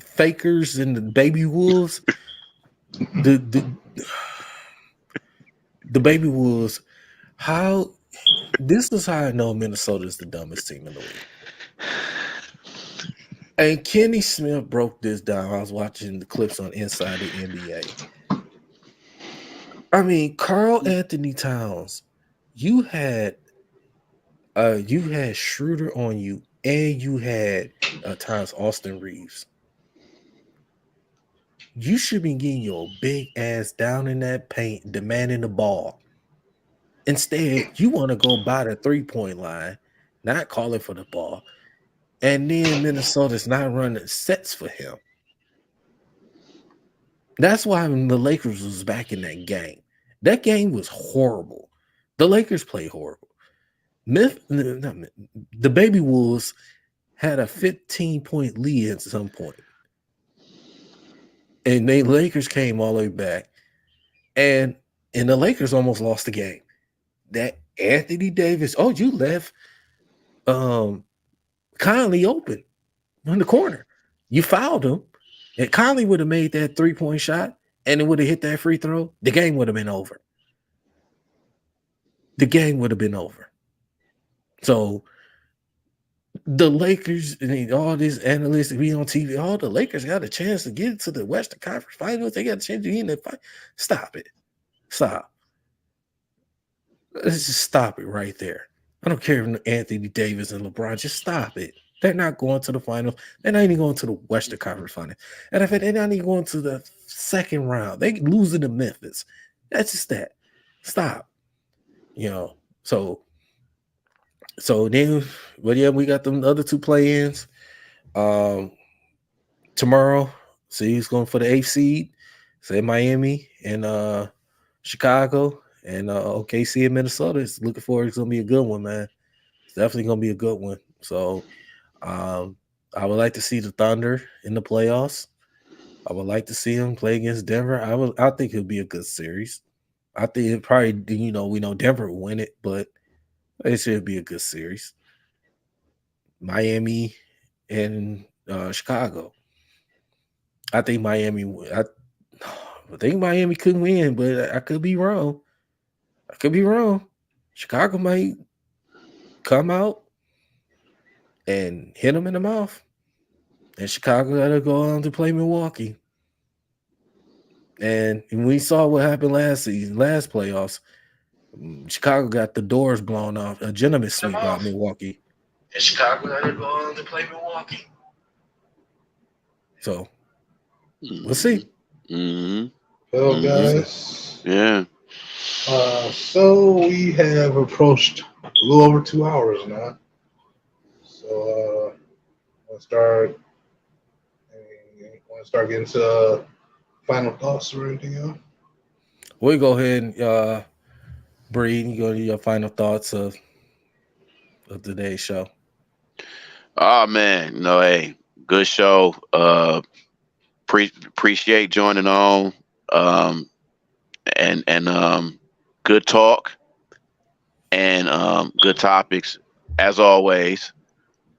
Fakers and the Baby Wolves, the Baby Wolves. How this is how I know Minnesota is the dumbest team in the league. And Kenny Smith broke this down. I was watching the clips on Inside the NBA. I mean, Karl Anthony Towns, you had Schroeder on you, and you had times Austin Reeves. You should be getting your big ass down in that paint, demanding the ball. Instead, you want to go by the 3-point line, not calling for the ball. And then Minnesota's not running sets for him. That's why when the Lakers was back in that game was horrible. The Lakers played horrible. The Baby Wolves had a 15-point lead at some point. And the Lakers came all the way back. And the Lakers almost lost the game. That Anthony Davis, you left Conley open in the corner. You fouled him. And Conley would have made that 3-point shot and it would have hit that free throw. The game would have been over. So the Lakers and all these analysts be on TV, all the Lakers got a chance to get to the Western Conference Finals. They got a chance to get in the fight. Stop it. Stop. Let's just stop it right there. I don't care if Anthony Davis and LeBron, just stop it. They're not going to the finals. They're not even going to the Western Conference Finals. And if they're not even going to the second round, they losing to Memphis. That's just that. Stop. So then, but yeah, we got them other two play-ins. Tomorrow, see who's going for the 8th seed. Say Miami and Chicago and OKC in Minnesota. It's looking forward. It's gonna be a good one, man. It's definitely gonna be a good one. So I would like to see the Thunder in the playoffs. I would like to see them play against Denver. I think it'll be a good series. I think it probably, we know Denver will win it, but it should be a good series. Miami and Chicago. I think Miami could win, but I could be wrong. Chicago might come out and hit them in the mouth. And Chicago got to go on to play Milwaukee. And we saw what happened last playoffs. Chicago got the doors blown off. A gentleman sweep by Milwaukee. And Chicago got to go on to play Milwaukee. So, we'll see. Mm-hmm. Well, guys. Yeah. So we have approached a little over 2 hours now. So we'll start getting to final thoughts or anything else. We'll go ahead and Bree, you go to your final thoughts of today's show. Oh man, hey, good show. Appreciate joining on. And good talk and good topics as always.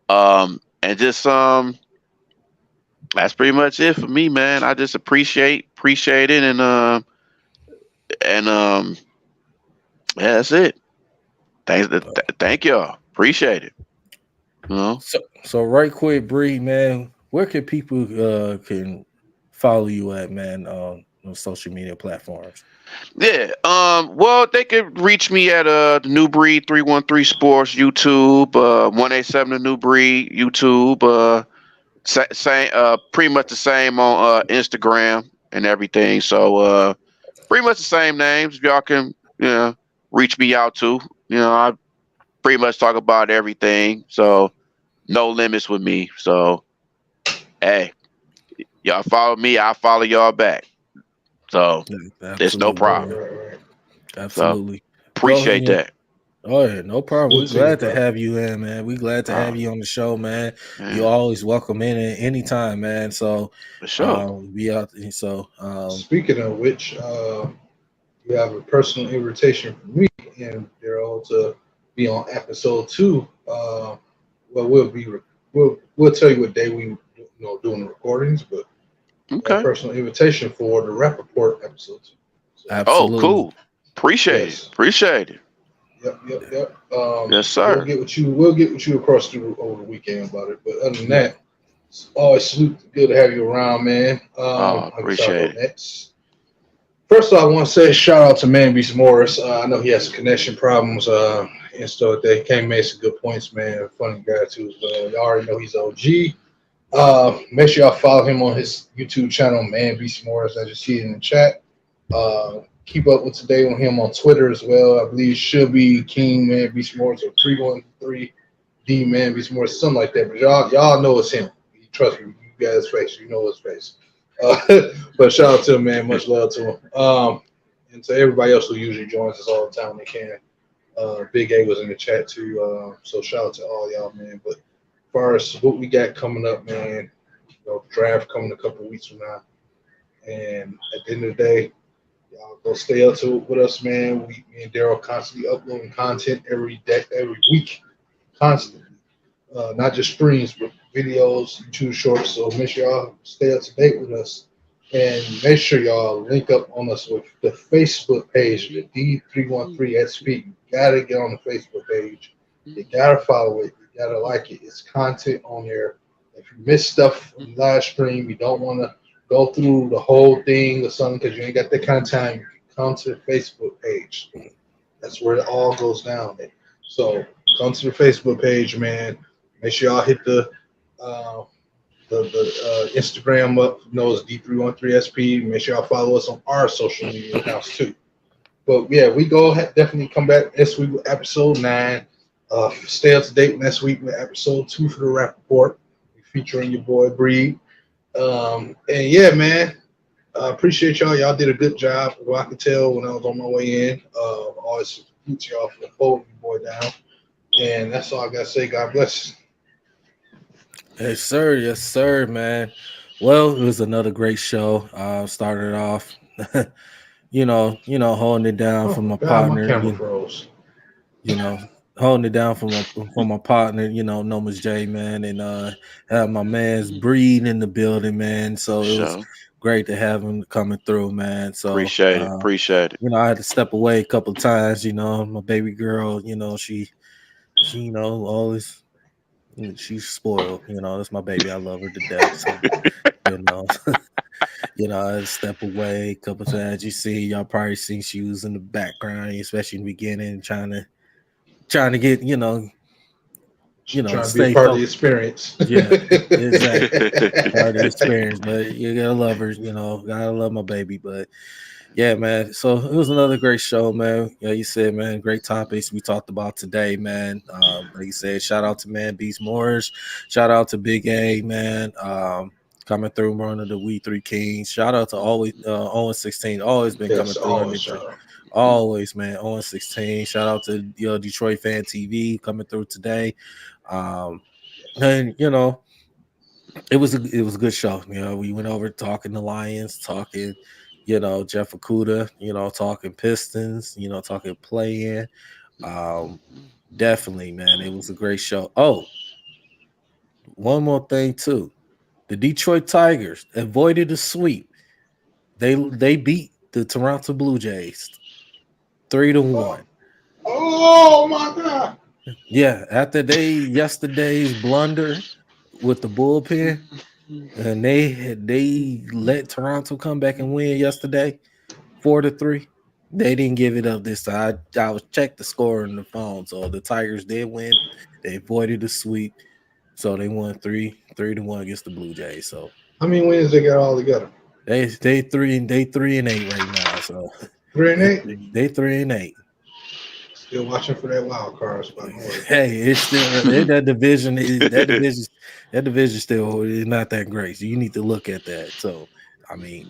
And just that's pretty much it for me, man. I just appreciate it and yeah, that's it. Thank y'all. Appreciate it. You know? So right quick, Bree, man, where can people can follow you at, man, on social media platforms? Yeah. Well, they could reach me at the New Breed 313 Sports YouTube, 187 the New Breed YouTube, same pretty much the same on Instagram and everything. So pretty much the same names. Y'all can reach me out to. I pretty much talk about everything. So no limits with me. So hey, y'all follow me, I follow y'all back. So Yeah, there's no absolutely, Right, problem. man. right, right. So Absolutely. Go appreciate ahead. that. Oh yeah, no problem. Good We're to you, glad to brother. have you in, man. We glad to have Uh, you on the show, man. You yeah, always welcome in at any time, man. So for sure. be out. So Speaking of which, you have a personal invitation from me and Daryl to be on episode 2. Well, we'll tell you what day we doing the recordings, but a Okay. personal invitation for the Rap Report episode 2. So Oh, absolutely. cool. Appreciate it. yes, Appreciate it. yep. Yes, We'll sir. get with you. We'll get with you across through over the weekend about it. But other than Yeah. that, it's always good to have you around, man. Oh, I guess I'll go appreciate it. next. First of all, I want to say shout out to Man Beast Morris. I know he has some connection problems and stuff. That he came made some good points, man. Funny guy too. So y'all already know he's OG. Make sure y'all follow him on his YouTube channel, Man Beast Morris. I just see it in the chat. Keep up with today on him on Twitter as well. I believe it should be King Man Beast Morris or 313 D Man Beast Morris, something like that. But y'all know it's him. Trust me, you guys face, you know his face. But shout out to him, man. Much love to him. And to everybody else who usually joins us all the time when they can. Big A was in the chat too. So shout out to all y'all, man. But as far as what we got coming up, man, draft coming a couple weeks from now. And at the end of the day, y'all go stay up to it with us, man. Me and Daryl constantly uploading content every day, every week, constantly. Not just streams, but videos, YouTube shorts. So make sure y'all stay up to date with us. And make sure y'all link up on us with the Facebook page, the D313XP. You gotta get on the Facebook page. You gotta follow it. You gotta like it. It's content on there. If you miss stuff from live stream, you don't want to go through the whole thing or something because you ain't got that kind of time. You can come to the Facebook page. That's where it all goes down. So come to the Facebook page, man. Make sure y'all hit uh, the Instagram up. It's D313SP. Make sure y'all follow us on our social media accounts too. But yeah, we definitely come back next week with episode 9. Stay up to date next week with episode 2 for the Rap Report, featuring your boy Breed. And yeah, man, I appreciate y'all. Y'all did a good job. Well, I could tell when I was on my way in. Always salute y'all for holding your boy down. And that's all I gotta say. God bless. Yes, sir, man. Well, it was another great show. Started off, holding it down Oh from my my God, my partner. camera froze. You know, holding it down from my partner, Noma's J, man, and have my man's Breed in the building, man. For So it was sure. great to have him coming through, man. So Appreciate it. Appreciate it. I had to step away a couple of times, my baby girl, she always she's spoiled, that's my baby. I love her to death. So, you know, I had to step away a couple of times. Y'all probably seen she was in the background, especially in the beginning, trying to get, Trying to be a stay part of the focused. experience. Yeah, exactly. Part of the experience, but you gotta love her, gotta love my baby. But yeah, man. So it was another great show, man. Yeah, you said, man, great topics we talked about today, man. Like you said, shout out to Man Beast Morris, shout out to Big A, man. Coming through one of the We Three Kings. Shout out to always Owen 16, always been coming Yes, through on always the shout out. always, man. Owen 16. Shout out to Detroit Fan TV coming through today. Um, and it was a good show. We went over talking the Lions, talking, Jeff Okudah, talking Pistons, talking play-in. Um, definitely, man, it was a great show. Oh, one more thing too. The Detroit Tigers avoided a sweep. They beat the Toronto Blue Jays 3-1. Oh my God. Yeah, after yesterday's blunder with the bullpen, and they let Toronto come back and win yesterday, 4-3. They didn't give it up this time. I was checked the score on the phone, so the Tigers did win. They avoided the sweep, so they won 3-1 against the Blue Jays. So How many wins they got all together? they 3-8 right now. So 3-8. they 3-8. Still watching for that wild card spot. Hey, it's still that division still is not that great. So you need to look at that. So I mean, I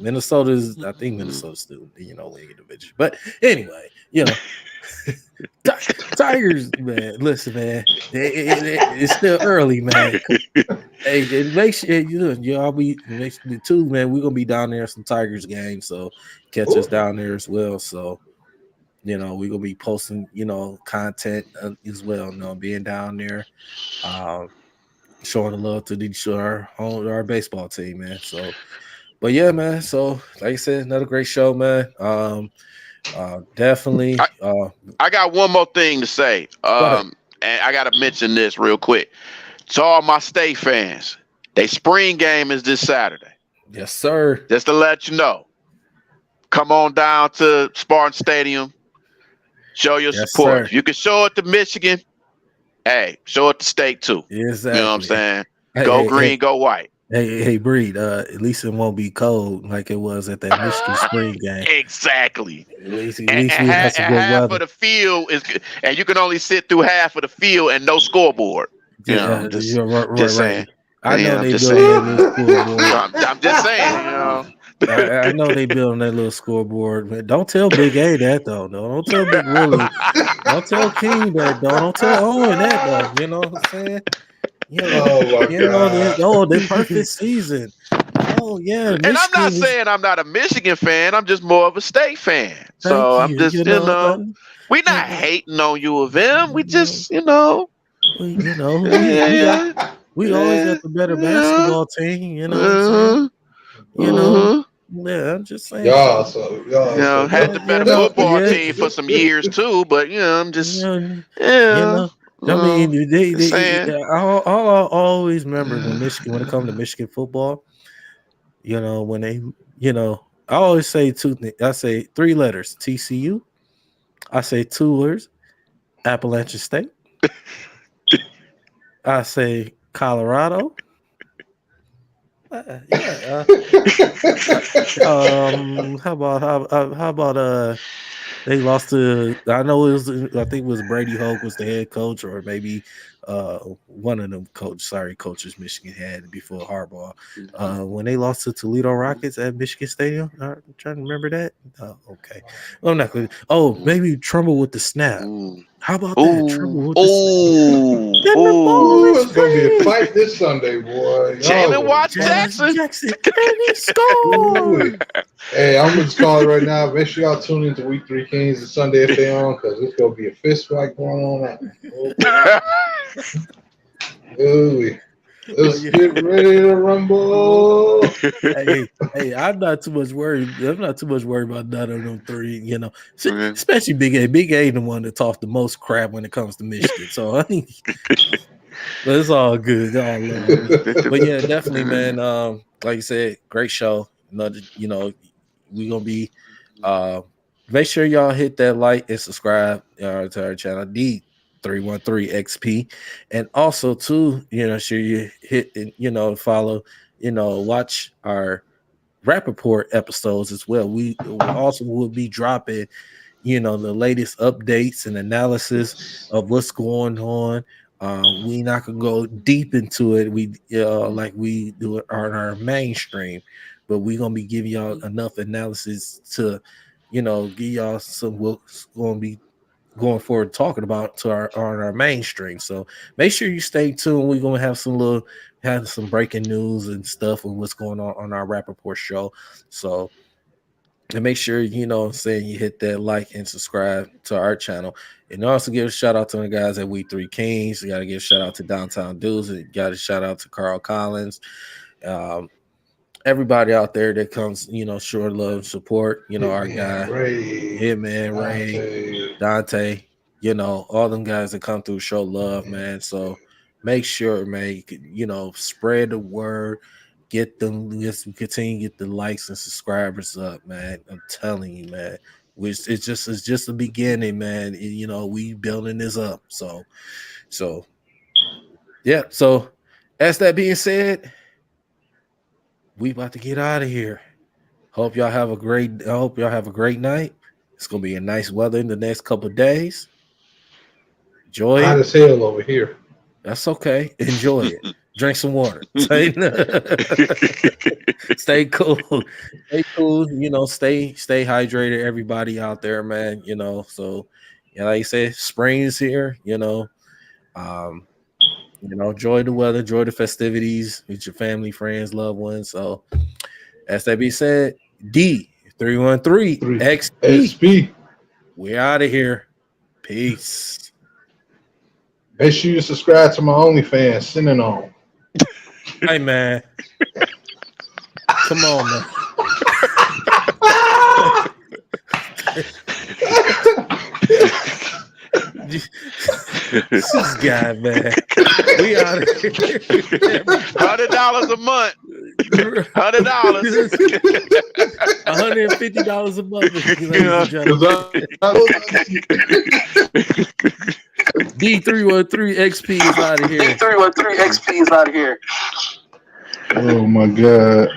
think Minnesota's still leading division. But anyway, Tigers, man. Listen, man, it's still early, man. Hey, it makes y'all be makes me too, man. We're gonna be down there some Tigers games, so catch us down there as well. So we're gonna be posting, content as well. Being down there, showing the love to our baseball team, man. So, but yeah, man. So, like I said, another great show, man. Definitely. I got one more thing to say. And I gotta mention this real quick. To all my state fans, they spring game is this Saturday. Yes, sir. Just to let you know. Come on down to Spartan Stadium. Show your support. Sir. If you can show it to Michigan, hey, show it to state too. Exactly. You know what I'm saying? Go green, go white. Hey, Breed. At least it won't be cold like it was at that Michigan spring game. Exactly. At least we have some good half weather. Of the field is, and you can only sit through half of the field and no scoreboard. You're right. Saying. I know they building that scoreboard. I'm just saying, I know they building that little scoreboard. Man, don't tell Big A that though. No, don't tell Big Willie. Don't tell King that though. Don't tell Owen that though. You know what I'm saying? The perfect season. Oh yeah, Michigan. And I'm not saying I'm not a Michigan fan. I'm just more of a state fan. So I'm just, we're not hating on U of M. We just, we always got the better basketball team. You know what I'm saying? Yeah, I'm just saying. Y'all had the better football team for some years too, but I'm just, I mean, I always remember when it comes to Michigan football, when they, I always say two things. I say 3 letters, TCU. I say 2 words, Appalachian State. I say Colorado. How about they lost to, I think it was Brady Hoke was the head coach, or maybe one of them coaches Michigan had before Harbaugh. When they lost to Toledo Rockets at Michigan Stadium. I'm trying to remember that. Okay. I'm not good. Oh, maybe Trumbull with the snap. How about that? Trumbull with the snap. It's gonna be a fight this Sunday, boy. Jalen Watts Jackson. And he scored. Hey, I'm gonna call it right now. Make sure y'all tune into Week 3 Kings this Sunday if they on, because it's gonna be a fist fight going on. Let's get ready to rumble. Hey, I'm not too much worried. I'm not too much worried about none of them 3. Especially Big A. Big A, the one that talks the most crap when it comes to Michigan. So but it's all good. But yeah, definitely, man. Like you said, great show. Another, we're gonna be. Make sure y'all hit that like and subscribe to our channel, D313XP, and also too, sure you hit and follow, watch our Rap Report episodes as well. We also will be dropping, the latest updates and analysis of what's going on. We not gonna go deep into it. We like we do it on our mainstream, but we're gonna be giving y'all enough analysis to, give y'all some what's gonna be going forward talking about on our mainstream. So make sure you stay tuned. We're gonna have some breaking news and stuff with what's going on our Rap Report show. So and make sure you hit that like and subscribe to our channel. And also give a shout out to the guys at Week 3 Kings. You gotta give a shout out to Downtown Dudes. You gotta shout out to Carl Collins. Everybody out there that comes, sure love and support, our guy, Hitman Ray, Dante. all them guys that come through show love, man. So make sure, man, spread the word. Let's continue to get the likes and subscribers up, man. I'm telling you, man. It's just the beginning, man. We building this up. So yeah. So as that being said, we about to get out of here. I hope y'all have a great night. It's gonna be a nice weather in the next couple of days. Enjoy Hot it. as hell over here. That's okay. Enjoy it. Drink some water. Stay cool. Stay cool. Stay hydrated. Everybody out there, man. So like you said, spring is here. Enjoy the weather, enjoy the festivities with your family, friends, loved ones. So as that being said, D313XP. XP. We're out of here. Peace. Make sure you subscribe to my OnlyFans. Sending on. Hey, man. Come on, man. This guy, man. We out of here. $100 a month. $100. $150 a month, ladies and D313XP is out of here. D313XP is out of here. Oh my God.